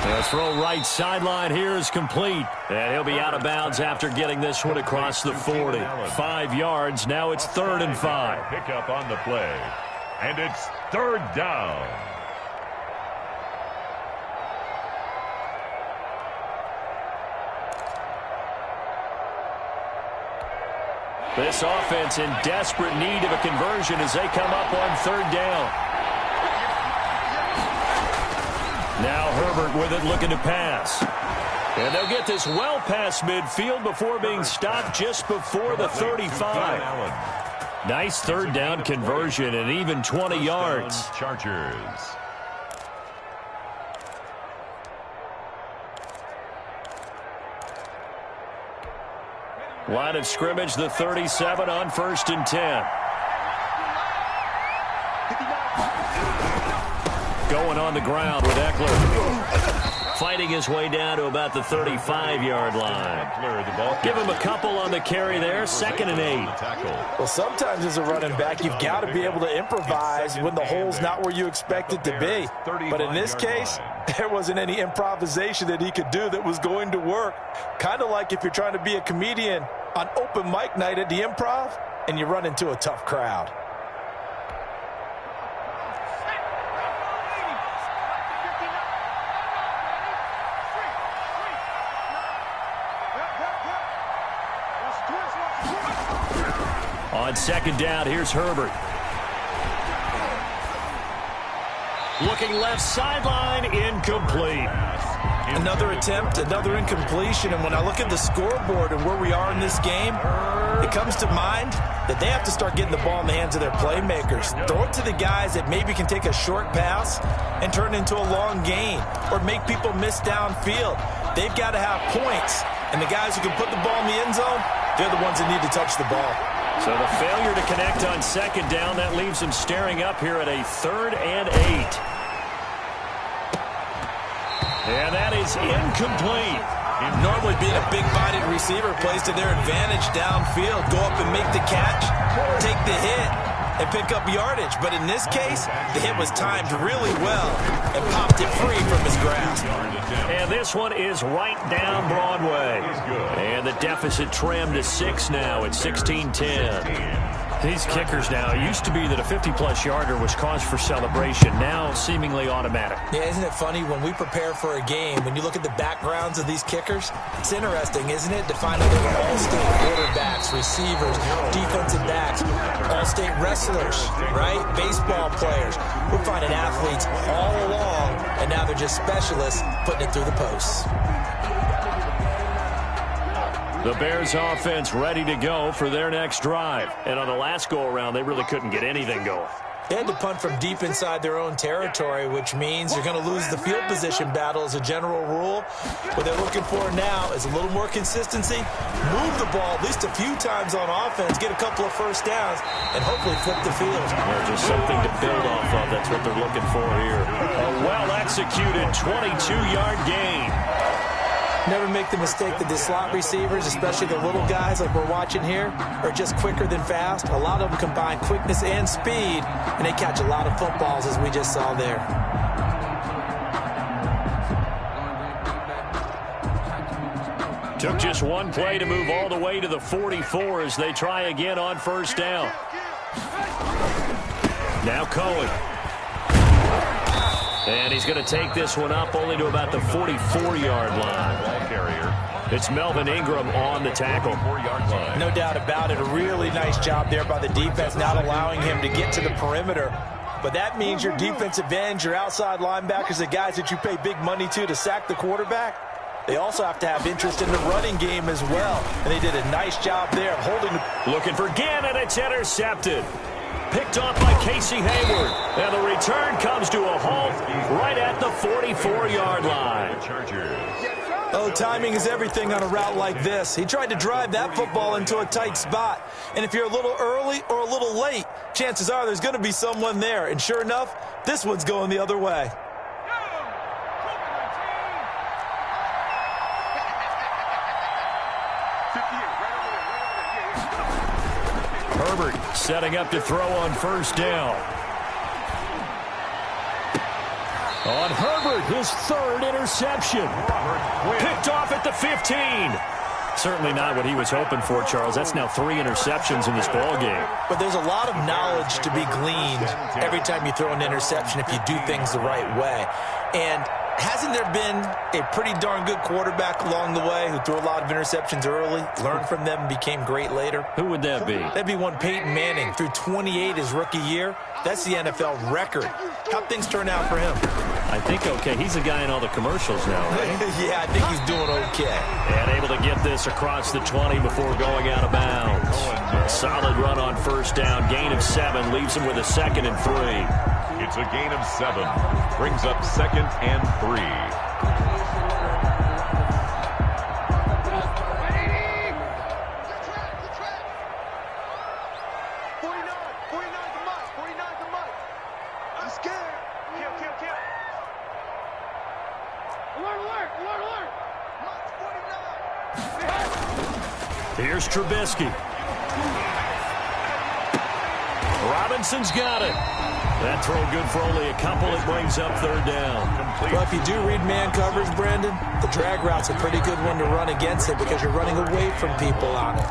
The throw right sideline here is complete. And he'll be out of bounds after getting this one across the 40. 5 yards. Now it's 3rd and 5. Pick up on the play. And it's 3rd down. This offense in desperate need of a conversion as they come up on 3rd down. Now Herbert with it, looking to pass. And they'll get this well past midfield before being stopped just before the 35. Nice 3rd down conversion and even 20 yards. Chargers. Line of scrimmage, the 37 on 1st and 10. Going on the ground with Eckler. fighting his way down to about the 35-yard line. Give him a couple on the carry there, 2nd and 8. Well, sometimes as a running back, you've got to be able to improvise when the hole's not where you expect it to be. But in this case, there wasn't any improvisation that he could do that was going to work. Kind of like if you're trying to be a comedian on open mic night at the Improv and you run into a tough crowd. On 2nd down, here's Herbert. Looking left sideline, incomplete. Another attempt, another incompletion, and when I look at the scoreboard and where we are in this game, it comes to mind that they have to start getting the ball in the hands of their playmakers. Throw it to the guys that maybe can take a short pass and turn it into a long gain or make people miss downfield. They've got to have points, and the guys who can put the ball in the end zone, they're the ones that need to touch the ball. So the failure to connect on 2nd down, that leaves him staring up here at a 3rd and 8. And that is incomplete. Normally being a big-bodied receiver plays to their advantage downfield. Go up and make the catch, take the hit, and pick up yardage. But in this case, the hit was timed really well and popped it free from his grasp. And this one is right down Broadway. And the deficit trimmed to 6 now at 16-10. These kickers now, it used to be that a 50-plus yarder was cause for celebration. Now seemingly automatic. Yeah, isn't it funny when we prepare for a game, when you look at the backgrounds of these kickers, it's interesting, isn't it, to find out they were all-state quarterbacks, receivers, defensive backs, all-state wrestlers, right? Baseball players. We're finding athletes all along, and now they're just specialists putting it through the posts. The Bears offense ready to go for their next drive. And on the last go-around, they really couldn't get anything going. They had to punt from deep inside their own territory, which means you're going to lose the field position battle as a general rule. What they're looking for now is a little more consistency, move the ball at least a few times on offense, get a couple of first downs, and hopefully flip the field. Yeah, just something to build off of. That's what they're looking for here. A well-executed 22-yard gain. Never make the mistake that the slot receivers, especially the little guys like we're watching here, are just quicker than fast. A lot of them combine quickness and speed, and they catch a lot of footballs, as we just saw there. Took just one play to move all the way to the 44 as they try again on 1st down. Now Cohen. And he's going to take this one up only to about the 44-yard line. Ball carrier. It's Melvin Ingram on the tackle. 4-yard line. No doubt about it. A really nice job there by the defense, not allowing him to get to the perimeter. But that means your defensive ends, your outside linebackers, the guys that you pay big money to sack the quarterback, they also have to have interest in the running game as well. And they did a nice job there of holding the... Looking for Gannon. It's intercepted. Picked off by Casey Hayward. And the return comes to a halt right at the 44-yard line. Oh, timing is everything on a route like this. He tried to drive that football into a tight spot. And if you're a little early or a little late, chances are there's going to be someone there. And sure enough, this one's going the other way. Herbert setting up to throw on 1st down. On Herbert, his 3rd interception. Picked off at the 15. Certainly not what he was hoping for, Charles. That's now 3 interceptions in this ball game. But there's a lot of knowledge to be gleaned every time you throw an interception if you do things the right way. And hasn't there been a pretty darn good quarterback along the way who threw a lot of interceptions early, learned from them, and became great later? Who would that be? That'd be one Peyton Manning. Threw 28 his rookie year. That's the NFL record. How'd things turn out for him? I think okay. He's the guy in all the commercials now, right? Yeah, I think he's doing okay. And able to get this across the 20 before going out of bounds. Solid run on 1st down. Gain of 7 leaves him with a 2nd and 3. It's a gain of 7. Brings up 2nd and 3. Alert, alert, alert, alert. Mark 49. Here's Trubisky. Robinson's got it. That throw good for only a couple. It brings up third down. Well, if you do read man coverage, Brandon, the drag route's a pretty good one to run against it because you're running away from people on it.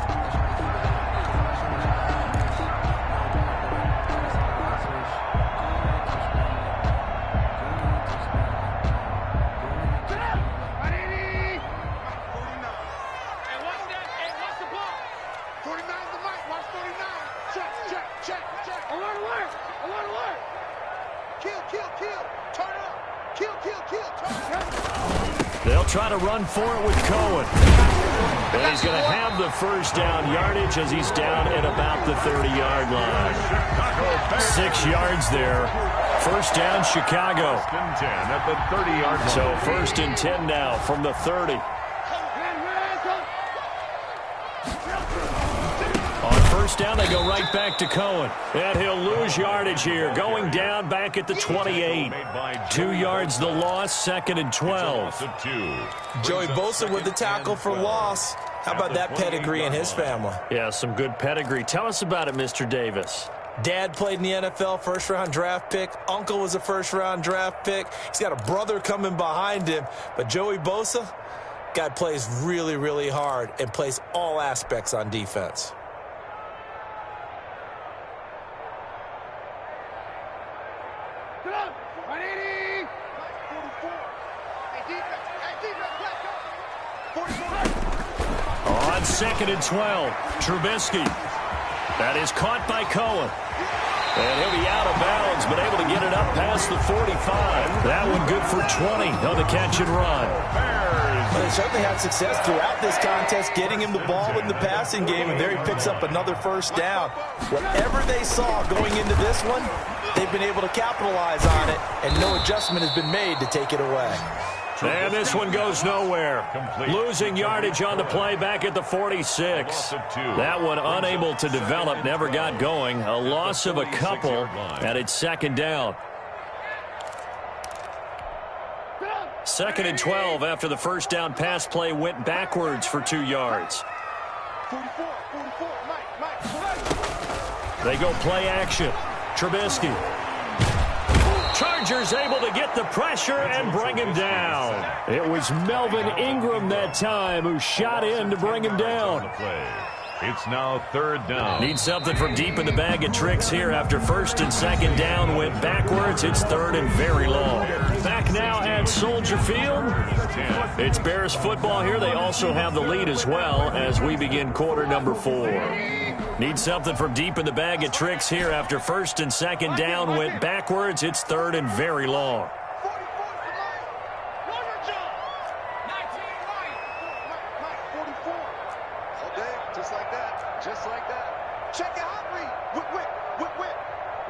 They'll try to run for it with Cohen. And he's going to have the first down yardage as he's down at about the 30-yard line. 6 yards there. First down, Chicago. First and 10 at the 30-yard line. So first and 10 now from the 30. On first down, they go right back to Cohen. And he'll lose yardage here. Going down back at the 28. 2 yards the loss, second and 12. Joey Bosa with the tackle for loss. How about that pedigree in his family? Yeah, some good pedigree. Tell us about it, Mr. Davis. Dad played in the NFL, first-round draft pick. Uncle was a first-round draft pick. He's got a brother coming behind him. But Joey Bosa, guy plays really, really hard and plays all aspects on defense. On second and 12, Trubisky. That is caught by Cohen. And he'll be out of bounds, but able to get it up past the 45. That one good for 20 on the catch and run. But they certainly had success throughout this contest, getting him the ball in the passing game, and there he picks up another first down. Whatever they saw going into this one, they've been able to capitalize on it, and no adjustment has been made to take it away. And this one goes nowhere. Losing yardage on the play back at the 46. That one unable to develop, never got going. A loss of a couple, and it's second down. Second and 12 after the first down pass play went backwards for 2 yards. They go play action. Trubisky. Chargers able to get the pressure and bring him down. It was Melvin Ingram that time who shot in to bring him down. It's now third down. Need something from deep in the bag of tricks here after first and second down went backwards. It's third and very long. Back now at Soldier Field. It's Bears football here. They also have the lead as well as we begin quarter number 4. Need something from deep in the bag of tricks here after first and second down went backwards. It's third and very long. Just like that. Check it out, Reed. Whip.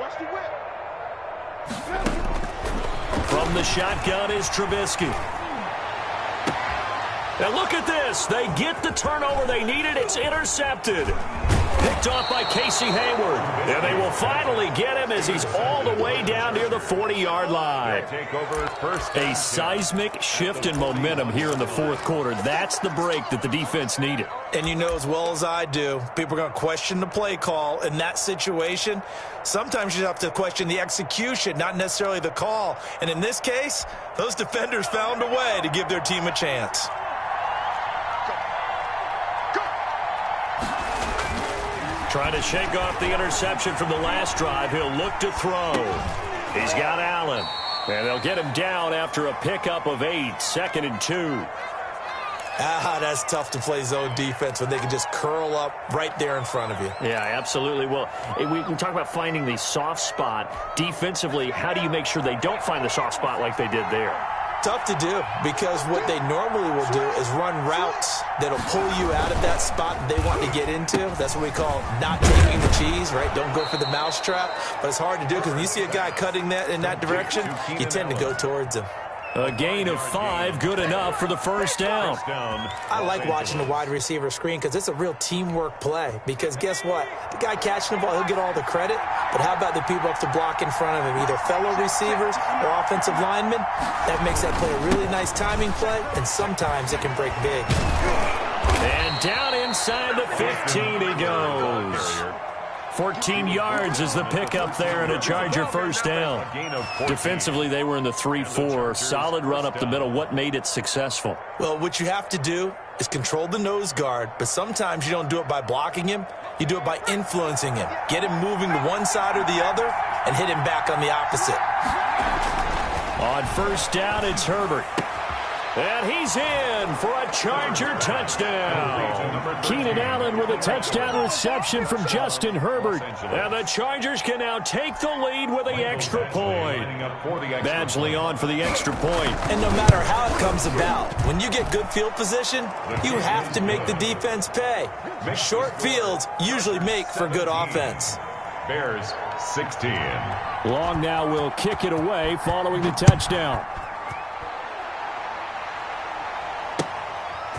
Watch the whip. From the shotgun is Trubisky. And look at this. They get the turnover they needed. It's intercepted. Picked off by Casey Hayward. And they will finally get him as he's all the way down near the 40-yard line. A seismic shift in momentum here in the fourth quarter. That's the break that the defense needed. And you know as well as I do, people are going to question the play call in that situation. Sometimes you have to question the execution, not necessarily the call. And in this case, those defenders found a way to give their team a chance. Trying to shake off the interception from the last drive. He'll look to throw. He's got Allen. And they'll get him down after a pickup of 8. Second and 2. That's tough to play zone defense when they can just curl up right there in front of you. Yeah, absolutely. Well, we talk about finding the soft spot. Defensively, how do you make sure they don't find the soft spot like they did there? Tough to do because what they normally will do is run routes that'll pull you out of that spot they want to get into. That's what we call not taking the cheese, right? Don't go for the mousetrap. But it's hard to do because when you see a guy cutting that in that direction, you tend to go towards him. A gain of 5, good enough for the first down. I like watching the wide receiver screen because it's a real teamwork play. Because guess what? The guy catching the ball, he'll get all the credit. But how about the people up to block in front of him, either fellow receivers or offensive linemen? That makes that play a really nice timing play, and sometimes it can break big. And down inside the 15 he goes. 14 yards is the pickup there and a Charger first down. Defensively, they were in the 3-4. Solid run up the middle. What made it successful? Well, what you have to do is control the nose guard, but sometimes you don't do it by blocking him. You do it by influencing him. Get him moving to one side or the other and hit him back on the opposite. On first down, it's Herbert. And he's in for a Charger touchdown. Keenan Allen with a touchdown reception from Justin Herbert. And the Chargers can now take the lead with the extra point. Badgley on for the extra point. And no matter how it comes about, when you get good field position, you have to make the defense pay. Short fields usually make for good offense. Bears 16. Long now will kick it away following the touchdown.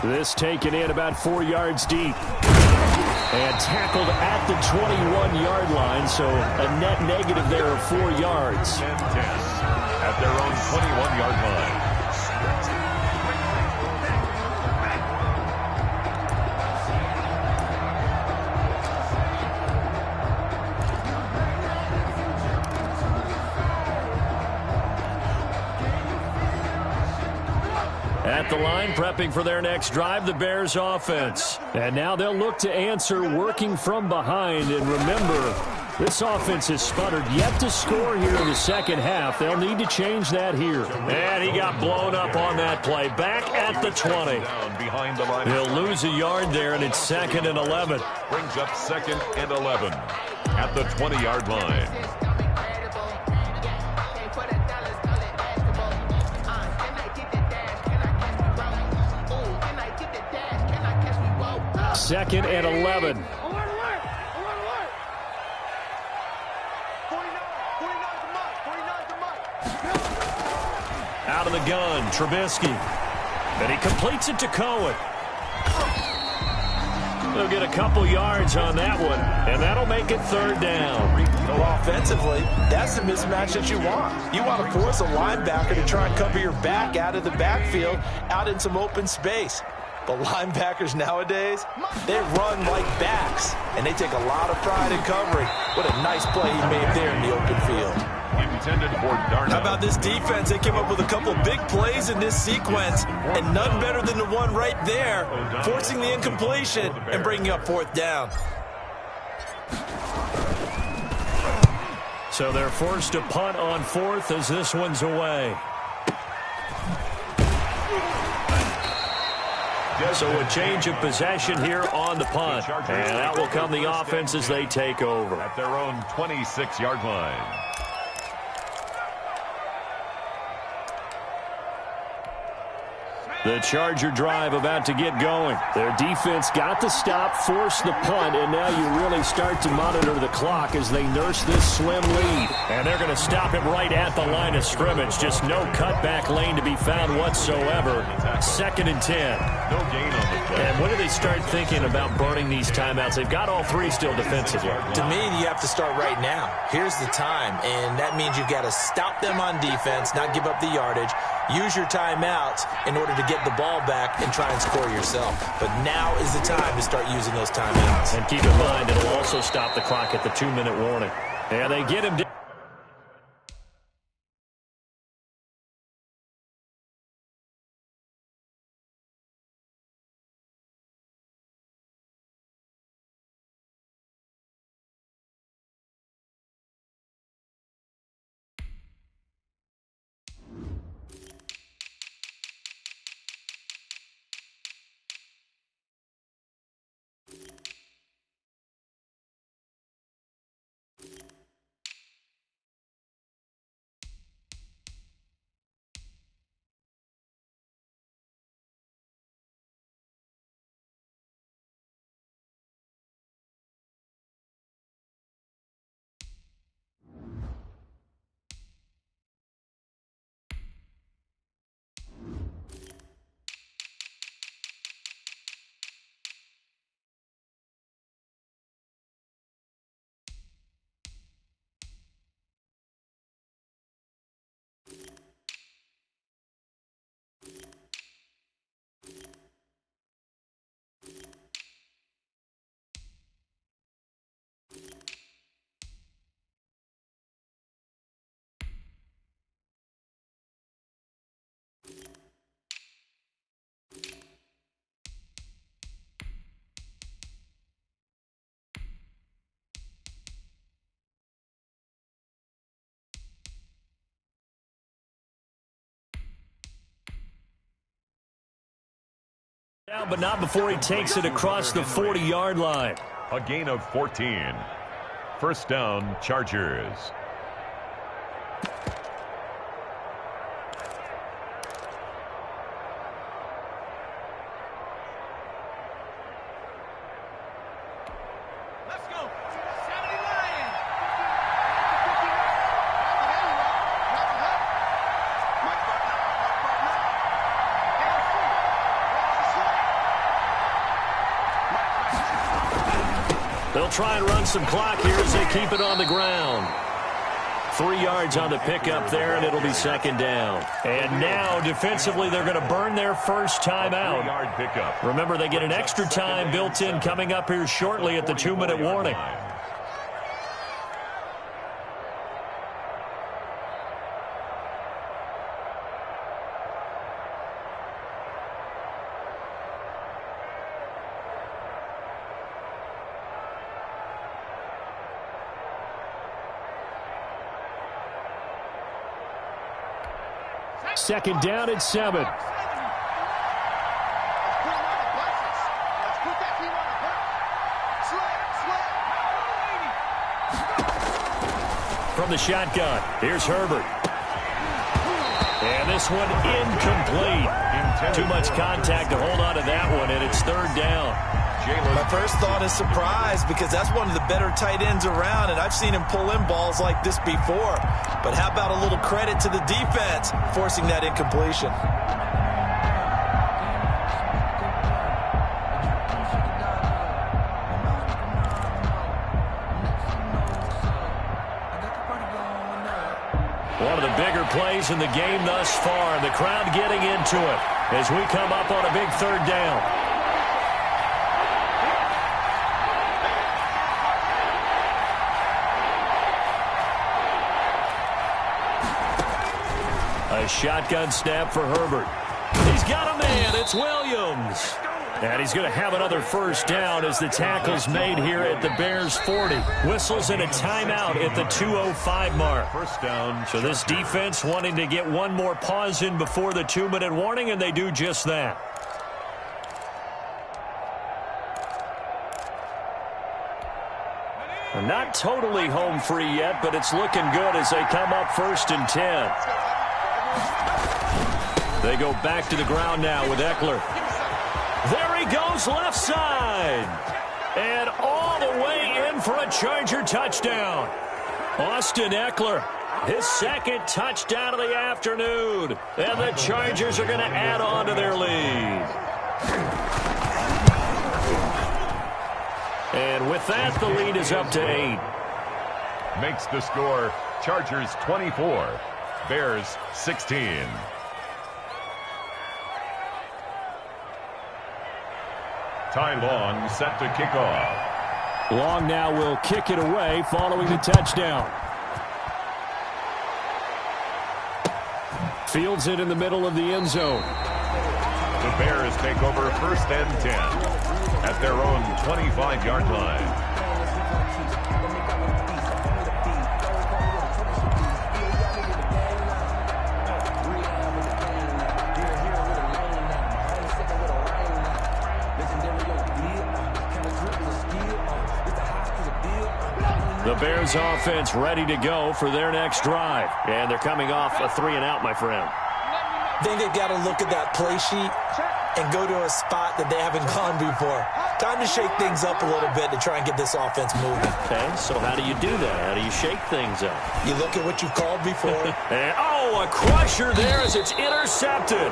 This taken in about 4 yards deep. And tackled at the 21-yard line, so a net negative there of 4 yards. 10-10 at their own 21-yard line. At the line, prepping for their next drive, the Bears offense. And now they'll look to answer working from behind. And remember, this offense has sputtered yet to score here in the second half. They'll need to change that here. And he got blown up on that play. Back at the 20. He'll lose a yard there, and it's 2nd and 11. Brings up 2nd and 11 at the 20-yard line. Second and 11. Alert, alert! Alert, alert! 49's the mark. 49's the mark. Out of the gun, Trubisky. And he completes it to Cohen. They'll get a couple yards on that one, and that'll make it 3rd down. Well, offensively, that's the mismatch that you want. You want to force a linebacker to try and cover your back out of the backfield, out in some open space. But linebackers nowadays, they run like backs, and they take a lot of pride in covering. What a nice play he made there in the open field. Intended for Darnell. How about this defense? They came up with a couple big plays in this sequence, and none better than the one right there, forcing the incompletion and bringing up 4th down. So they're forced to punt on 4th as this one's away. So a change of possession here on the punt. And out will come the offense as they take over. At their own 26-yard line. The Charger drive about to get going. Their defense got the stop, forced the punt, and now you really start to monitor the clock as they nurse this slim lead. And they're going to stop him right at the line of scrimmage. Just no cutback lane to be found whatsoever. 2nd and 10. No gain on the play. And when do they start thinking about burning these timeouts? They've got all 3 still defensively. To me, you have to start right now. Here's the time, and that means you've got to stop them on defense, not give up the yardage. Use your timeouts in order to get the ball back and try and score yourself. But now is the time to start using those timeouts. And keep in mind, it'll also stop the clock at the 2-minute warning. And they get him down. But not before he takes it across the 40-yard line. A gain of 14. First down, Chargers. Let's go. Saturday Lion. They'll try and run some clock here as they keep it on the ground. 3 yards on the pickup there, and it'll be second down. And now, defensively, they're going to burn their first timeout. 3-yard pickup. Remember, they get an extra time built in coming up here shortly at the 2-minute warning. Second down at 7. Let's put him on the buses. Let's put that team on the bus. Slip. From the shotgun, here's Herbert. And this one incomplete. Too much contact to hold on to that one, and it's third down. My first thought is surprise because that's one of the better tight ends around, and I've seen him pull in balls like this before. But how about a little credit to the defense forcing that incompletion? One of the bigger plays in the game thus far. The crowd getting into it as we come up on a big third down. A shotgun snap for Herbert. He's got a man. It's Williams. And he's going to have another first down as the tackle's made here at the Bears 40. Whistles in a timeout at the 2:05 mark. First down. So this defense wanting to get one more pause in before the 2-minute warning, and they do just that. Not totally home free yet, but it's looking good as they come up 1st and 10. They go back to the ground now with Eckler. There he goes left side. And all the way in for a Charger touchdown. Austin Eckler, his second touchdown of the afternoon. And the Chargers are going to add on to their lead. And with that, the lead is up to 8. Makes the score Chargers 24, Bears 16. Ty Long set to kick off. Long now will kick it away following the touchdown. Fields it in the middle of the end zone. The Bears take over 1st and 10 at their own 25-yard line. The Bears offense ready to go for their next drive. And thee coming off a 3-and-out, my friend. I think they've got to look at that play sheet and go to a spot that they haven't gone before. Time to shake things up a little bit to try and get this offense moving. Okay, so how do you do that? How do you shake things up? You look at what you've called before. And, oh, a crusher there as it's intercepted.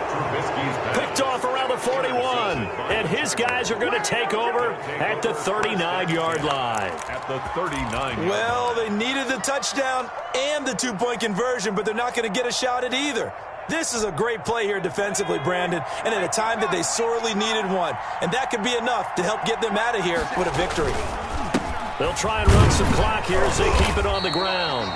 Picked off around the 41. And his guys are going to take over at the 39-yard line. At the 39. Well, they needed the touchdown and the 2-point conversion, but they're not going to get a shot at either. This is a great play here defensively, Brandon, and at a time that they sorely needed one. And that could be enough to help get them out of here with a victory. They'll try and run some clock here as they keep it on the ground.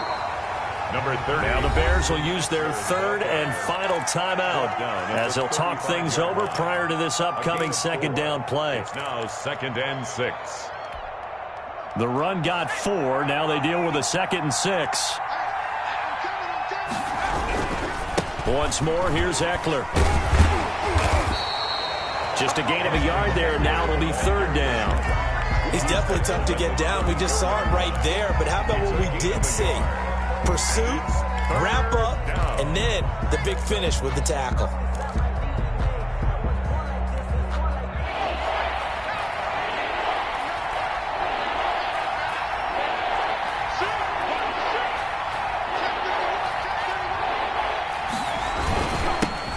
Number 30. Now the Bears will use their third and final timeout as they'll talk things over prior to this upcoming second down play. It's now 2nd and 6. The run got 4. Now they deal with a 2nd and 6. Once more, here's Eckler. Just a gain of a yard there. Now it'll be third down. He's definitely tough to get down. We just saw it right there. But how about what we did see? Pursuit, wrap up, and then the big finish with the tackle.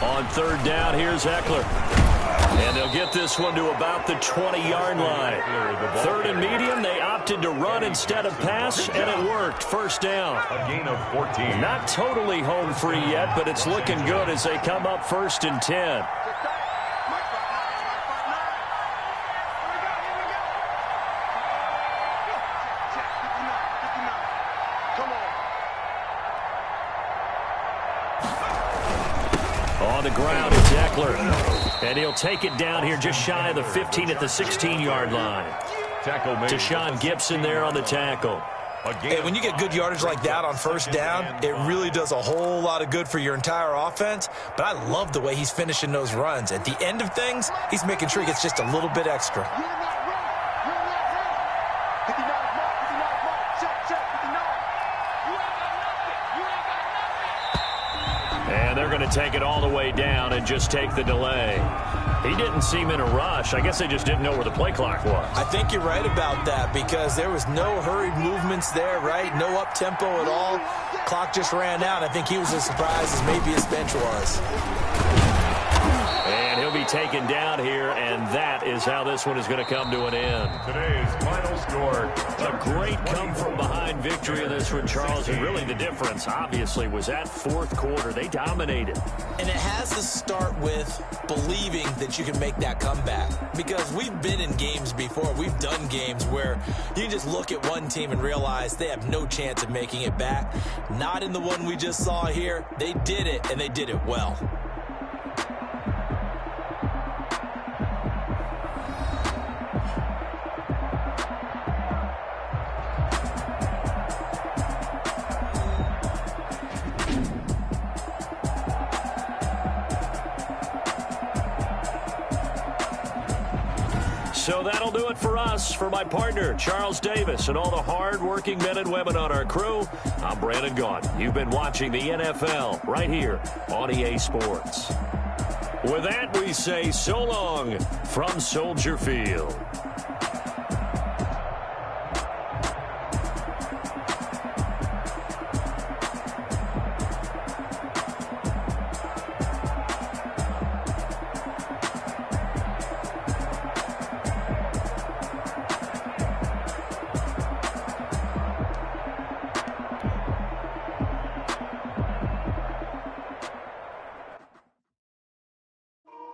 On third down, here's Eckler. And they'll get this one to about the 20-yard line. Third and medium, they opted to run instead of pass, and it worked. First down. A gain of 14. Not totally home free yet, but it's looking good as they come up first and 10. On the ground, it's Eckler. And he'll take it down here just shy of the 15 at the 16-yard line. Tackle made. Deshaun Gibson there on the tackle. Hey, when you get good yardage like that on first down, it really does a whole lot of good for your entire offense. But I love the way he's finishing those runs. At the end of things, he's making sure he gets just a little bit extra. And they're going to take it all the way down and just take the delay. He didn't seem in a rush. I guess they just didn't know where the play clock was. I think you're right about that because there was no hurried movements there, right? No up-tempo at all. Clock just ran out. I think he was as surprised as maybe his bench was. And he'll be taken down here, and that is how this one is going to come to an end. Today's final score. A great come-from-behind victory in this one, Charles. And really the difference, obviously, was that fourth quarter. They dominated. And it has to start with believing that you can make that comeback. Because we've been in games before. We've done games where you just look at one team and realize they have no chance of making it back. Not in the one we just saw here. They did it, and they did it well. So that'll do it for us. For my partner, Charles Davis, and all the hard-working men and women on our crew, I'm Brandon Gaudin. You've been watching the NFL right here on EA Sports. With that, we say so long from Soldier Field.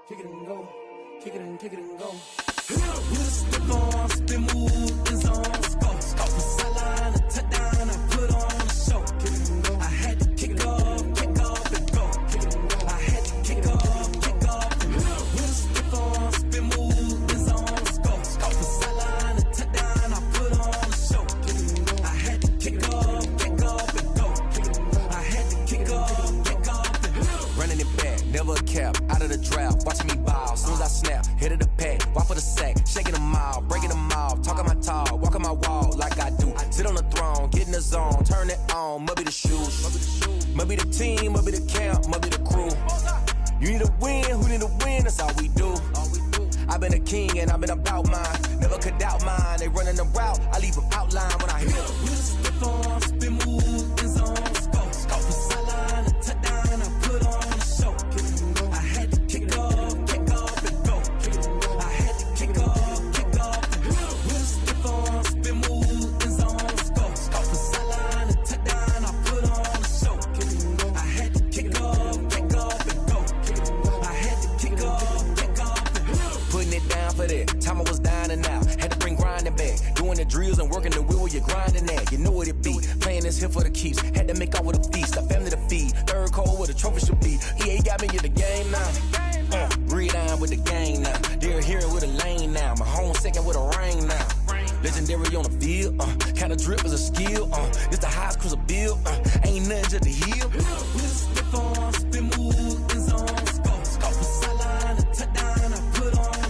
Kick it and go. Kick it and go. With a stiff arm, spin move, in zone, scope. Off the sideline, a touchdown, I put on a show. Kick it and go. I had to kick off and go. Kick it and go. I had to kick off and go. With a stiff arm, spin move, in zone, scope. Off the sideline, a touchdown, I put on a show. Kick it and go. I had to kick off and go. Kick it and go. I had to kick off and go. Running it back, never a cap, out of the draft. Watching me ball, soon as I snap, hit of the pack, walk for the sack, shaking them out, breaking them off, talking my talk, walking my wall like I do. Sit on the throne, get in the zone, turn it on, must be the shoes, must be the team, must be the camp, must be the crew. You need a win, who need a win, that's all we do. I've been a king and I've been about mine, never could doubt mine, they running the route, I leave them outline when I hit it. With a stiff arm, spin move, in zone, scope the sideline, a touchdown, I put on a show. I had to kick off and go. I had to kick off and go. With a stiff arm, spin move, in zone, scope the sideline, a touchdown, I put on a show. I had to kick off and go. I had to kick off and go. Putting it down for that, time I was down and out. Had to bring grinding back, doing the drills and working the wheel where you're grinding at. You know what it be, playing this here for the keeps. Had to make out with a feast, a family to feed. Third cold where the trophy should be. EA got me in the game now. Read on with the game now. They're here with a lane now. My home second with a ring now. Legendary on the field, kinda drip is a skill. It's the highest cruiser bill, ain't nothing just the hill. With a stiff arm, spin move, in zone, scope the sideline, a touchdown, I put on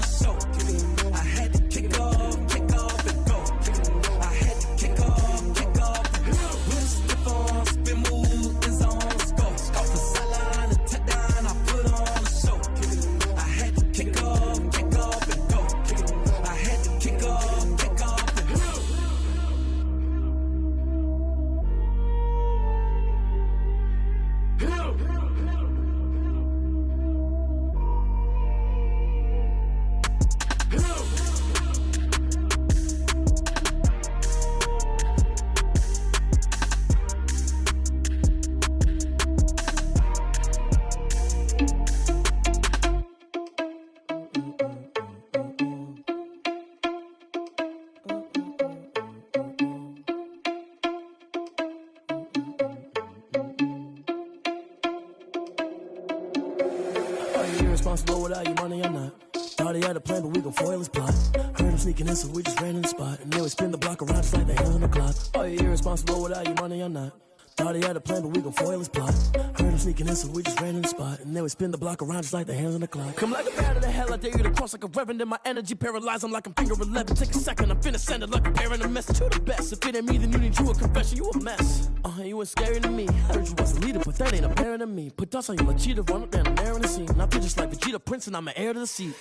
irresponsible without your money, I'm not. Thought he had a plan, but we gon' foil his plot. Heard him sneaking in, so we just ran in the spot. And then we spin the block around just like the hands on the clock. Oh, you irresponsible without your money, I'm not. Thought he had a plan, but we gon' foil his plot. Heard him sneaking in, so we just ran in the spot. And then we spin the block around just like the hands on the clock. Come like a bat of the hell, I dare you to cross like a reverend. And my energy paralyzed, I'm like I'm finger 11. Take a second, I'm finna send it like a parent a message to the best. If it ain't me, then you need you a confession, you a mess. You ain't scary to me. Heard you was a leader, but that ain't apparent to me. Put dust on you like Cheetah, run up down, I'm airing the scene. Now feel just like Vegeta Prince, and I'm an heir to the seat.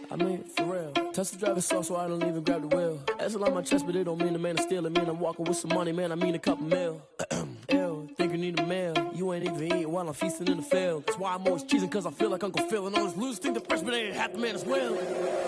I mean, for real. Touch the driver's soft, so I don't even grab the wheel. That's a lot on my chest, but it don't mean the man is stealing. Mean I'm walking with some money, man, I mean a couple mil. Ew, think you need a meal. You ain't even eating while I'm feasting in the field. That's why I'm always cheesing, cause I feel like Uncle Phil. And all those losers think the freshman ain't half the man as well.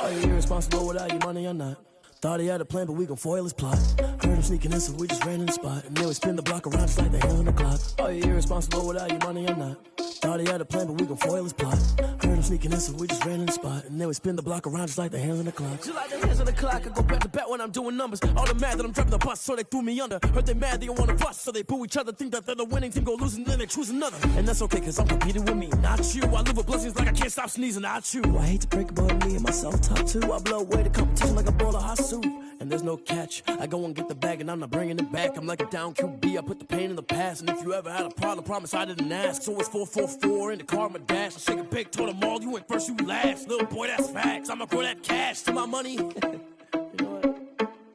Oh, you irresponsible without your money, I'm not. Thought he had a plan, but we gon' foil his plot. Heard him sneaking in, so we just ran in the spot. And then we spin the block around just like the hands on the clock. Oh, you irresponsible without your money, I'm not. Thought he had a plan, but we gon' foil his plot. Heard him sneaking in, so we just ran in the spot. And then we spin the block around just like the hands on the clock. Just like the hands on the clock, I go back to back when I'm doing numbers. All the mad that I'm driving the bus, so they threw me under. Heard they mad, they don't wanna bust, so they boo each other. Think that they're the winning team, go losing, then they choose another. And that's okay, cause I'm competing with me, not you. I live with blessings like I can't stop sneezing, not you. I hate to break about me and my self-talk too. I blow away the competition like a bowl of hot soup. And there's no catch. I go and get the bag and I'm not bringing it back. I'm like a down QB, I put the pain in the past. And if you ever had a problem, promise I didn't ask. So it's 444 in the car, my dash. I shake a big, told them all, you went first, you last. Little boy, that's facts. I'ma grow that cash to my money. You know what?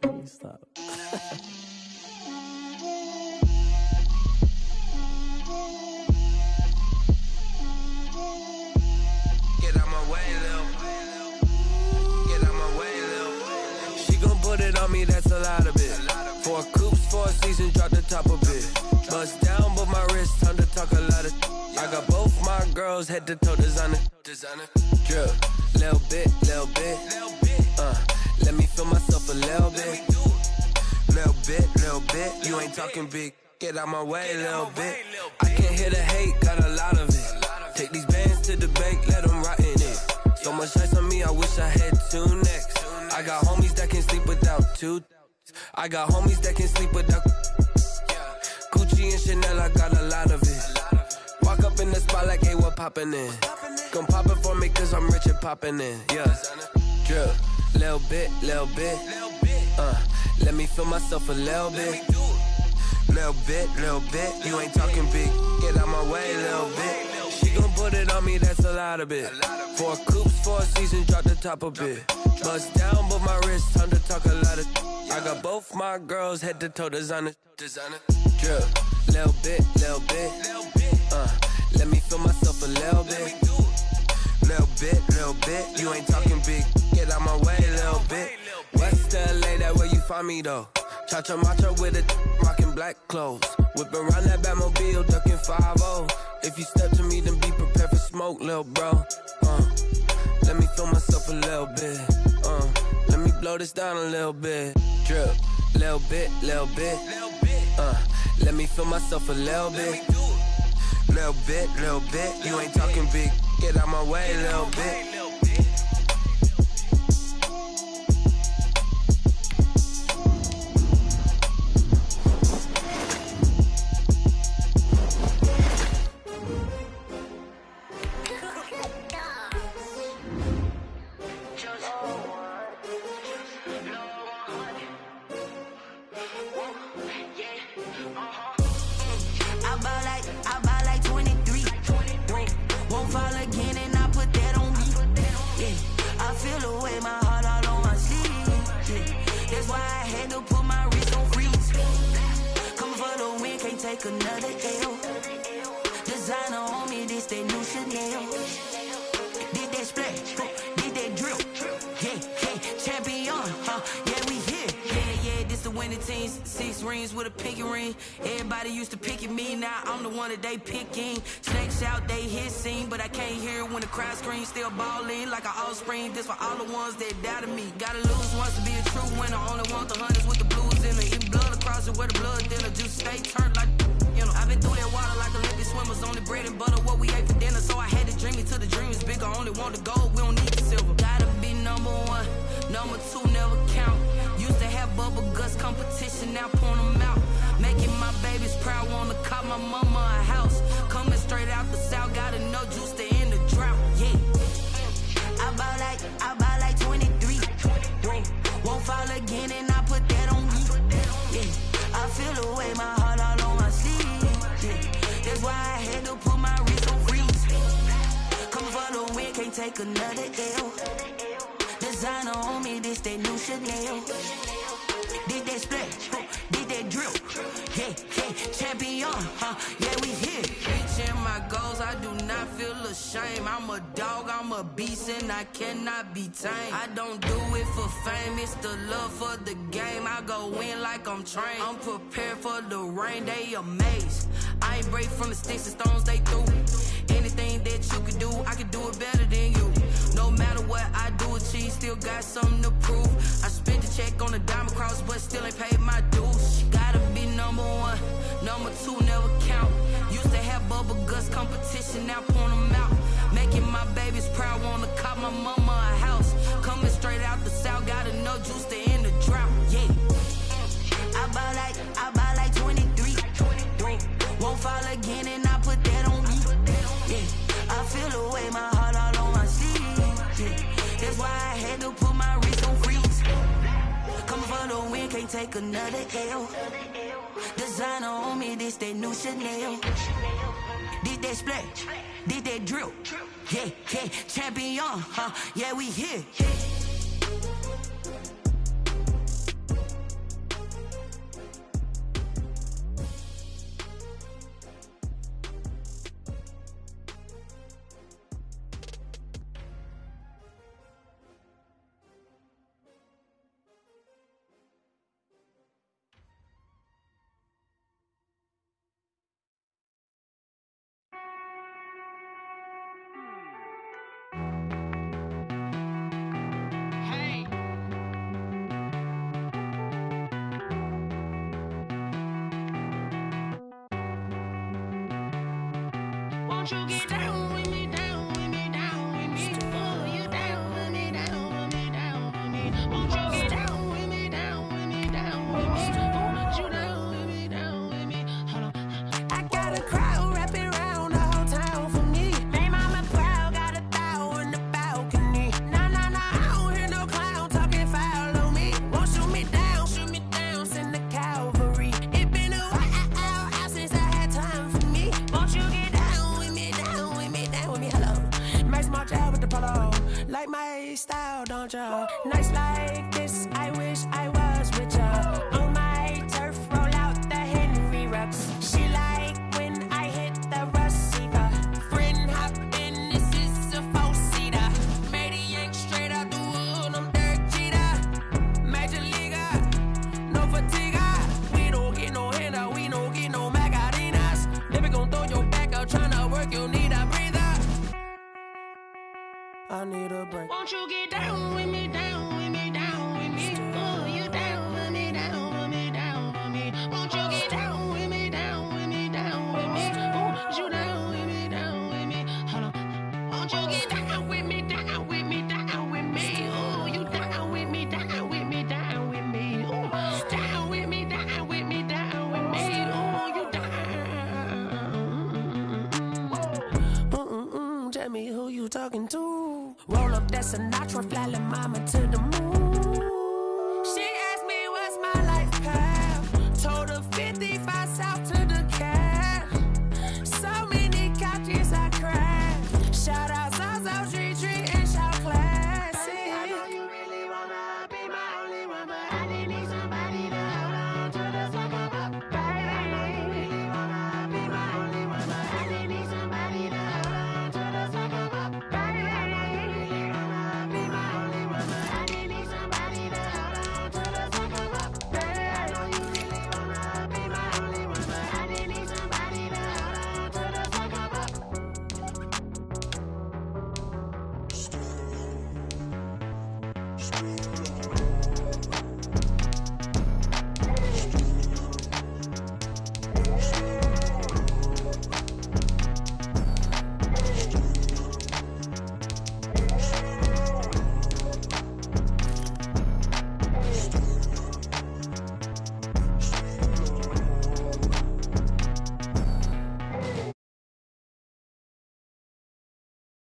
Let me stop. Get out my way, Lil. Get out my way, Lil. She gon' put it on me, that's a lot of it. 4 coops, 4 seasons, drop the top of it. Bust down, but my wrist, time to talk a lot of. I got both my girls head to toe designer. Drip, little bit. Let me feel myself a little bit. Little bit. You ain't talking big. Get out my way, little bit. I can't hear the hate, got a lot of it. Take these bands to the bank, let them rot in it. So much ice on me, I wish I had 2 necks. I got homies that can sleep without 2. I got homies that can sleep without Gucci and Chanel, I got a lot of it. Walk up in the spot like, hey, what poppin' in? Gon' pop it for me cause I'm rich and poppin' in. Yeah, drip, little bit. Let me feel myself a little bit. Little bit. You ain't talking big. Get out my way, little bit. She gon' put it on me, that's a lot of it. 4 coops, 4 seasons, drop the top of it. Bust down, but my wrist, time to talk a lot of. I got both my girls head to toe designer. Drip, little bit. Let me feel myself a little bit. Little bit. You ain't talking big. Get out my way, little bit. West LA, that where you find me though. Cha-cha matcha with a rockin' black clothes. Whippin' around that Batmobile, duckin' 5-0. If you step to me, then be prepared for smoke, lil' bro. Let me feel myself a little bit. Let me blow this down a little bit. Drip, little bit. Let me feel myself a little bit. Little bit. You ain't talking big. Get out my way, little bit. Another L. Designer on me, this that new Chanel. Did that splash, did that drill. Yeah, champion, yeah, we here. Yeah, this the winning team. 6 rings with a pinky ring. Everybody used to pick at me, now I'm the one that they picking. Snakes out, they hit scene, but I can't hear it when the crowd screams. Still ballin' like an offspring. This for all the ones that doubted me. Gotta lose once to be a true winner. Only want the hunters with the blues in it. Even blood across it where the blood thinner. Just stay turned like. You know, I've been through that water like Olympic swimmers. Only bread and butter, what we ate for dinner. So I had to dream it till the dream is bigger. Only want the gold, we don't need the silver. Gotta be number 1, number 2 never count. Used to have bubble guts competition, now point them out. Making my babies proud, wanna call my mama a house. Coming straight out the south, gotta know juice to end the drought, yeah. take another L. Designer on me, this that new Chanel. Did that splash, did that drill. Yeah, champion, yeah, we here. Reaching my goals, I do not feel ashamed. I'm a dog, I'm a beast, and I cannot be tamed. I don't do it for fame, it's the love for the game. I go in like I'm trained. I'm prepared for the rain, they amazed. I ain't break from the sticks and stones they threw. Anything that you can do, I can do it better than you. No matter what I do, achieve, still got something to prove. I spent the check on the diamond cross, but still ain't paid my dues. Gotta be number one, number two never count. Used to have bubble guts competition, now point them out. Making my babies proud, wanna cop my mama a house. Coming straight out the south, got enough juice to end the drought. Yeah, I buy like 23. Won't fall again, and I put that on me. Yeah, I feel the way, my heart all on my sleeve. Yeah, that's why I had to put my wrist on freeze. Coming for the win, can't take another L. Designer on me, this that new Chanel. Did that splash, did that drill. Yeah, champion, yeah, we here. Won't you get down with me, down with me, down with me? Oh, you down with me, down with me, down with me. Won't you get down with me, down with me, down with me? Oh, you down with me, down with me. Hold on. I got a crowd wrapping around the whole town for me. They mama proud, got a thou in the balcony. Nah, I don't hear no clown talking foul on me. Won't shoot me down, send the cavalry. It been a while since I had time for me. Won't you get down with me, down with me, down with me? Hello. Max March out with the polo. Like my style, don't ya? Nights like this, I wish I was with ya. On my turf, roll out the Henry Rux. She like when I hit the receiver. Friend hop in, this is a four-seater. Made a yank straight out the wood, I'm Derek Jeter. Major leaguer, no fatigue. We don't get no handout, we don't get no Macarinas. Never gon' throw your back out, tryna work, you need a breather. I need a break. Won't you get down with me, down with me, down with me? Oh, you down with me, down with me, down with me. Won't you get down with me, down with me, down with me? Oh, you down with me, down with me. Hold on. Won't you get down with me, down with me, down with me? Oh, you down with me, down with me, down with me. Oh, down with me, down with me, down with me. Oh, you down. Tell me who you talking to. Roll up that Sinatra, fly la mama to the moon.